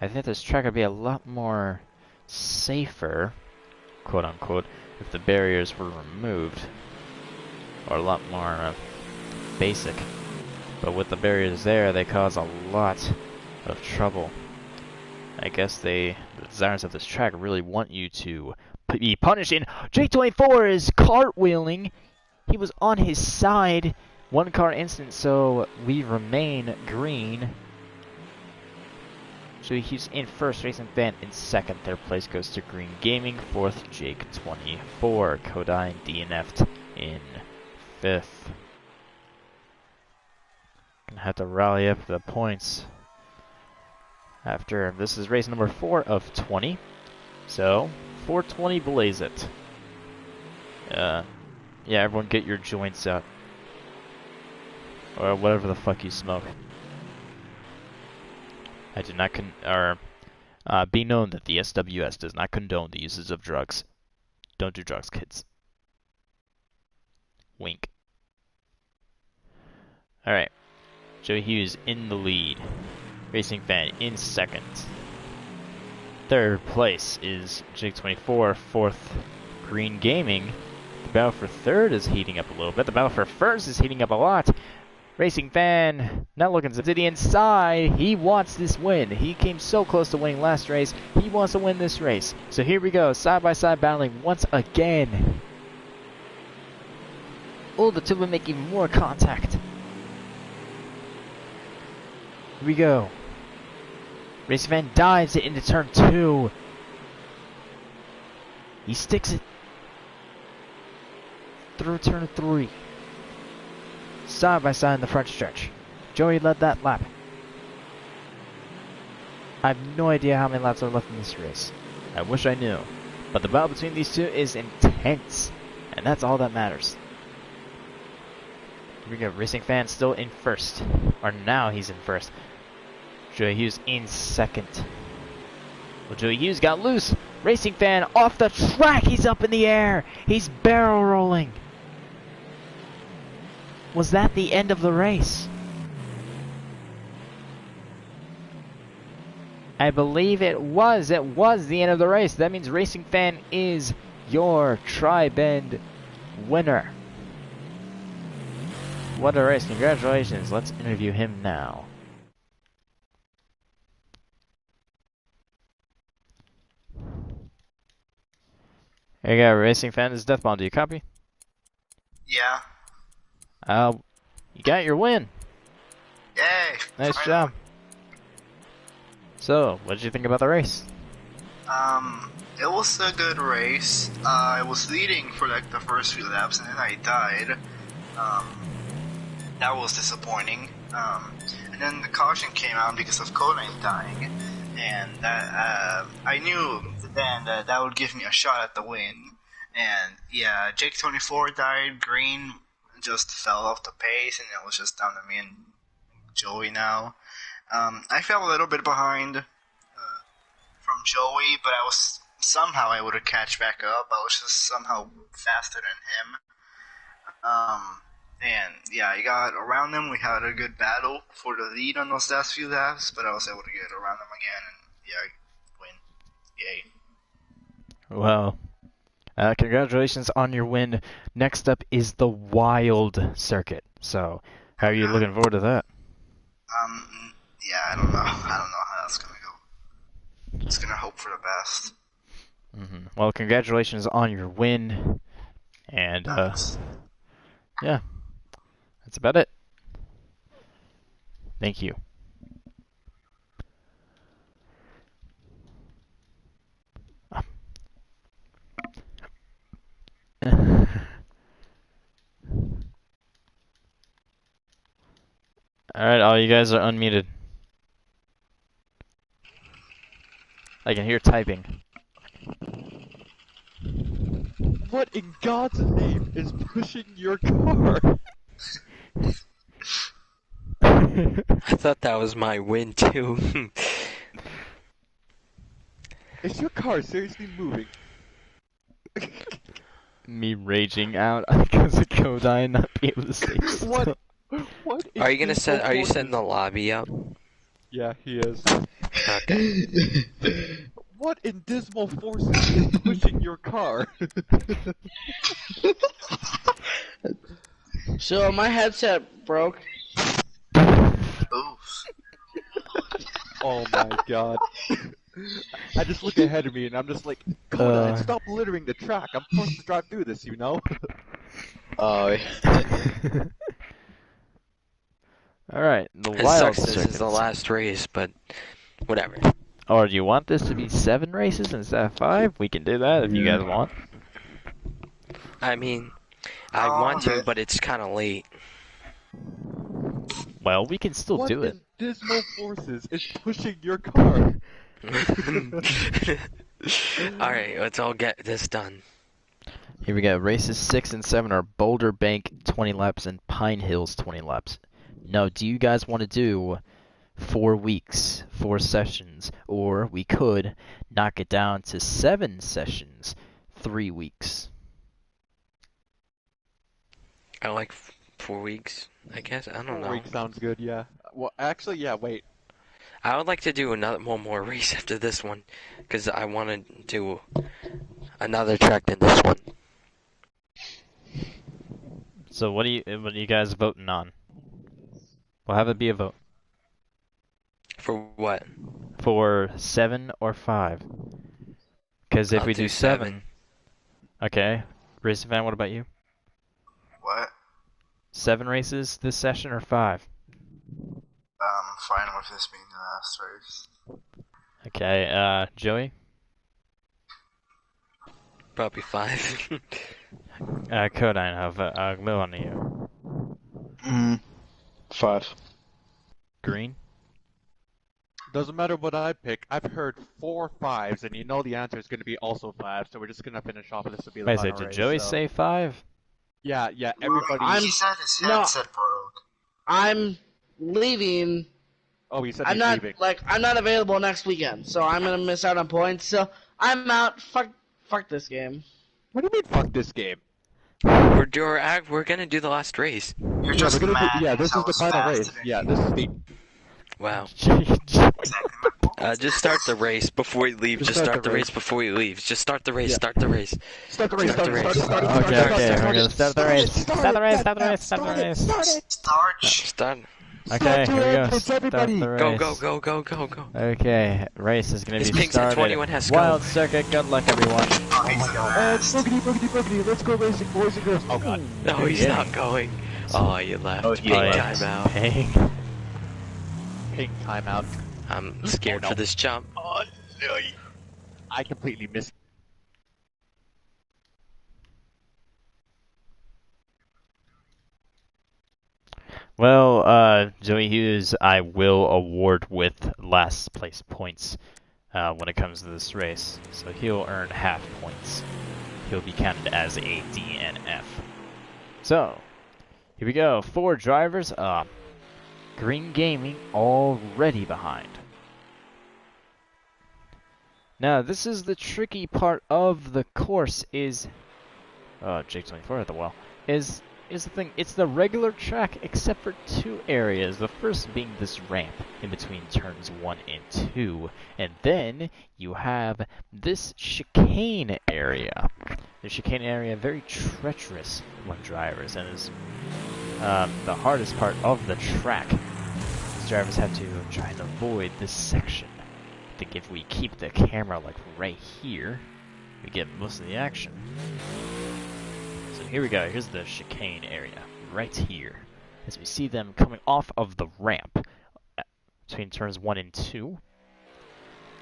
I think this track would be a lot more safer, quote unquote, if the barriers were removed. Or a lot more basic. But with the barriers there, they cause a lot of trouble. I guess the designers of this track really want you to be punished. And J24 is cartwheeling. He was on his side. One car incident, so we remain green. So he's in first, Racing Fan in second. Third place goes to Green Gaming. Fourth, Jake24. Kodai DNF'd in fifth. Gonna have to rally up the points after this is race number 4 of 20. So 420 blaze it. Yeah, everyone get your joints out. Or whatever the fuck you smoke. I do not be known that the SWS does not condone the uses of drugs. Don't do drugs, kids. Wink. Alright. Joey Hughes in the lead. Racing Fan in second. Third place is Jake24. Fourth, Green Gaming. The battle for third is heating up a little bit. The battle for first is heating up a lot. Racing Fan not looking to the inside. He wants this win. He came so close to winning last race. He wants to win this race. So here we go, side by side battling once again. Oh, the two will make even more contact. Here we go. Racing Fan dives it into turn 2. He sticks it through turn 3. Side by side in the front stretch. Joey led that lap. I have no idea how many laps are left in this race. I wish I knew. But the battle between these two is intense. And that's all that matters. Here we go. Racing Fan still in first. Or now he's in first. Joey Hughes in second. Well, Joey Hughes got loose. Racing Fan off the track. He's up in the air. He's barrel rolling. Was that the end of the race? I believe it was. It was the end of the race. That means Racing Fan is your Tri-Bend winner. What a race. Congratulations. Let's interview him now. There you go. Racing Fan is Deathbomb. Do you copy? Yeah. You got your win. Yay! Nice job. So, what did you think about the race? It was a good race. I was leading for like the first few laps and then I died. That was disappointing. And then the caution came out because of Conan dying. And that, I knew then that that would give me a shot at the win. And yeah, Jake24 died, Green just fell off the pace, and it was just down to me and Joey now. I fell a little bit behind from Joey, but somehow I would have catch back up. I was just somehow faster than him. And yeah, I got around him. We had a good battle for the lead on those last few laps, but I was able to get around him again, and yeah, win. Yay. Well, congratulations on your win. Next up is the Wild Circuit. So, how are you looking forward to that? Yeah, I don't know. I don't know how that's gonna go. Just gonna hope for the best. Well, congratulations on your win. And, yeah. That's about it. Thank you. Alright, all you guys are unmuted. I can hear typing. What in God's name is pushing your car? I thought that was my win too. Is your car seriously moving? Me raging out because of Kodai not be able to stay still. What? Are you gonna set? Are you forces- setting the lobby up? Yeah, he is. Okay. What in dismal forces is pushing your car? So my headset broke. Oof. Oh my god. I just look ahead of me and I'm just like, Coda, stop littering the track. I'm forced to drive through this, you know? Oh, Alright, the It wild sucks. This is the circuits. last race, but whatever. Or do you want this to be 7 races instead of 5? We can do that if you guys want. I mean, I want to, but it's kind of late. Well, we can still What do it. in dismal forces is pushing your car? Alright, let's all get this done. Here we go. Races 6 and 7 are Boulder Bank 20 laps and Pine Hills 20 laps. Now, do you guys want to do 4 weeks, 4 sessions, or we could knock it down to 7 sessions, 3 weeks? I like 4 weeks, I guess. I don't know. 4 weeks sounds good, yeah. Well, actually, yeah, wait. I would like to do one more race after this one, because I want to do another track than this one. So what are you guys voting on? We'll have it be a vote. For what? For 7 or 5? Because if I'll we do do 7... Okay. Race fan, what about you? What? 7 races this session or 5? Fine with this being the last race. Okay, Joey? Probably 5. Kodine, I'll move on to you. 5. Green? Doesn't matter what I pick, I've heard 4 5s, and you know the answer is going to be also 5, so we're just going to finish off and this will be the Wait, final did race. Joey so. say 5? Yeah, everybody... He said his headset broke. I'm leaving. Oh, he said I'm he's not leaving. I'm not available next weekend, so I'm gonna miss out on points. So I'm out. Fuck this game. What do you mean, fuck this game? We're gonna do the last race. You're just mad. This is the final race. Yeah, this is the... Wow. Exactly my point. Just start the race before you leave. Just start the race before you leave. Just start the race. Yeah. Start the race. Start the race, Start the race. Okay, we're gonna start the race. Start the race, start the race, start the race. Start. Okay, here we go. It's Start the everybody. race. Go. Okay, race is gonna His be ping's at started. 21 has to Wild go. circuit, good luck everyone. Oh, he's the last. Boogity, let's go racing, boys and girls. Oh god. No, he's Yeah. not going. Oh, you left. Oh, Big he left. timeout. Ping. Pink timeout. I'm scared for this jump. Oh, no. I completely missed. Well, Joey Hughes, I will award with last place points when it comes to this race. So he'll earn half points. He'll be counted as a DNF. So, here we go. 4 drivers up. Green Gaming already behind. Now, this is the tricky part of the course is... Jake 24 at the well. Is the thing. It's the regular track except for 2 areas. The first being this ramp in between turns 1 and 2. And then you have this chicane area. The chicane area, very treacherous among drivers, and is the hardest part of the track. These drivers have to try and avoid this section. I think if we keep the camera like right here, we get most of the action. So here we go, here's the chicane area, right here. As we see them coming off of the ramp between turns 1 and 2.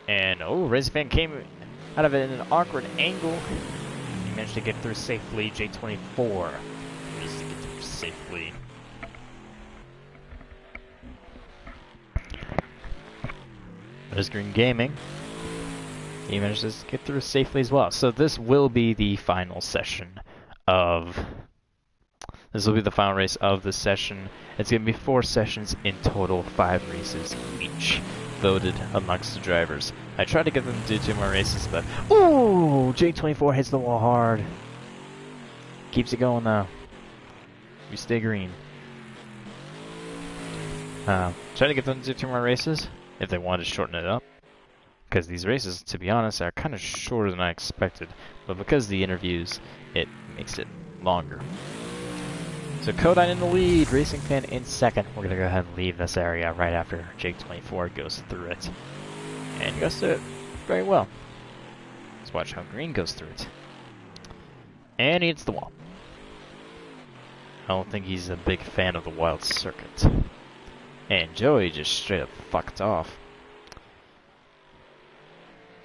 And, Rizfan came out of it in an awkward angle. He managed to get through safely, J24 managed to get through safely. There's Green Gaming. He managed to get through safely as well. So this will be the final session of... This will be the final race of the session. It's going to be 4 sessions in total, 5 races each, voted amongst the drivers. I tried to get them to do 2 more races, but... Ooh! J24 hits the wall hard. Keeps it going, though. We stay green. Try to get them to do 2 more races if they wanted to shorten it up. Because these races, to be honest, are kind of shorter than I expected. But because of the interviews, it makes it longer. So Kodine in the lead, Racing Fan in second. We're going to go ahead and leave this area right after Jake24 goes through it. And he goes through it very well. Let's watch how Green goes through it. And he hits the wall. I don't think he's a big fan of the wild circuit. And Joey just straight up fucked off.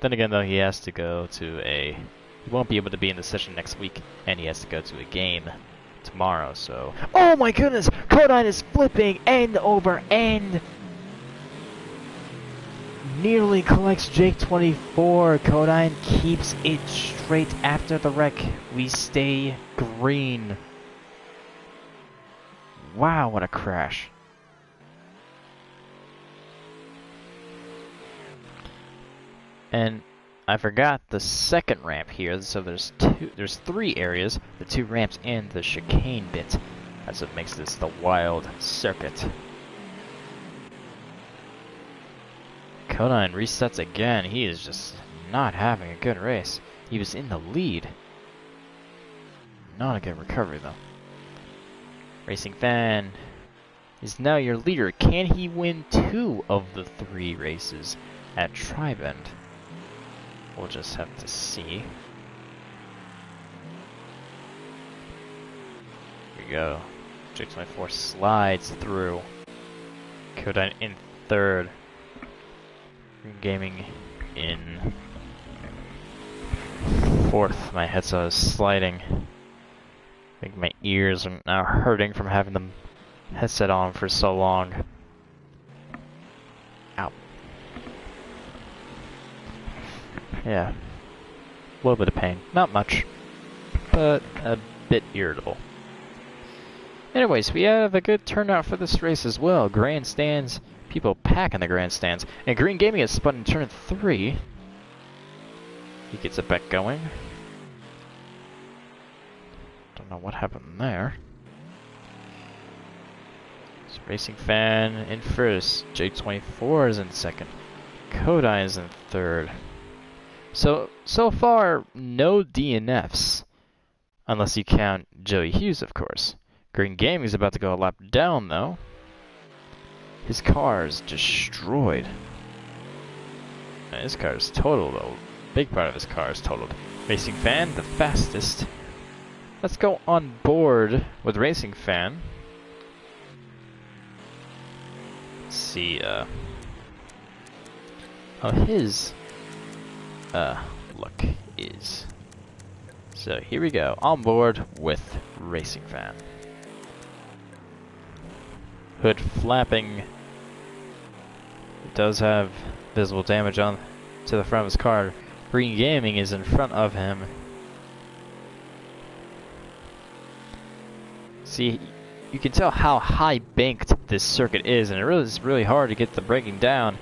Then again, though, he has to go to he won't be able to be in the session next week, and he has to go to a game tomorrow, so... Oh my goodness! Kodine is flipping end over end! Nearly collects Jake24. Kodine keeps it straight after the wreck. We stay green. Wow, what a crash. And I forgot the second ramp here, so there's 3 areas, the 2 ramps and the chicane bit. That's what makes this the wild circuit. Kodine resets again. He is just not having a good race. He was in the lead. Not a good recovery though. Racing Fan is now your leader. Can he win 2 of the 3 races at Tri-Bend? We'll just have to see. Here we go. Jake24 slides through. Kodine in third. Gaming in fourth. My headset is sliding. I think my ears are now hurting from having the headset on for so long. Ow. Yeah. A little bit of pain. Not much. But a bit irritable. Anyways, we have a good turnout for this race as well. Grandstands. People packing the grandstands. And Green Gaming has spun in turn 3. He gets it back going. Don't know what happened there. It's Racing Fan in first. Jake24 is in second. Kodine is in third. So far, no DNFs. Unless you count Joey Hughes, of course. Green Gaming is about to go a lap down, though. His car is destroyed. And his car is totaled, though. Big part of his car is totaled. Racing Fan, the fastest. Let's go on board with Racing Fan. Let's see, how his, look is. So here we go, on board with Racing Fan. Hood flapping. It does have visible damage on to the front of his car. Green Gaming is in front of him. See, you can tell how high banked this circuit is, and it's really hard to get the braking down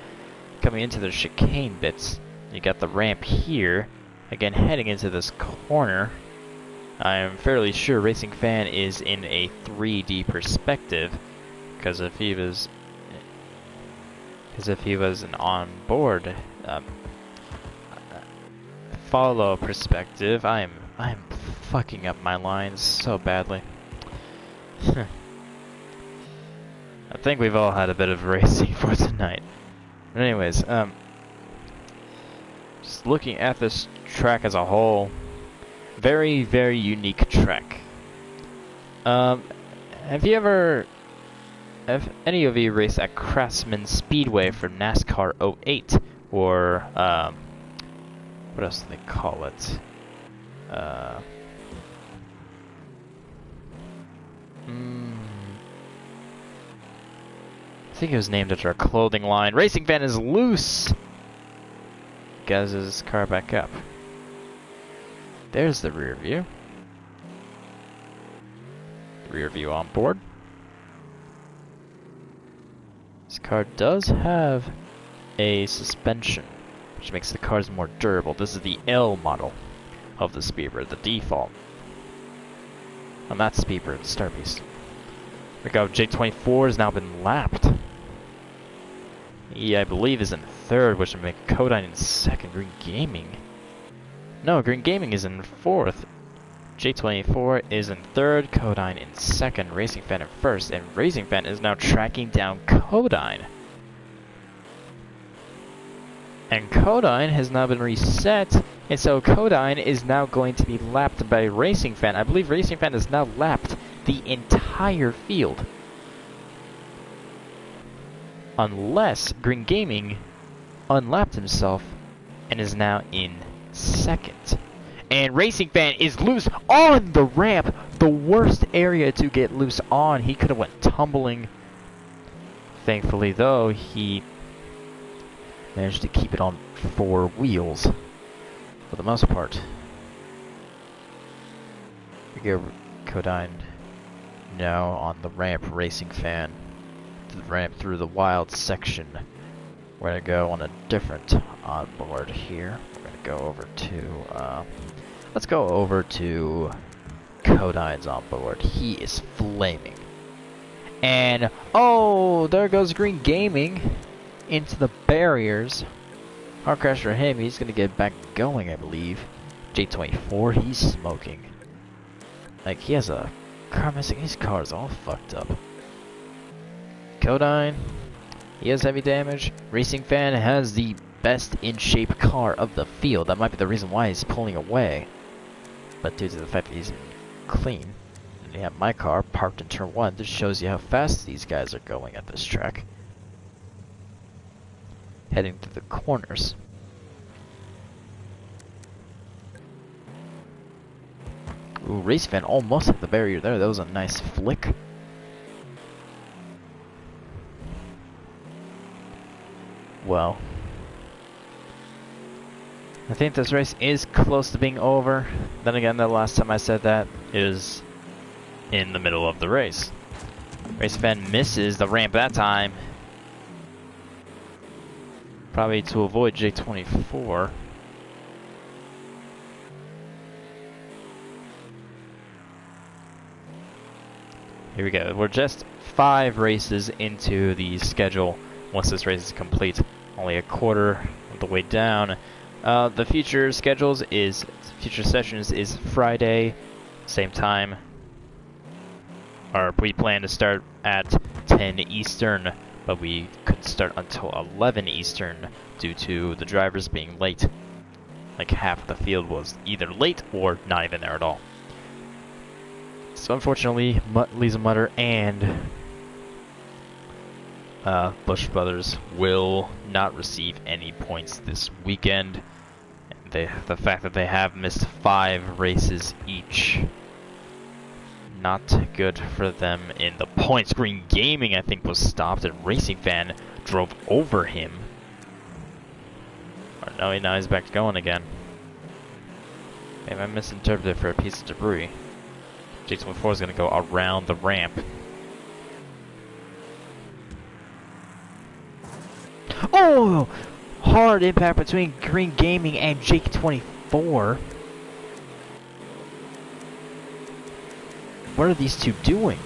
coming into the chicane bits. You got the ramp here, again heading into this corner. I am fairly sure Racing Fan is in a 3D perspective, because if he was an on-board follow perspective, I'm fucking up my lines so badly. I think we've all had a bit of racing for tonight. But anyways, just looking at this track as a whole, very, very unique track. Have any of you raced at Craftsman Speedway for NASCAR 08? Or, what else do they call it? I think it was named after a clothing line. Racing Fan is loose! Gets his car back up. There's the rear view. Rear view on board. This car does have a suspension, which makes the cars more durable. This is the L model of the Speedbird, the default. On that Speedbird, Starbeast. We go, Jake24 has now been lapped. he, I believe, is in third, which would make Kodine in second. Green Gaming. No, Green Gaming is in fourth. J24 is in third, Kodine in second, Racing Fan in first, and Racing Fan is now tracking down Kodine. And Kodine has now been reset, and so Kodine is now going to be lapped by Racing Fan. I believe Racing Fan has now lapped the entire field. Unless Green Gaming unlapped himself and is now in second. And Racing Fan is loose on the ramp, the worst area to get loose on. He could have went tumbling. Thankfully, though, he managed to keep it on 4 wheels for the most part. We go Kodine now on the ramp, Racing Fan. To the ramp through the wild section. We're going to go on a different onboard here. We're going to go over to, let's go over to Kodine's onboard. He is flaming. And, oh, there goes Green Gaming into the barriers. Hard crash for him. He's going to get back going, I believe. J24, he's smoking. Like, he has a car missing. His car is all fucked up. Kodine, he has heavy damage. Racing Fan has the best in shape car of the field. That might be the reason why he's pulling away. But due to the fact that he's clean, and you have my car parked in turn 1, this shows you how fast these guys are going at this track. Heading through the corners. Ooh, Race Fan almost hit the barrier there. That was a nice flick. Well, I think this race is close to being over. Then again, the last time I said that is in the middle of the race. Race Fan misses the ramp that time. Probably to avoid J24. Here we go. We're just 5 races into the schedule. Once this race is complete, only a quarter of the way down. The future sessions is Friday, same time. We plan to start at 10 Eastern, but we couldn't start until 11 Eastern due to the drivers being late. Like half of the field was either late or not even there at all. So unfortunately, Lisa Mutter and Bush Brothers will not receive any points this weekend. The fact that they have missed 5 races each, not good for them in the points. Green Gaming, I think, was stopped, and Racing Fan drove over him. Oh, no, now he's back going again. Maybe I misinterpreted for a piece of debris. J24 is going to go around the ramp. Oh! Hard impact between Green Gaming and Jake24. What are these two doing?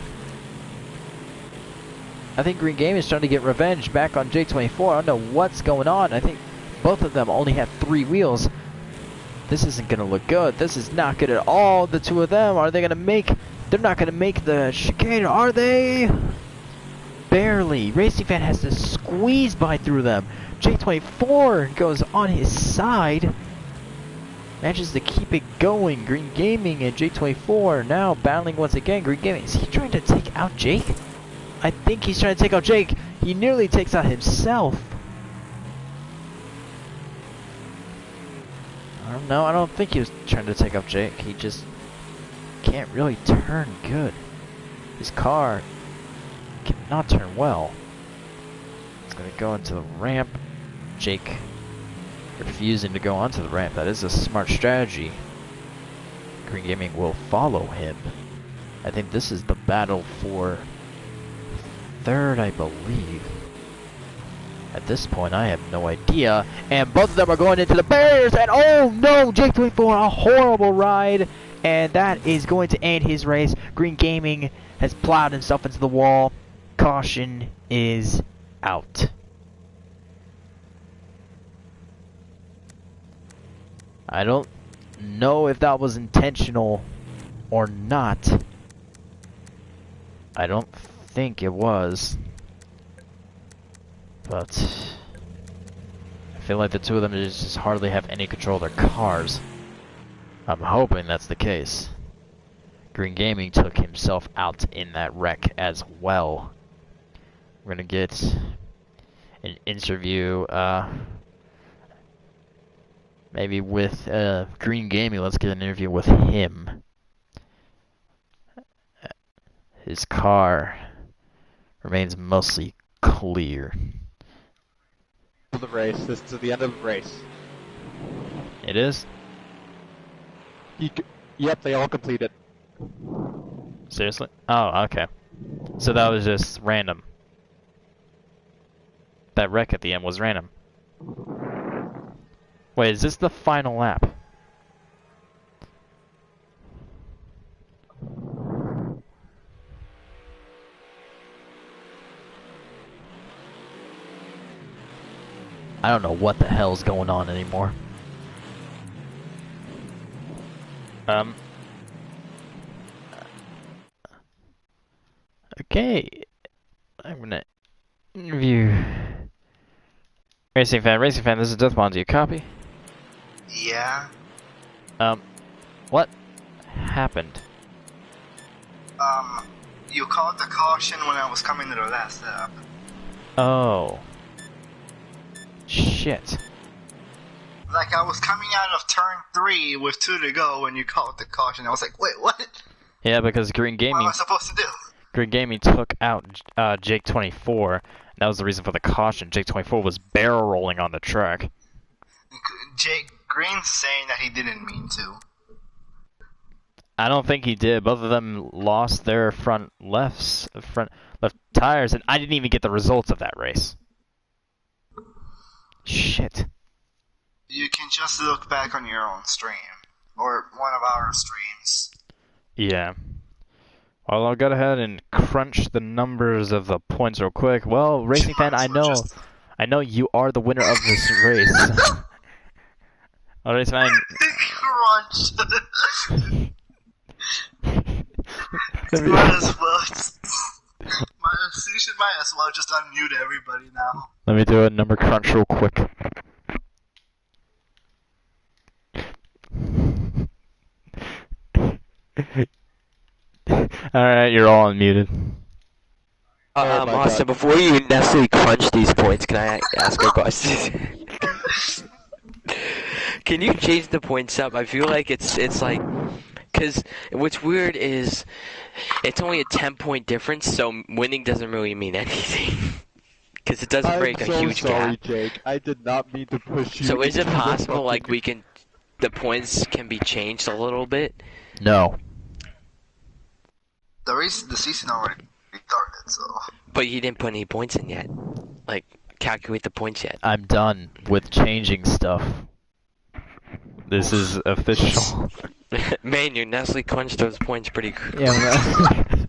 I think Green Gaming is trying to get revenge back on J24. I don't know what's going on. I think both of them only have 3 wheels. This isn't going to look good. This is not good at all. The two of them, are they going to make... They're not going to make the chicane, are they? Barely. Racing Fan has to squeeze by through them. J24 goes on his side. Manages to keep it going. Green Gaming and J24 now battling once again. Green Gaming, is he trying to take out Jake? I think he's trying to take out Jake. He nearly takes out himself. I don't know. I don't think he was trying to take out Jake. He just can't really turn good. His car cannot turn well. It's going to go into the ramp. Jake refusing to go onto the ramp. That is a smart strategy. Green Gaming will follow him. I think this is the battle for third, I believe. At this point, I have no idea. And both of them are going into the barriers. And oh no, Jake24, a horrible ride. And that is going to end his race. Green Gaming has plowed himself into the wall. Caution is out. I don't know if that was intentional or not. I don't think it was. But I feel like the two of them just hardly have any control of their cars. I'm hoping that's the case. Green Gaming took himself out in that wreck as well. We're gonna get an interview, maybe with Green Gaming. Let's get an interview with him. His car remains mostly clear. The race. This is the end of the race. It is? Yep, they all completed. Seriously? Oh, okay. So that was just random. That wreck at the end was random. Wait, is this the final lap? I don't know what the hell's going on anymore. Okay. I'm gonna interview Racing Fan. Racing Fan, this is Deathbond. Do you copy? Yeah. What happened? You called the caution when I was coming to the last lap. Oh. Shit. Like, I was coming out of turn 3 with 2 to go when you called the caution. I was like, wait, what? Yeah, because Green What Gaming am I supposed to do? Green Gaming took out Jake 24. That was the reason for the caution. Jake 24 was barrel rolling on the track. Jake Green's saying that he didn't mean to. I don't think he did. Both of them lost their front left tires, and I didn't even get the results of that race. Shit. You can just look back on your own stream. Or one of our streams. Yeah. Well, I'll go ahead and crunch the numbers of the points real quick. Well, Racing Fan, I know you are the winner of this race. Well, Racing Fan. Crunch. Might as well. You might as well just unmute everybody now. Let me do a number crunch real quick. Alright, you're all unmuted. Austin, before you necessarily crunch these points, can I ask a question? Can you change the points up? I feel like it's like, because what's weird is it's only a 10-point difference, so winning doesn't really mean anything. Because it doesn't break a huge gap. I'm so sorry, Jake. I did not mean to push you. So is it possible, like, the points can be changed a little bit? No. The season already started, so. But you didn't put any points in yet. Like, calculate the points yet. I'm done with changing stuff. This is official. Man, you Nestle crunched those points pretty Yeah, man.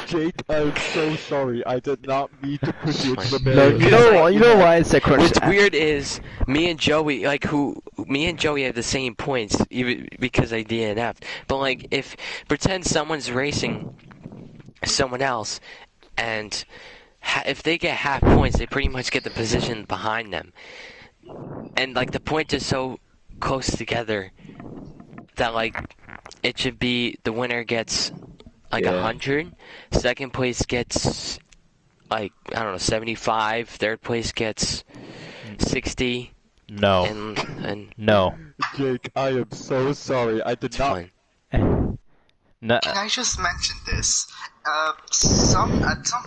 Jake, I'm so sorry. I did not mean to push you into the No, barrier. you know why I said crunch. What's weird is me and Joey have the same points, even because I DNF'd. But like, if pretend someone's racing someone else, and if they get half points, they pretty much get the position behind them. And like the points are so close together that like it should be the winner gets like 100, second place gets like, I don't know, 75, third place gets 60. No. And No. Jake, I am so sorry. I did not. fine. No. Can I just mention this? At some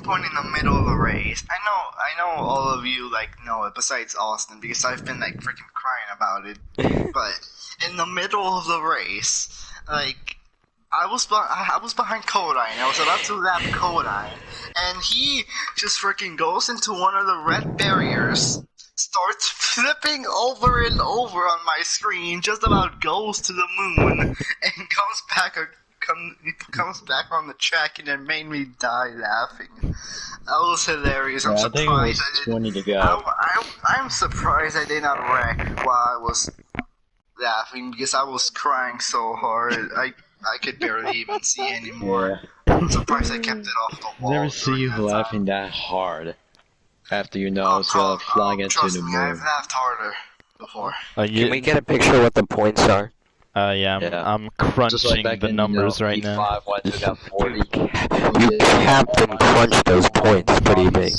point in the middle of the race, I know all of you like know it, besides Austin, because I've been like freaking crying about it. But in the middle of the race, like I was behind Kodai, and I was about to lap Kodai, and he just freaking goes into one of the red barriers, starts flipping over and over on my screen, just about goes to the moon, and comes back on the track, and it made me die laughing. That was hilarious. I'm surprised. I think it was 20 to go. I'm surprised I did not wreck while I was laughing because I was crying so hard. I could barely even see anymore. I'm surprised I kept it off the wall. Never see you during that laughing time. that hard after you know it's flying into trust the me, I've moon. laughed harder before. Can we get a picture of what the points are? Yeah, Yeah. I'm Just crunching like back the in, numbers right now. E5 when you got 40. You Captain Crunch those points pretty big.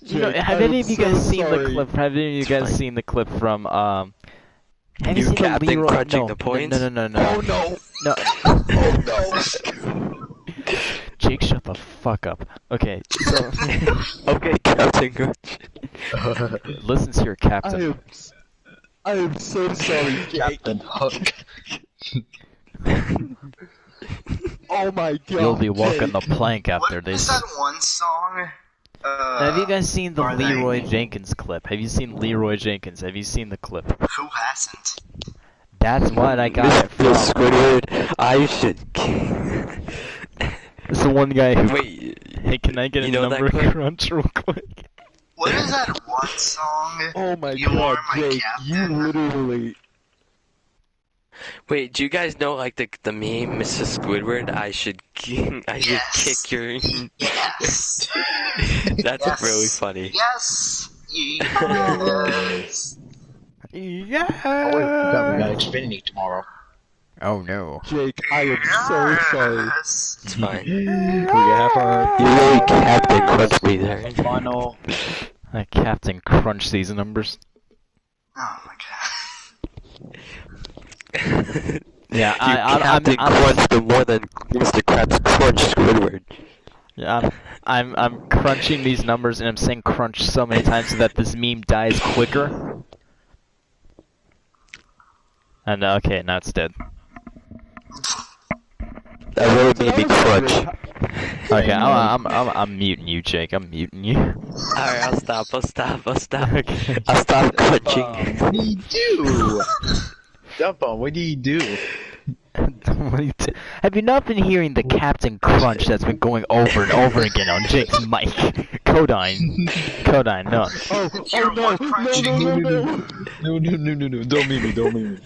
You know, Jake, have I any am of you guys so seen the sorry. clip? Have any of you It's guys fine. seen the clip from Have you You seen the Captain Leroy? crunching No, the points? no. Oh no! No. Oh no! Jake, shut the fuck up. Okay, so Okay, Captain Crunch. listen to your captain. I am so sorry, Jake. Captain Hook. Oh my god. You'll be walking Jake. the plank after What this. is that one song? Now, have you guys seen the are they- Leroy Jenkins clip? Have you seen Leroy Jenkins? Have you seen the clip? Who hasn't? That's what I got it from. Mr. Squidward, I should. It's the one guy who. Wait, Hey, can I get you a know that number clip? crunch real quick? What is that one song? Oh my You god, are my Jake, you captain. literally... wait, do you guys know like the meme, Mr. Squidward? I should Yes. kick your. Yes. That's Yes. really funny. Yes. Yes. Yeah. Oh wait, we got Xfinity tomorrow. Oh no. Jake, I am so sorry. Yes. It's fine. We have our You really Captain Crunch me there. final. Captain Crunch these numbers. Oh my god. Yeah, You Captain Crunch them more than Mr. Krabs Crunch Squidward. Yeah, I'm crunching these numbers, and I'm saying crunch so many times so that this meme dies quicker. And okay, now it's dead. That really made me crunch. Okay, I'm muting you, Jake. I'm muting you. Alright, I'll stop. Okay. I'll stop crunching. What do you do? Dump on, what do you do? Have you not been hearing the Captain Crunch that's been going over and over again on Jake's mic? Codine, no. You're no, one crunching. No, don't mean me.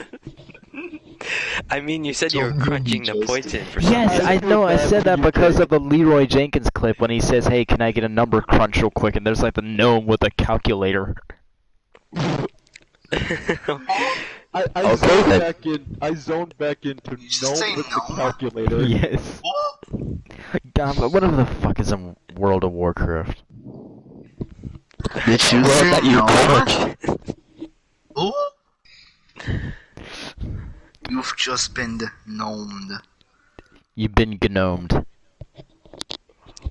I mean, you said you were Don't crunching the just- points in for some Yes, reason. I know. I said that because of the Leroy Jenkins clip when he says, "Hey, can I get a number crunch real quick?" And there's like the gnome with a calculator. I Okay, zoned then. back in. I zoned back into just say gnome with no? the calculator. Yes. What? God, but whatever the fuck is in World of Warcraft? Did you Say that you no? crunch? Ooh. You've just been gnomed. You've been gnomed.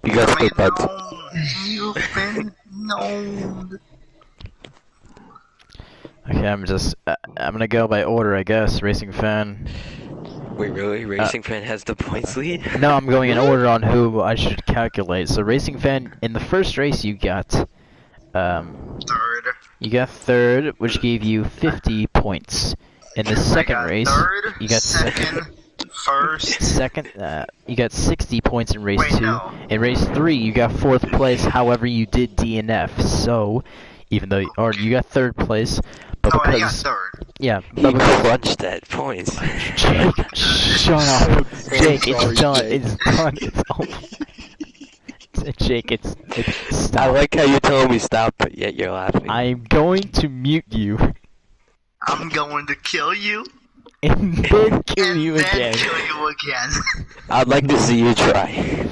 You got split buds. You've been gnomed. Okay, I'm gonna go by order, I guess. Racing fan. Wait, really? Racing Fan has the points lead? No, I'm going in order on who I should calculate. So, Racing fan, in the first race, you got Third. third, which gave you 50 points. In the second I got race, third, you got second, first. you got 60 points in race Wait, 2. no. In race 3, you got 4th place. However, you did DNF. So, even though you got 3rd place, but No, I got because third. yeah, He but because crunched that points. Jake, shut up, so Jake. sorry, It's done. Jake. It's done. It's over. Jake, it's stop. I like how you're telling me stop, but yet you're laughing. I'm going to mute you I'm going to kill you. and then kill and you then again. kill you again. I'd like to see you try.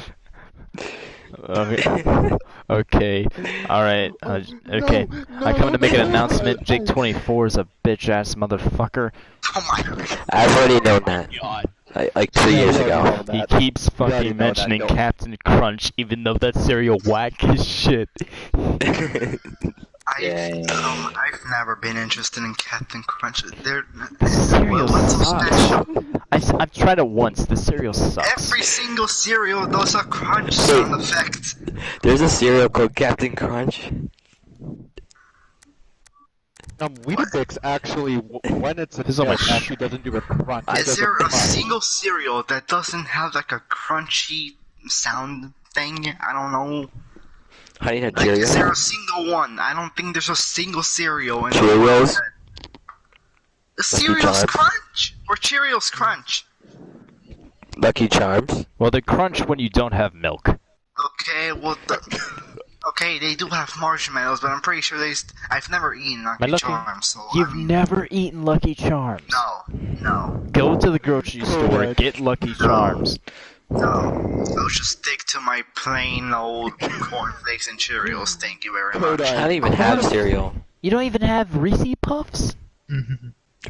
Okay. Okay. All right. Okay. I come to make an announcement. Jake 24 is a bitch ass motherfucker. Oh my. I've already known that. Like 2 years ago. He keeps already fucking know that, mentioning don't- Captain Crunch, even though that cereal whack as shit. I've never been interested in Captain Crunch. They're The cereal what's so sucks. special? I've tried it once. The cereal sucks. Every single cereal does a crunch sound effect. There's a cereal called Captain Crunch. Weetabix actually, when it's a This is all my test, actually doesn't do a crunch. It Is does there a crunch. single cereal that doesn't have like a crunchy sound thing? I don't know. Honey Nut Like, is there Cheerios. a single one? I don't think there's a single cereal in the Cheerios? world that Cereals Charms. Crunch or Cheerios Crunch. Lucky Charms. Well, they crunch when you don't have milk. Okay, well, okay, they do have marshmallows, but I'm pretty sure I've never eaten Lucky Charms, so You've I mean, never eaten Lucky Charms. No. Go to the grocery store, get Lucky Charms. No, I'll just stick to my plain old cornflakes and Cheerios. Thank you very much. I don't even have cereal. You don't even have Reese Puffs?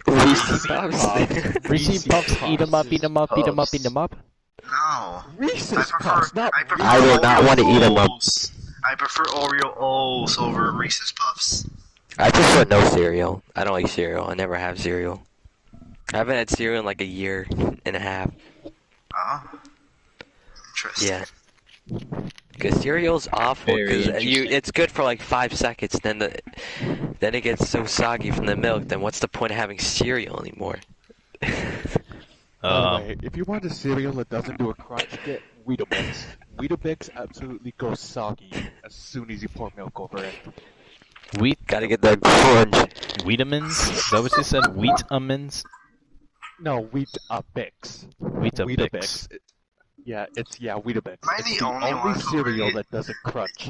Reese's Puffs. Reese Puffs, eat 'em up, eat 'em up, eat 'em up, eat 'em up. No. Reese's Puffs, not I prefer I will not Oreo want to eat 'em up. O's. I prefer Oreo O's over Reese's Puffs. I prefer no cereal. I don't like cereal. I never have cereal. I haven't had cereal in like a year and a half. Oh. Interesting. Yeah. Because cereal's awful. Very Because interesting. it's good for like 5 seconds. Then it gets so soggy from the milk. Then what's the point of having cereal anymore? By the way, if you want a cereal that doesn't do a crunch, get Weetabix. Weetabix absolutely goes soggy as soon as you pour milk over it. Gotta get that crunch. Wheatamins? Is that what you said? Wheatamins? No, Weetabix. Weetabix. Weetabix. Am I It's the the only only one who cereal really- that doesn't crunch.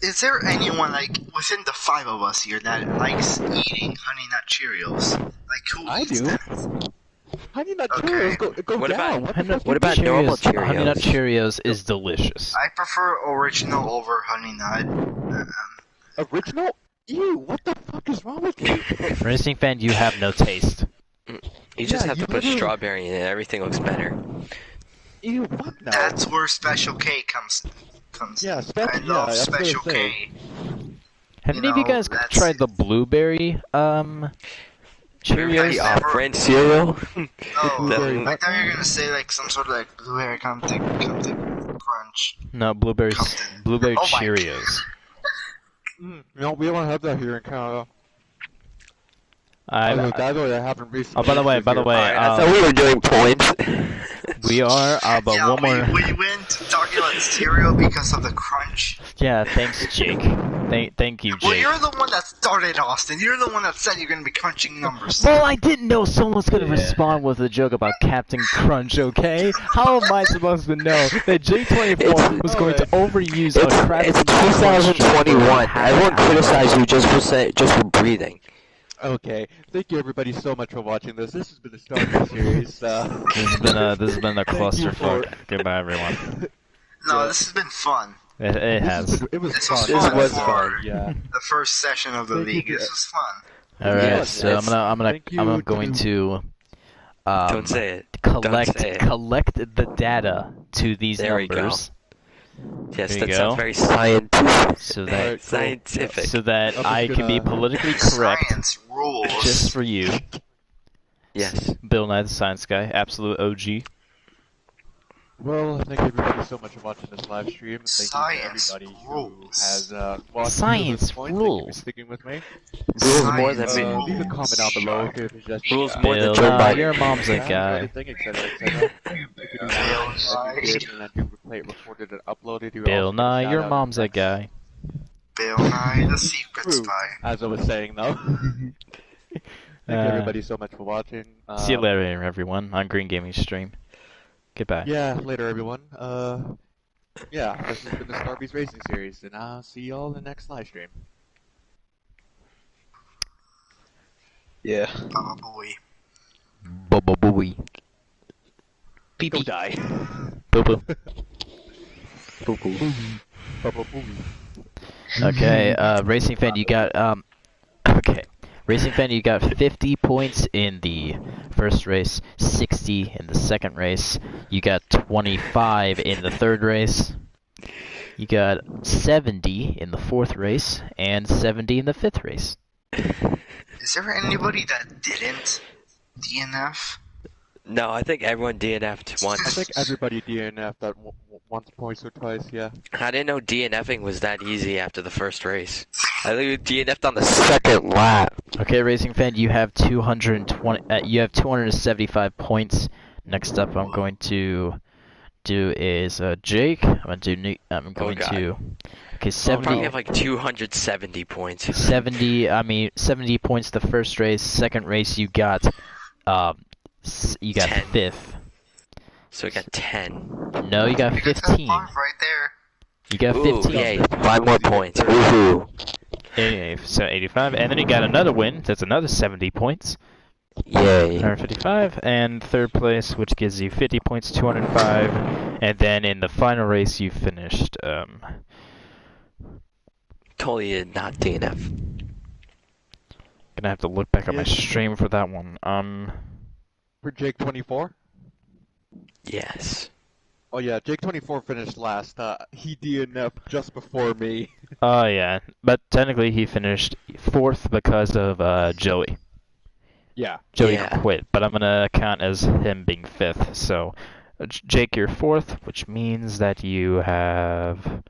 Is there anyone like within the 5 of us here that likes eating Honey Nut Cheerios? Like who I eats do. them? Honey Nut Okay. Cheerios go What down. about- What the fuck what about normal Cheerios? Honey Nut Cheerios is delicious. I prefer original over Honey Nut. Original? Ew, what the fuck is wrong with you? Racing fan, you have no taste. You just Yeah, have you to put literally- strawberry in it. Everything looks better. Ew, fuck no. That's where Special K comes. Yeah, I special. love Yeah, that's what I Special say. K. Have You any of you know, guys that's- tried the blueberry Cheerios? Yes. Off brand cereal? Oh, Blueberry I thought you were gonna say like some sort of like blueberry Compton crunch. No, blueberry Compton. blueberry Oh my Cheerios. No, we don't have that here in Canada. I, By the way, I haven't recently. oh, by the way, Alright, I thought we were doing points. we are, but Yeah, one more. we went talking about cereal because of the crunch. Yeah, thanks, Jake. Thank you, Well, Jake. you're the one that started, Austin. You're the one that said you're gonna be crunching numbers. Well, I didn't know someone was gonna respond with a joke about Captain Crunch, okay? How am I supposed to know that J24 was going to overuse a Travis It's Crunch joke for 2021. half Everyone an hour? criticized you just for breathing. Okay, thank you everybody so much for watching this. This has been the Starbeast series. This has been a Thank you for- clusterfuck. Goodbye, everyone. No, this has been fun. It has. It was This fun. was This fun was for fun, yeah. the first session of the Thank you league. for- This was fun. All right, Yes, so yes. Thank you I'm going to Don't say it. collect say it. collect the data to these There we go. numbers Yes, There you that sounds go. very scientific. so Alright, that cool. Scientific. so that I'm I just can be gonna- politically correct Science rules. just for you. Yes. Bill Nye the Science Guy, absolute OG. Well, thank you everybody so much for watching this live stream. Thank Science you to everybody who rules. has watched Science to this point. Thank you for rules. sticking with me. Rules more than Science me. Leave a comment down below if you just Rules more than Bill Joe Nye, Biden. your mom's a guy. Anything, etc. If you do that, and you did, and then you play it recorded and uploaded, you Bill also get a Nye, shout your out mom's a next. guy. Bill Nye the Secret True. Spy. As I was saying, though. Thank you everybody so much for watching. See you later, everyone, on Green Gaming Stream. Goodbye. Yeah, later everyone. Yeah, this has been the Starbeast Racing Series, and I'll see y'all in the next live stream. Yeah. Baba boy. Boo boo Go die. boo boo. Bubba booey. Okay, Racing Fan, you got okay. Racing Fan, you got 50 points in the first race, 60 in the second race. You got 25 in the third race. You got 70 in the fourth race and 70 in the fifth race. Is there anybody that didn't DNF? No, I think everyone DNF'd I once. think everybody DNF that once, twice, or twice, yeah. I didn't know DNFing was that easy after the first race. I think we DNF'd on the second lap. Okay, Racing Fan, you have 220. You have 275 points. Next up, I'm going to do is Jake. I'm going God. to Okay, Probably 70. have like 270 points. 70 points the first race. Second race you got 10. fifth. So we got 10. No, you got You got 15. 5 right there. You got Ooh, 15. yay. 5 more points. Woohoo. So 85, and then you got another win. That's another 70 points. Yay. 155, and third place, which gives you 50 points, 205, and then in the final race you finished. Totally did not DNF. Gonna have to look back at my Yes. stream for that one. For Jake 24? Yes. Oh yeah, Jake 24 finished last. He DNF'd just before me. Oh yeah, but technically he finished fourth because of Joey. Yeah. Joey Yeah. quit, but I'm gonna count as him being fifth. So, Jake, you're fourth, which means that you have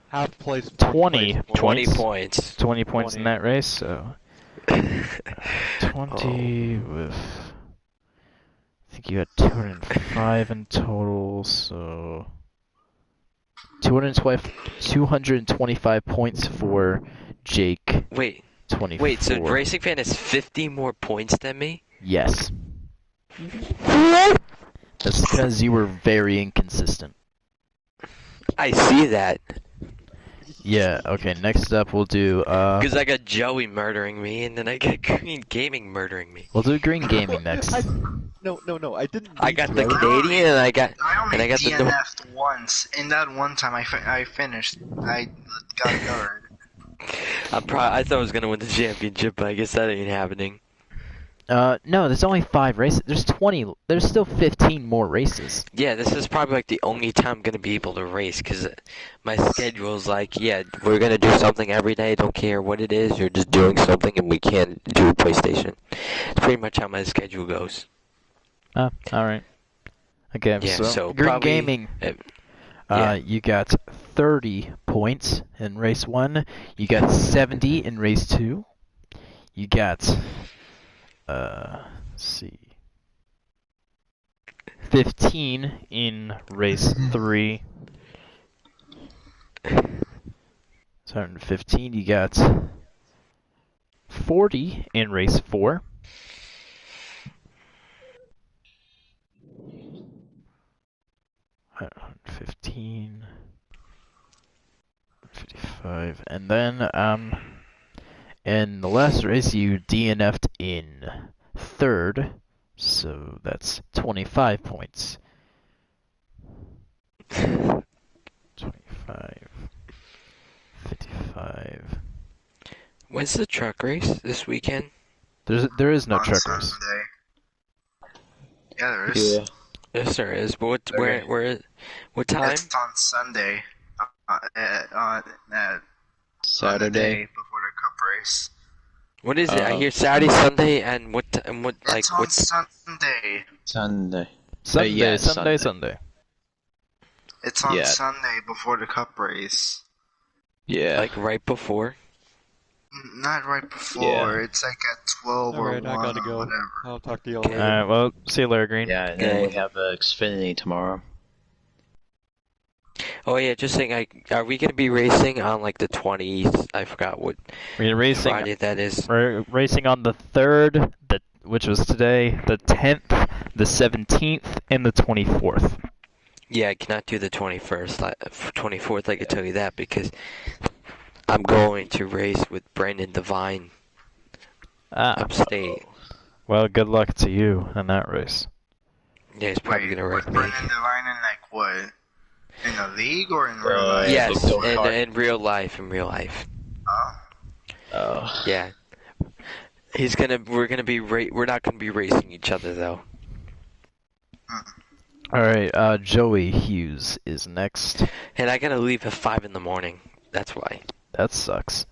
Half place. 20 place 20 points. points. 20 points in 20. that race. So, 20 with. I think you had 205 in total. So, 225 points for Jake. Wait. 24. Wait, so Racing Fan has 50 more points than me? Yes. That's because you were very inconsistent. I see that. Yeah, okay, next up we'll do, Because I got Joey murdering me, and then I got Green Gaming murdering me. we'll do Green Gaming next. No, I didn't. I need got to. the Canadian, and I got I the DNF'd once. In that one time I finished. I got third. I thought I was gonna win the championship, but I guess that ain't happening. No, there's only 5 races. There's still 15 more races. Yeah, this is probably like the only time I'm gonna be able to race, because my schedule's like, yeah, we're gonna do something every day, don't care what it is, you're just doing something, and we can't do PlayStation. It's pretty much how my schedule goes. Oh, alright. Okay, Yeah, so, so Green probably, Gaming, yeah. you got 30 points in race 1, you got 70 in race 2, you got, let's see, 15 in race 3, 115, you got 40 in race 4, 115, 55, and then in the last race you DNF'd in third, so that's 25 points. 25, 55. When's the truck race this weekend? There is no On truck race. Sunday. Yeah, there is. Yeah. Yes, there is. But Okay. what time? It's on Sunday. Saturday. The day before the cup race. What is it? I Uh, hear Saturday, Sunday, and what like It's on what's Sunday. Sunday. Sunday, yeah, Sunday, Sunday. Sunday. It's on Yeah. Sunday before the cup race. Yeah. like right before? Not right before. Yeah. It's like at 12 or Alright, 1 I gotta or go. whatever. I'll talk to you Okay. later. Alright, well, see you later, Green. Yeah, and then we Okay. have Xfinity tomorrow. Oh yeah, just saying. Are we gonna be racing on like the 20th? I forgot what We're racing. Friday that is. We're racing on the 3rd, which was today, the 10th, the 17th, and the 24th. Yeah, I cannot do the 21st, 24th. I can tell you that because I'm going to race with Brandon Devine upstate. Well, good luck to you in that race. Yeah, he's probably Wait, gonna with wreck me. Brendan Devine in like what? In the league or in real Uh, life? Yes, Big dog car. in real life. In real life. Oh. Oh. Yeah. We're not gonna be racing each other though. Alright, Joey Hughes is next. And I gotta leave at 5 in the morning. That's why. That sucks.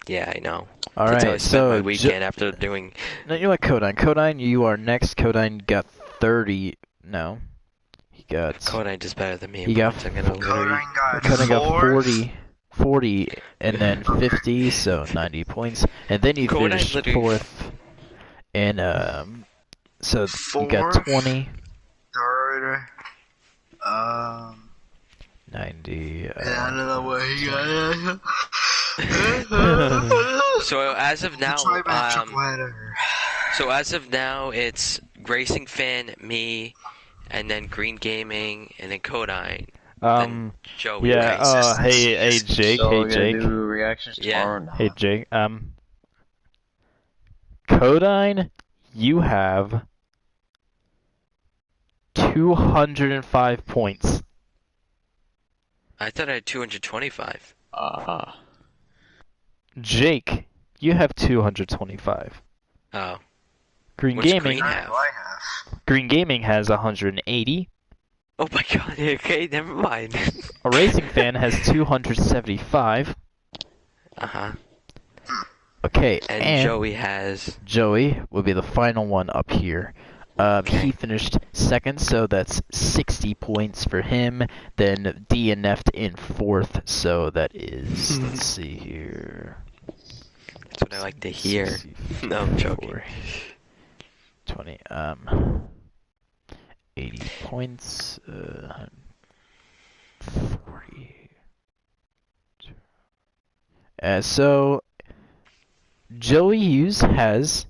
Yeah, I know. That's how I Alright, spend so my weekend after doing. no, you're like Kodine. Kodine, you are next. Kodine got 30. No. He got. Kodine is better than me. He got I'm gonna literally. Kodine got Kodine got fourth. 40, and then 50, so 90 points. And then you Kodine finished literally- 4th. And, so you got Fourth. 20. Third. 90. I don't know where he got So as of now, it's Racing Fan, me, and then Green Gaming, and then Codine. Then Joey. Yeah. Right? Hey, Jake. So Hey, we're gonna Jake. do reactions tomorrow. Yeah. Hey, Jake. Codine, you have 205 points. I thought I had 225. Jake, you have 225. Oh. Green What's Gaming. Green have? Green Gaming has 180. Oh my god, okay, never mind. A Racing Fan has 275. Uh-huh. Okay, And Joey has... Joey will be the final one up here. He finished second, so that's 60 points for him. Then DNF'd in fourth, so that is, let's see here. That's what I like to hear. No, I'm joking. 20, 80 points, 40. So, Joey Hughes has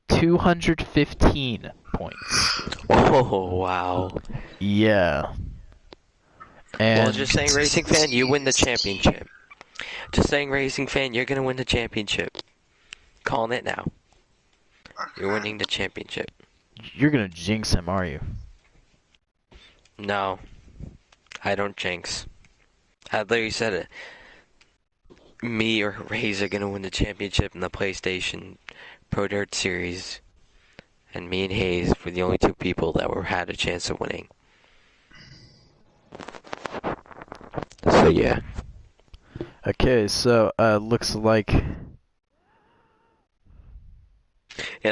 215 points. Oh, wow. Yeah. And Well, just saying, Racing Fan, you win the championship. Just saying, Racing Fan, you're gonna win the championship. Calling it now. You're winning the championship. You're gonna jinx him, are you? No. I don't jinx. I literally said it. Me or Raze are gonna win the championship in the PlayStation Pro Dirt Series. And me and Hayes were the only two people that had a chance of winning. So yeah. Okay, so looks like. And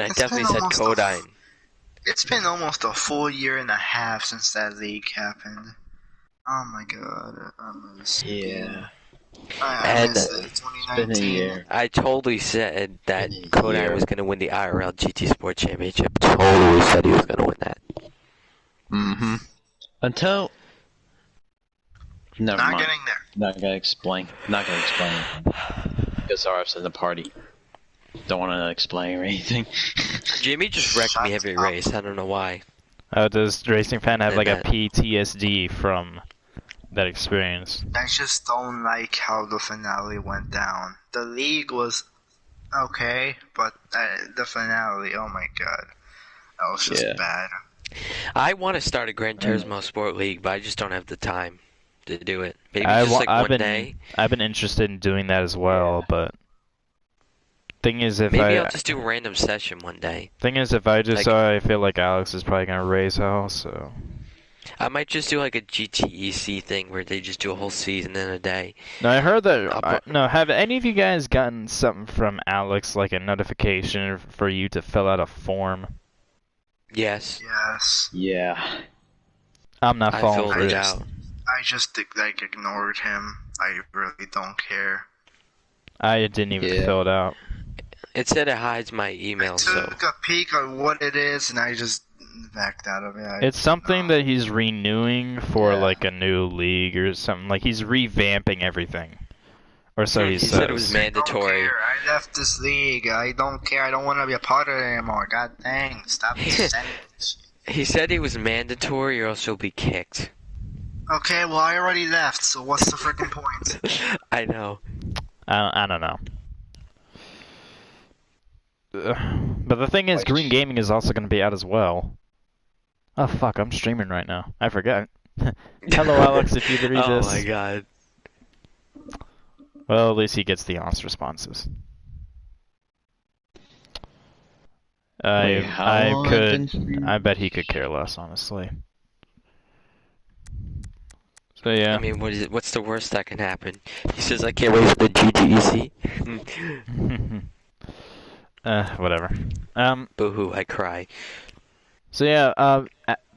I definitely said Codine. It's been almost a full year and a half since that league happened. Oh my god. Yeah. I And miss it. It's 2019. been a year. I totally said that Been a Codine year. was gonna win the IRL GT Sport Championship. Totally said he was gonna win that. Mm-hmm. Until... Never Not mind. getting there. Not gonna explain. Because RF's in the party. Don't want to explain or anything. Jimmy just wrecked me every race. I don't know why. Does Racing Fan have like a That- PTSD from that experience? I just don't like how the finale went down. The league was okay, but the finale, oh my god. That was just bad. I want to start a Gran Turismo Sport League, but I just don't have the time to do it. Maybe I've just like one been day. I've been interested in doing that as well, but thing is if Maybe I'll just do a random session one day. I feel like Alex is probably gonna race hell, so I might just do like a GTEC thing where they just do a whole season in a day. No, I heard that. Have any of you guys gotten something from Alex, like a notification for you to fill out a form? Yes. Yes. Yeah. I'm not I falling filled for it this. out. I just ignored him. I really don't care. I didn't even Yeah. fill it out. It said it hides my I email, so took a peek on what it is, and I just backed out of it. It's something that he's renewing for Yeah. like a new league or something. Like he's revamping everything, or so he he says. said it was I don't mandatory. care. I left this league. I don't care. I don't want to be a part of it anymore. God dang. Stop sending this. He said it was mandatory or else you'll be kicked. Okay, well, I already left, so what's the freaking point? I know. I don't know. But the thing is, Green Gaming is also going to be out as well. Oh fuck, I'm streaming right now. I forgot. Hello, Alex, if you read this. Oh my god. Well, at least he gets the honest responses. Wait, how long have you been streaming? I bet he could care less, honestly. So yeah. I mean, what's the worst that can happen? He says, I can't wait for the GTEC. Whatever. Boo-hoo, I cry. So yeah,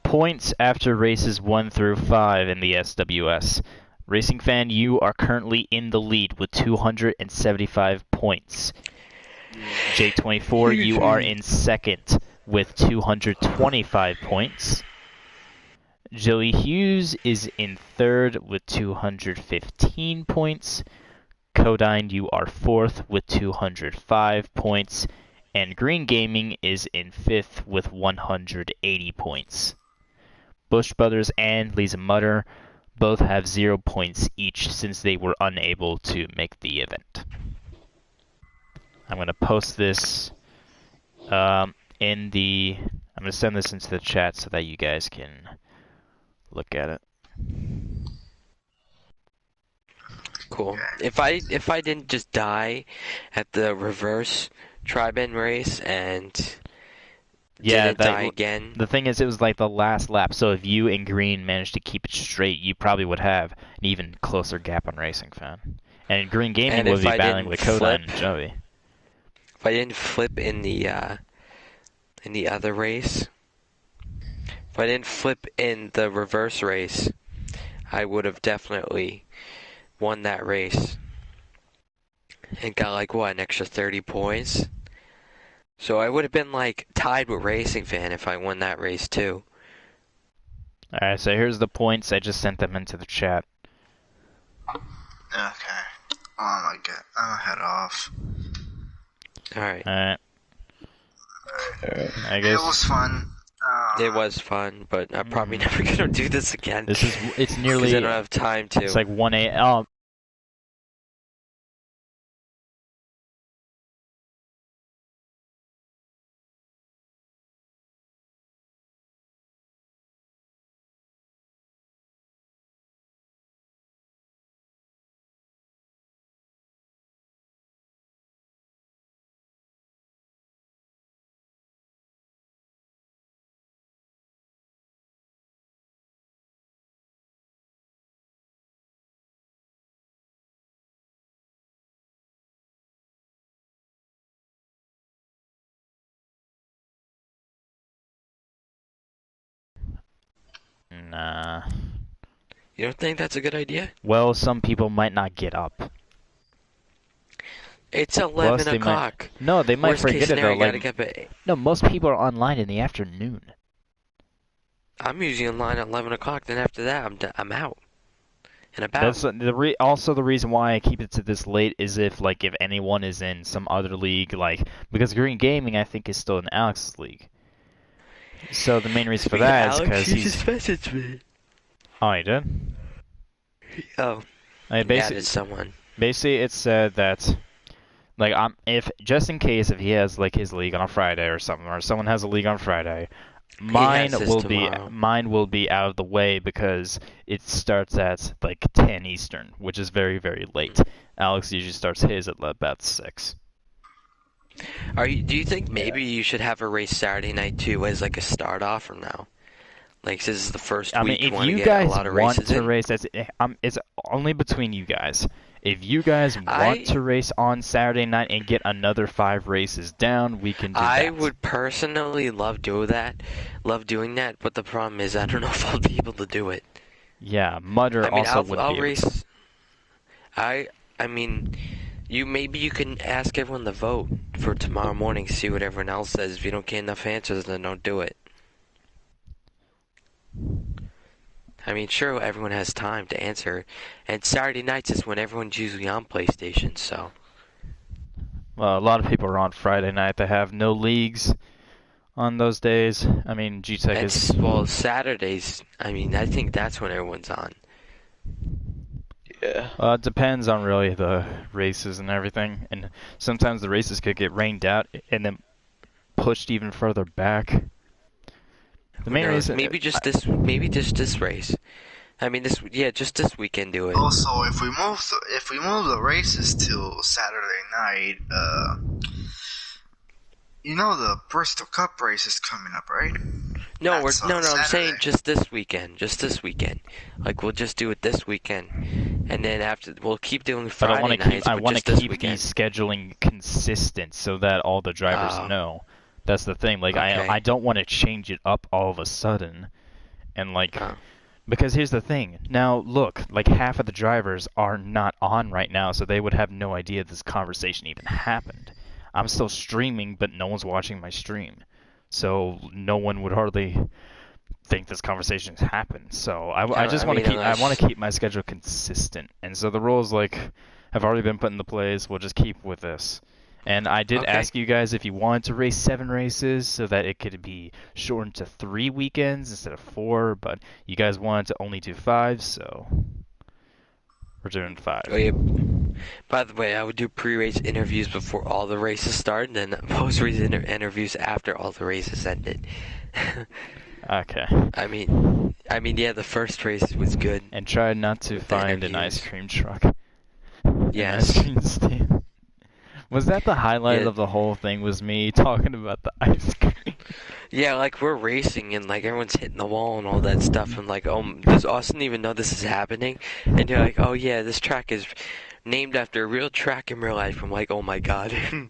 points after races 1 through 5 in the SWS. Racing Fan, you are currently in the lead with 275 points. J24, you are in second with 225 points. Joey Hughes is in third with 215 points. Codine, you are fourth with 205 points. And Green Gaming is in fifth with 180 points. Bush Brothers and Lisa Mutter both have 0 points each since they were unable to make the event. I'm going to post this I'm going to send this into the chat so that you guys can look at it. Cool. If I didn't just die at the reverse tri-bin race and didn't die again. The thing is, it was like the last lap, so if you and Green managed to keep it straight, you probably would have an even closer gap on Racing Fan. And Green Gaming would be battling with Codine and Joey. If I didn't flip in the other race, if I didn't flip in the reverse race, I would have definitely won that race and got like what, an extra 30 points. So I would have been like tied with Racing Fan if I won that race too. Alright, so here's the points. I just sent them into the chat. Okay. Oh my god. I'm gonna head off. Alright. Alright. I guess it was fun. It was fun, but I'm probably never gonna do this again. It's nearly. I don't have time to. It's like 1 a.m. Nah. You don't think that's a good idea? Well, some people might not get up. It's 11 o'clock. No, they might forget it though. No, most people are online in the afternoon. I'm usually online at 11 o'clock. Then after that, I'm out and about. That's also the reason why I keep it to this late is if anyone is in some other league, because Green Gaming I think is still in Alex's league. So the main reason for that is because he just messaged me. Oh, he did? Oh. Basically, someone. Basically, it said that, if just in case if he has his league on a Friday or something, or someone has a league on Friday, mine will be out of the way because it starts at 10 Eastern, which is very, very late. Alex usually starts his at about 6. Do you think maybe you should have a race Saturday night too as a start off or no? This is the first week you want to get a lot of races in? Race, it's only between you guys. If you guys want to race on Saturday night and get another 5 races down, we can do that. I would personally love doing that, but the problem is I don't know if I'll be able to do it. Yeah, Mutter also wouldn't I'll be race. able to. I mean, maybe you can ask everyone to vote for tomorrow morning, see what everyone else says. If you don't get enough answers, then don't do it. I mean, sure, everyone has time to answer, and Saturday nights is when everyone's usually on PlayStation, so. Well, a lot of people are on Friday night. They have no leagues on those days. I mean, GTEC is... Well, Saturdays, I think that's when everyone's on. Yeah. It depends on really the races and everything, and sometimes the races could get rained out and then pushed even further back. The main reason, maybe just this race. Just this weekend do it. Also, if we move the races to Saturday night, the Bristol Cup race is coming up, right? No, I'm saying just this weekend. We'll just do it this weekend, and then after we'll keep doing Friday nights. I want to keep the scheduling consistent so that all the drivers know. That's the thing. Okay. I don't want to change it up all of a sudden, and because here's the thing. Now look, half of the drivers are not on right now, so they would have no idea this conversation even happened. I'm still streaming, but no one's watching my stream, so no one would hardly think this conversation's happened. So I just want to keep my schedule consistent. And so the rules have already been put into place. We'll just keep with this. And I did ask you guys if you wanted to race 7 races so that it could be shortened to 3 weekends instead of 4, but you guys wanted to only do 5, so we're doing 5. Oh, yeah. By the way, I would do pre-race interviews before all the races start, and then post-race interviews after all the races ended. Okay. I mean, yeah, the first race was good. And try not to find an ice cream truck. Yes. An ice cream stand. Was that the highlight of the whole thing? Was me talking about the ice cream? Yeah, like we're racing and like everyone's hitting the wall and all that stuff, and like, oh, does Austin even know this is happening? And you're like, oh yeah, this track is named after a real track in real life. I'm like, oh my god. Oh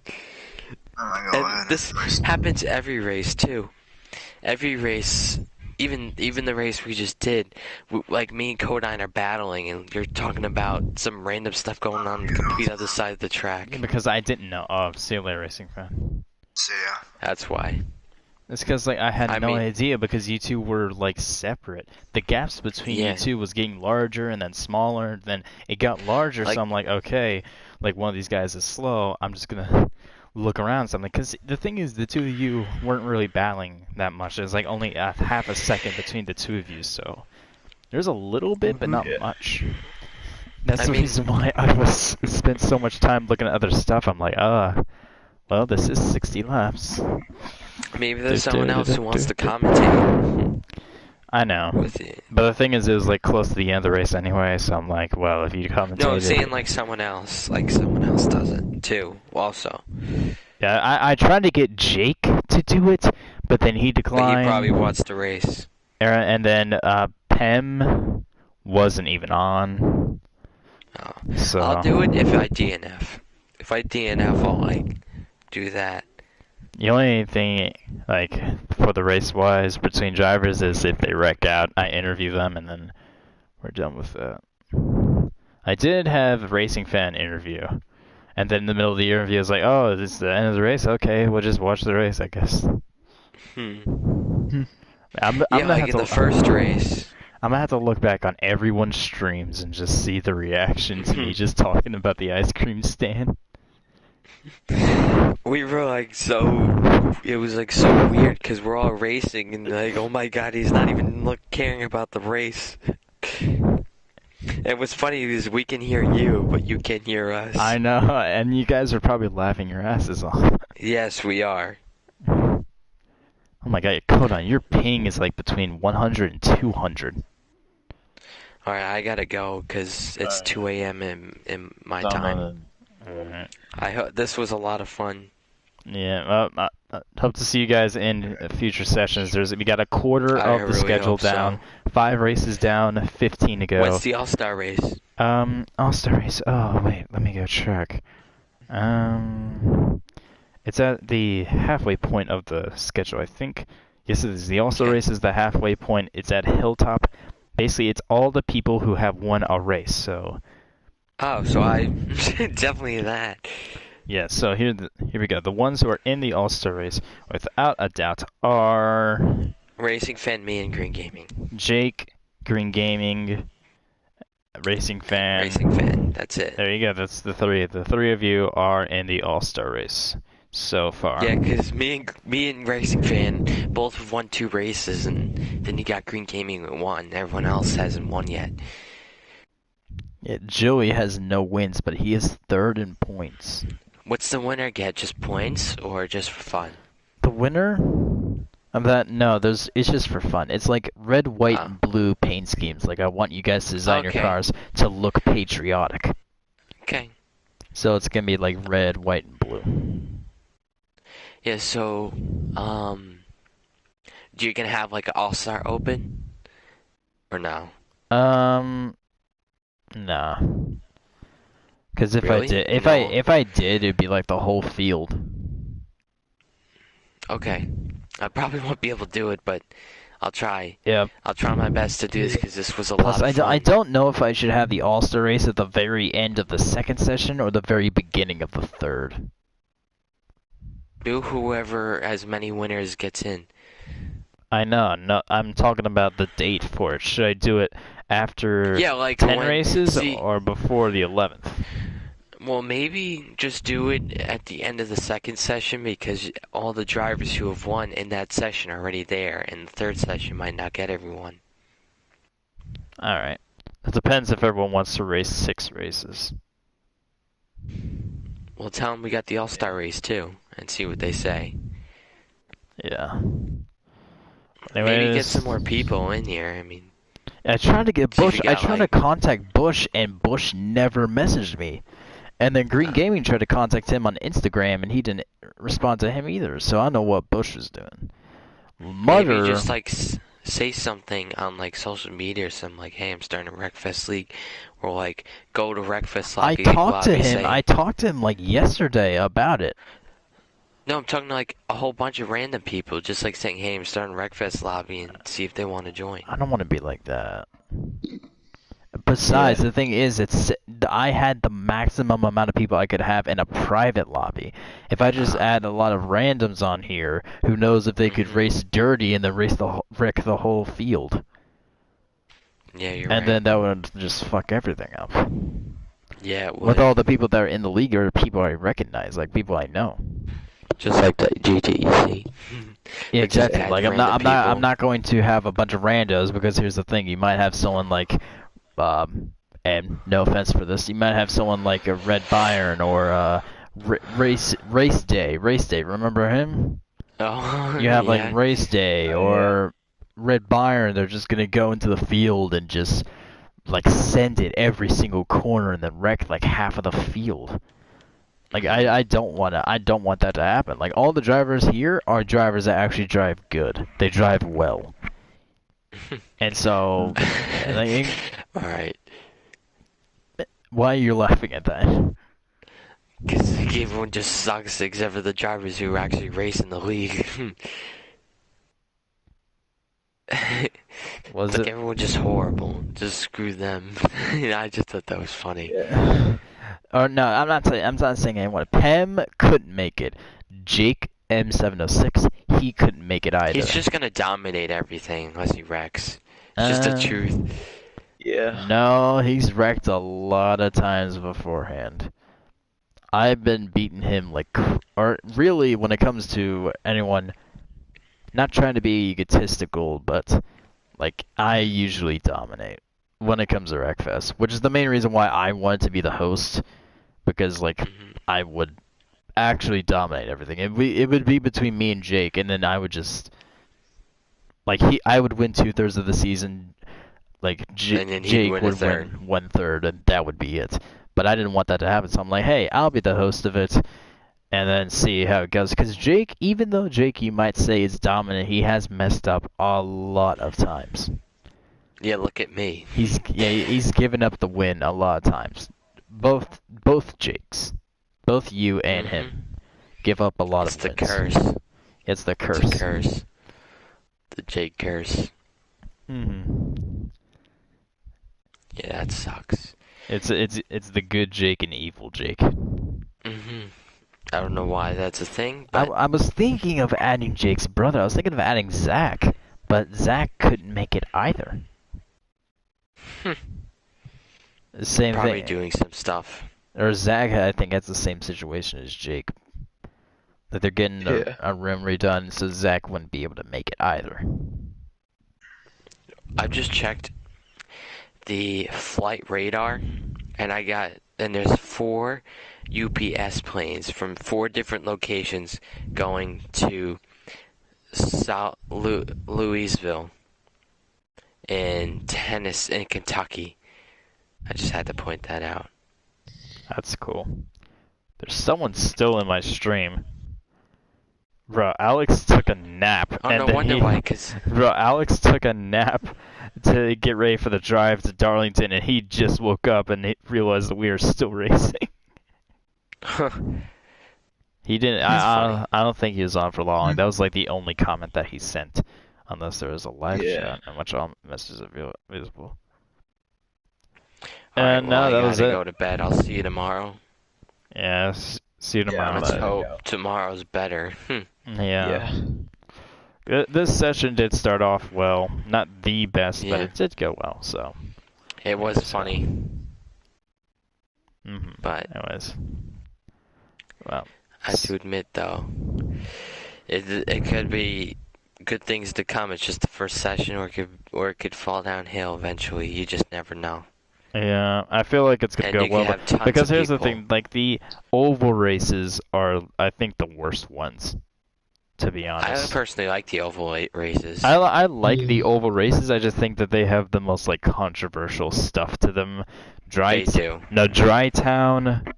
my god. And this happens every race too. Every race, even the race we just did, like me and Codine are battling, and you're talking about some random stuff going on the complete other side of the track. Because I didn't know. Oh, see you later, racing fan. See ya. That's why. It's because I had no idea because you two were separate. The gaps between you two was getting larger and then smaller. Then it got larger, so I'm like, okay, one of these guys is slow. I'm just gonna look around something. Because the thing is, the two of you weren't really battling that much. There's only a half a second between the two of you, so there's a little bit, but not much. That's the reason why I spent so much time looking at other stuff. I'm like, well, this is 60 laps. Maybe there's someone else who wants to commentate. I know. But the thing is, it was close to the end of the race anyway, so I'm like, well, if you commentate. No, I'm saying someone else does it too, also. Yeah, I tried to get Jake to do it, but then he declined. But he probably watched the race. And then Pem wasn't even on. Oh. So I'll do it if I DNF. If I DNF, I'll do that. The only thing, for the race-wise between drivers is if they wreck out, I interview them, and then we're done with that. I did have a racing fan interview, and then in the middle of the interview, I was like, oh, this is the end of the race? Okay, we'll just watch the race, I guess. I'm gonna have the first race. I'm gonna have to look back on everyone's streams and just see the reaction to me just talking about the ice cream stand. We were it was so weird because we're all racing and oh my god, he's not even caring about the race. And what's funny is we can hear you, but you can't hear us. I know, and you guys are probably laughing your asses off. Yes, we are. Oh my god, Kodan, your ping is between 100 and 200. Alright, I gotta go because it's 2 a.m. in my time. I hope this was a lot of fun. Yeah, I hope to see you guys in future sessions. We got a quarter of the schedule down, 5 races down, 15 to go. What's the All-Star race? All-Star race. Oh wait, let me go check. It's at the halfway point of the schedule, I think. Yes, it is. The All-Star race is the halfway point. It's at Hilltop. Basically, it's all the people who have won a race. So. Oh, so I definitely that. Yeah, so here we go. The ones who are in the All-Star race, without a doubt, are Racing Fan, me, and Green Gaming. Jake, Green Gaming, Racing Fan. That's it. There you go. That's the three. The three of you are in the All-Star race so far. Yeah, because me and Racing Fan both have won 2 races, and then you got Green Gaming with 1. Everyone else hasn't won yet. Yeah, Joey has no wins, but he is 3rd in points. What's the winner get? Just points or just for fun? The winner of that? No, it's just for fun. It's red, white, and blue paint schemes. I want you guys to design your cars to look patriotic. Okay. So it's gonna be red, white, and blue. Yeah. So, you're gonna have an All-Star Open, or no? Nah. Because if Really? I did, it'd be the whole field. Okay. I probably won't be able to do it, but I'll try. Yep. I'll try my best to do this because this was a lot of fun. I don't know if I should have the All-Star race at the very end of the 2nd session or the very beginning of the 3rd. Do whoever as many winners gets in. I know. No, I'm talking about the date for it. Should I do it after Yeah, like 10 when races see. or before the 11th? Well, maybe just do it at the end of the second session because all the drivers who have won in that session are already there, and the third session might not get everyone. Alright. It depends if everyone wants to race 6 races. We'll tell them we got the All-Star race too, and see what they say. Yeah. Maybe get Anyways, some more people in here. I mean, I tried to get see if Bush. you I got tried to like. contact Bush, and Bush never messaged me. And then Green Gaming tried to contact him on Instagram, and he didn't respond to him either. So I don't know what Bush was doing. Mutter, Maybe just like say something on like social media or something like, "Hey, I'm starting a Wreckfest league," or like go to Wreckfest I lobby. talked to him. Say, I talked to him like yesterday about it. no, I'm talking to like a whole bunch of random people, just like saying, "Hey, I'm starting Wreckfest lobby," and see if they want to join. I don't want to be like that. Besides, the thing is, I had the maximum amount of people I could have in a private lobby. If I just add a lot of randoms on here, who knows if they could race dirty and then wreck the whole field. Yeah, you're And right. then that would just fuck everything up. Yeah, it would. With all the people that are in the league are people I recognize, like people I know. Just like the GTEC. Yeah, Like, just exactly. add Like I'm random people. not going to have a bunch of randos because here's the thing: you might have someone like, and no offense for this, you might have someone like a Red Byron or Race Day. Remember him? Oh, You have yeah. like Race Day or Red Byron. They're just gonna go into the field and just like send it every single corner and then wreck like half of the field. Like I don't want that to happen. Like all the drivers here are drivers that actually drive good. They drive well. And so like, All right. why are you laughing at that? Because everyone just sucks except for the drivers who actually race in the league. Was it's like it? everyone just horrible. Just screw them. I just thought that was funny. Or no, I'm not saying anyone. Pem couldn't make it. Jake M706, he couldn't make it either. He's just gonna dominate everything unless he wrecks. It's just the truth. Yeah. No, he's wrecked a lot of times beforehand. I've been beating him like, or really when it comes to anyone, not trying to be egotistical, but like I usually dominate when it comes to Wreckfest, which is the main reason why I wanted to be the host, because like I would actually dominate everything. It would be between me and Jake, and then I would just like I would win 2/3 of the season. Like And then he'd Jake win a would third. win 1/3, and that would be it. But I didn't want that to happen, so I'm like, hey, I'll be the host of it, and then see how it goes. Because Jake, even though Jake, you might say is dominant, he has messed up a lot of times. Yeah, look at me. He's given up the win a lot of times. Both Jakes, both you and him, give up a lot It's of the wins. curse. It's the curse. It's a curse. The Jake curse. Yeah, that sucks. It's the good Jake and evil Jake. I don't know why that's a thing, but I was thinking of adding Jake's brother. I was thinking of adding Zach, but Zach couldn't make it either. Same probably thing. doing some stuff. Or Zach, I think, has the same situation as Jake. That they're getting a rim redone, so Zach wouldn't be able to make it either. I've just checked the flight radar, and there's 4 UPS planes from 4 different locations going to South Louisville in Kentucky. I just had to point that out. That's cool. There's someone still in my stream. Bro, Alex took a nap. Oh, and no then wonder why, because... Bro, Alex took a nap to get ready for the drive to Darlington, and he just woke up and he realized that we were still racing. He didn't... I don't think he was on for long. That was like the only comment that he sent. Unless there was a live chat in which all messages are visible. Alright, well, no, that I was gotta it. go to bed. I'll see you tomorrow. Yeah, see you tomorrow. Let's hope tomorrow's better. Yeah. This session did start off well. Not the best, but Yeah, it did go well. So it was funny, but anyways, well, I have to admit though, it could be good things to come. It's just the first session, or it could fall downhill eventually. You just never know. yeah, I feel like it's gonna And go you well, can have tons because of here's the people. thing: like the oval races are, I think, the worst ones. To be I honest, personally like the oval races. I like the oval races. I just think that they have the most like controversial stuff to them. They do. Dry Town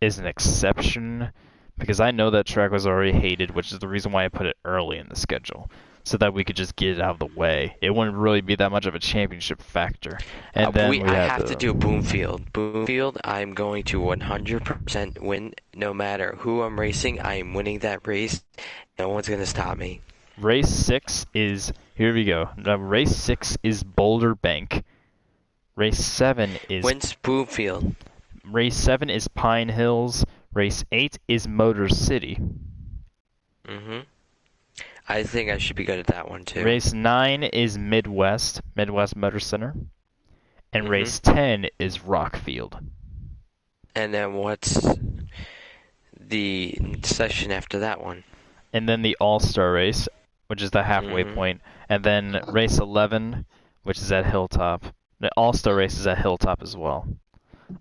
is an exception because I know that track was already hated, which is the reason why I put it early in the schedule, so that we could just get it out of the way. It wouldn't really be that much of a championship factor. And then we I had have to do Boomfield. Boomfield, I'm going to 100% win no matter who I'm racing. I am winning that race. No one's going to stop me. Race 6 is, here we go. Race 6 is Boulder Bank. Race 7 is When's Boomfield? Race 7 is Pine Hills. Race 8 is Motor City. I think I should be good at that one too. Race 9 is Midwest Motor Center. And race 10 is Rockfield. And then what's the session after that one? And then the All-Star race, which is the halfway point. And then race 11, which is at Hilltop. The All-Star race is at Hilltop as well.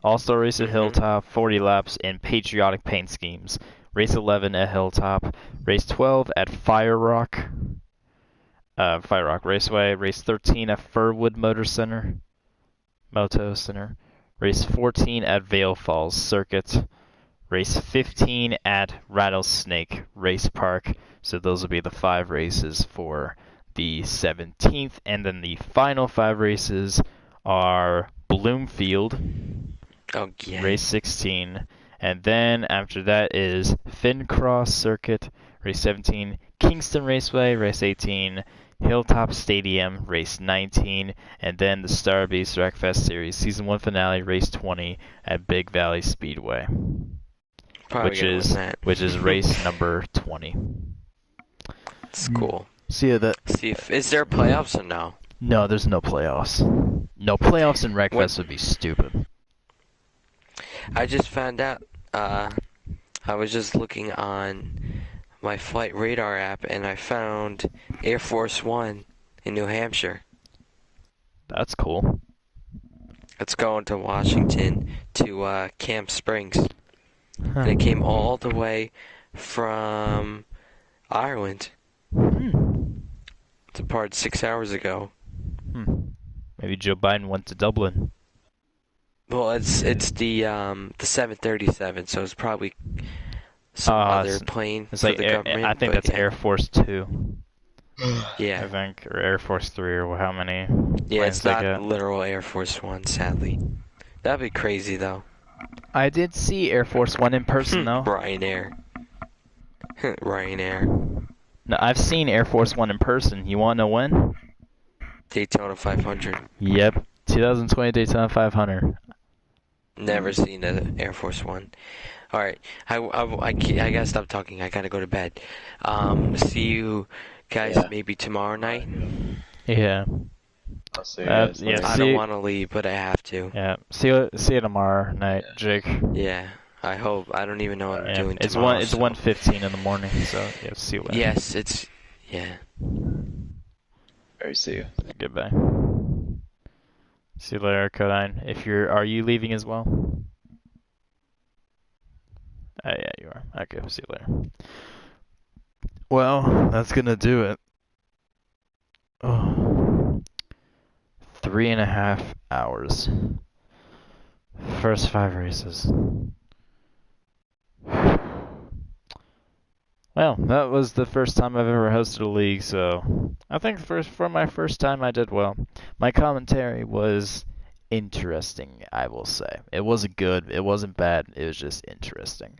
All-Star race at Hilltop, 40 laps in patriotic paint schemes. Race 11 at Hilltop. Race 12 at Fire Rock Raceway. Race 13 at Furwood Moto Center. Race 14 at Vale Falls Circuit. Race 15 at Rattlesnake Race Park. So those will be the 5 races for the 17th. And then the final 5 races are Bloomfield, race 16. And then after that is Fincross Circuit, race 17. Kingston Raceway, race 18. Hilltop Stadium, race 19. And then the Starbeast Wreckfest Series Season 1 finale, race 20 at Big Valley Speedway. Which is race number 20. It's cool. See, is there playoffs or no? No, there's no playoffs. No playoffs in Wreckfest would be stupid. I just found out. I was just looking on my flight radar app, and I found Air Force One in New Hampshire. That's cool. It's going to Washington to Camp Springs. And it came all the way from Ireland. It's apart 6 hours ago. Maybe Joe Biden went to Dublin. Well, it's the 737, so it's probably some other plane it's for like the government. I think that's Air Force 2. Yeah. I think, or Air Force 3, or how many. Yeah, it's not literal Air Force One, sadly. That'd be crazy, though. I did see Air Force 1 in person, though. Ryanair. Ryanair. No, I've seen Air Force 1 in person. You want to know when? Daytona 500. Yep. 2020 Daytona 500. Never seen an Air Force One. Alright, I gotta stop talking. I gotta go to bed. See you guys maybe tomorrow night. Yeah. I'll see you I don't want to leave, but I have to. Yeah. See you tomorrow night, Jake. Yeah. I hope. I don't even know what I'm doing it's tomorrow. It's 1:15 in the morning, so yeah. See you. Yes, it's Alright, see you. Goodbye. See you later, Codine. Are you leaving as well? Yeah, you are. Okay, see you later. Well, that's gonna do it. Oh. 3.5 hours. First 5 races. Well, that was the first time I've ever hosted a league, so I think for my first time I did well. My commentary was interesting, I will say. It wasn't good, it wasn't bad, it was just interesting.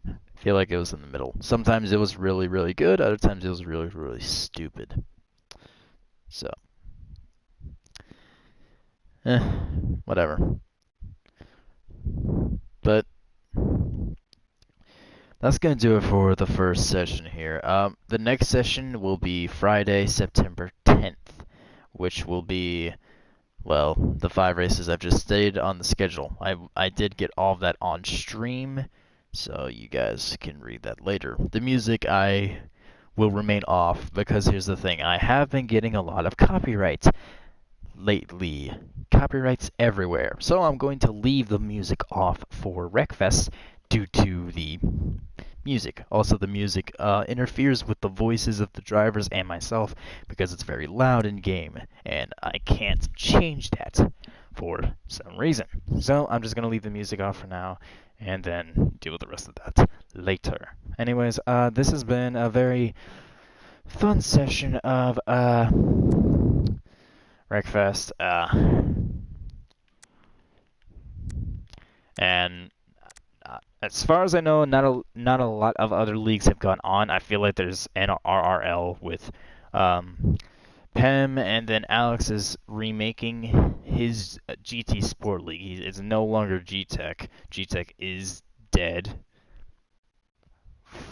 I feel like it was in the middle. Sometimes it was really, really good, other times it was really, really stupid. So, whatever. But that's gonna do it for the first session here. The next session will be Friday, September 10th, which will be, well, the 5 races I've just stated on the schedule. I did get all of that on stream, so you guys can read that later. The music I will remain off because here's the thing: I have been getting a lot of copyrights lately. Copyrights everywhere. So I'm going to leave the music off for Wreckfest due to the music. Also, the music interferes with the voices of the drivers and myself because it's very loud in game, and I can't change that for some reason. So I'm just going to leave the music off for now and then deal with the rest of that later. Anyways, this has been a very fun session of Wreckfest, and as far as I know, not a lot of other leagues have gone on. I feel like there's an RRL with Pem, and then Alex is remaking his GT Sport League. It's no longer GTEC. GTEC is dead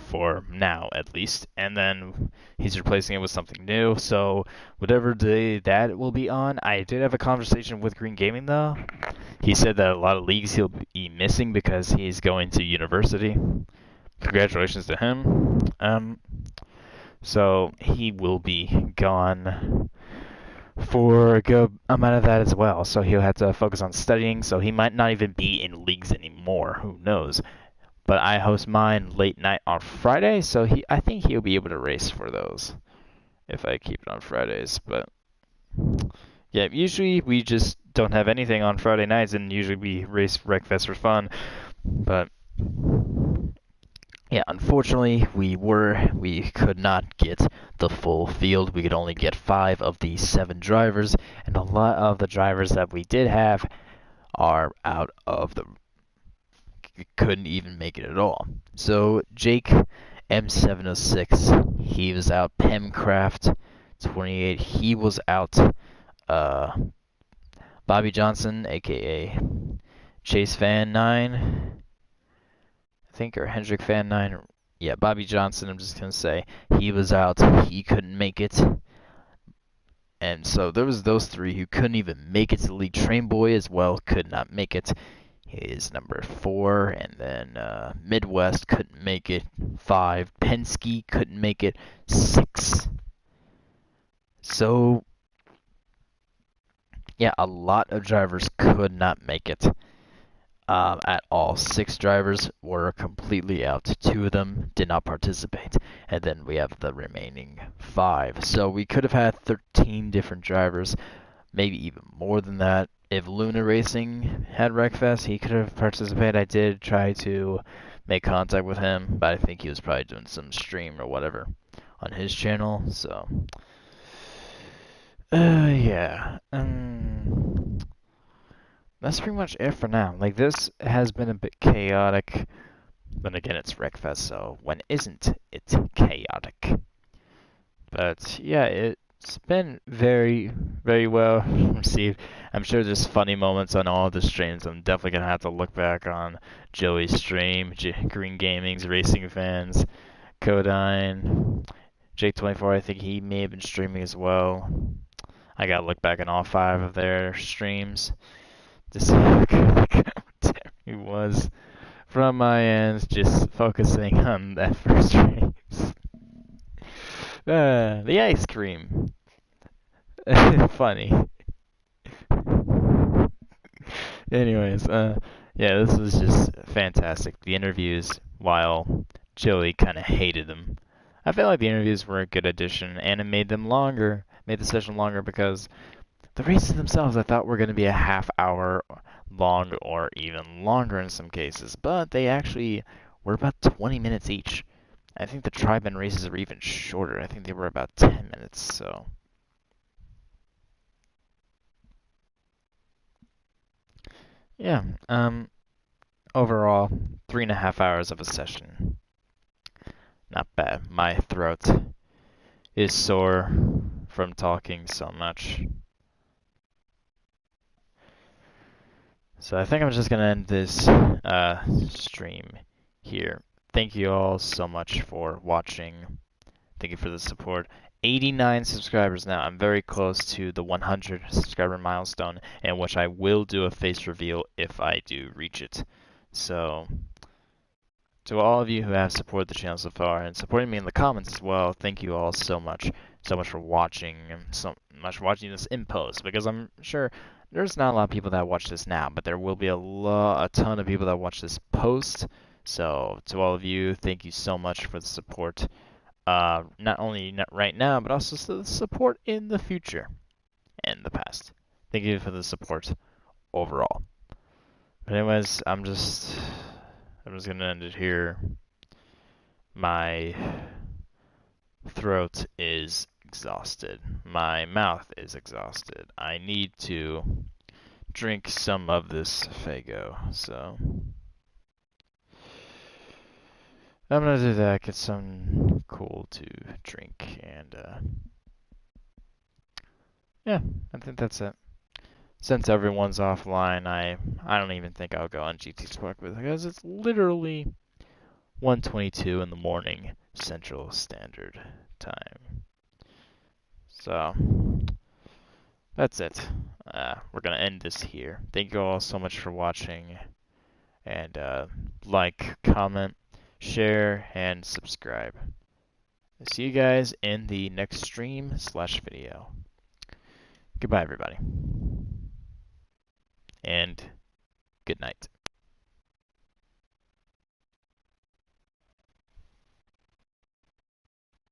for now, at least, and then he's replacing it with something new. So whatever day that will be on, I did have a conversation with Green Gaming though. He said that a lot of leagues he'll be missing because he's going to university. Congratulations to him. So he will be gone for a good amount of that as well. So he'll have to focus on studying. So he might not even be in leagues anymore. Who knows? But I host mine late night on Friday, so I think he'll be able to race for those if I keep it on Fridays. But yeah, usually we just don't have anything on Friday nights, and usually we race Wreckfest for fun. But yeah, unfortunately, we could not get the full field. We could only get 5 of the 7 drivers, and a lot of the drivers that we did have are out of the couldn't even make it at all. So Jake M706, he was out. Pemcraft 28, he was out. Bobby Johnson, aka Chase Fan 9, I think, or Hendrick Fan 9. Yeah, Bobby Johnson, I'm just gonna say he was out. He couldn't make it. And so there was those 3 who couldn't even make it to the league. Train Boy as well could not make it. Is number 4, and then Midwest couldn't make it. 5, Penske couldn't make it. 6. So yeah, a lot of drivers could not make it at all. 6 drivers were completely out. 2 of them did not participate, and then we have the remaining 5. So we could have had 13 different drivers, maybe even more than that. If Luna Racing had Wreckfest, he could have participated. I did try to make contact with him, but I think he was probably doing some stream or whatever on his channel. So, yeah. That's pretty much it for now. Like, this has been a bit chaotic. Then again, it's Wreckfest, so when isn't it chaotic? But yeah, it's been very, very well received. I'm sure there's funny moments on all the streams. I'm definitely gonna have to look back on Joey's stream, Green Gaming's Racing Fans, Codine, Jake24. I think he may have been streaming as well. I gotta look back on all 5 of their streams to see how good the commentary was. From my end, just focusing on that first race. The ice cream. Funny. Anyways, yeah, this was just fantastic. The interviews, while Joey kind of hated them, I felt like the interviews were a good addition, and it made them longer, made the session longer because the races themselves I thought were going to be a half hour long or even longer in some cases, but they actually were about 20 minutes each. I think the Tri-Men races are even shorter. I think they were about 10 minutes, so. Yeah, overall, 3.5 hours of a session. Not bad. My throat is sore from talking so much. So I think I'm just gonna end this stream here. thank you all so much for watching. Thank you for the support. 89 subscribers now. I'm very close to the 100 subscriber milestone, in which I will do a face reveal if I do reach it. So, to all of you who have supported the channel so far and supporting me in the comments as well, thank you all so much for watching and so much for watching this in post, because I'm sure there's not a lot of people that watch this now, but there will be a ton of people that watch this post. So, to all of you, thank you so much for the support. Not only right now, but also the support in the future and the past. Thank you for the support overall. But anyways, I'm just gonna end it here. My throat is exhausted. My mouth is exhausted. I need to drink some of this Fago, so I'm gonna do that, get some cool to drink, and yeah, I think that's it. Since everyone's offline, I don't even think I'll go on GT Spark with it, because it's literally 1:22 in the morning Central Standard Time. So that's it. We're gonna end this here. Thank you all so much for watching, and like, comment, share, and subscribe. See you guys in the next stream/video. Goodbye, everybody, and good night.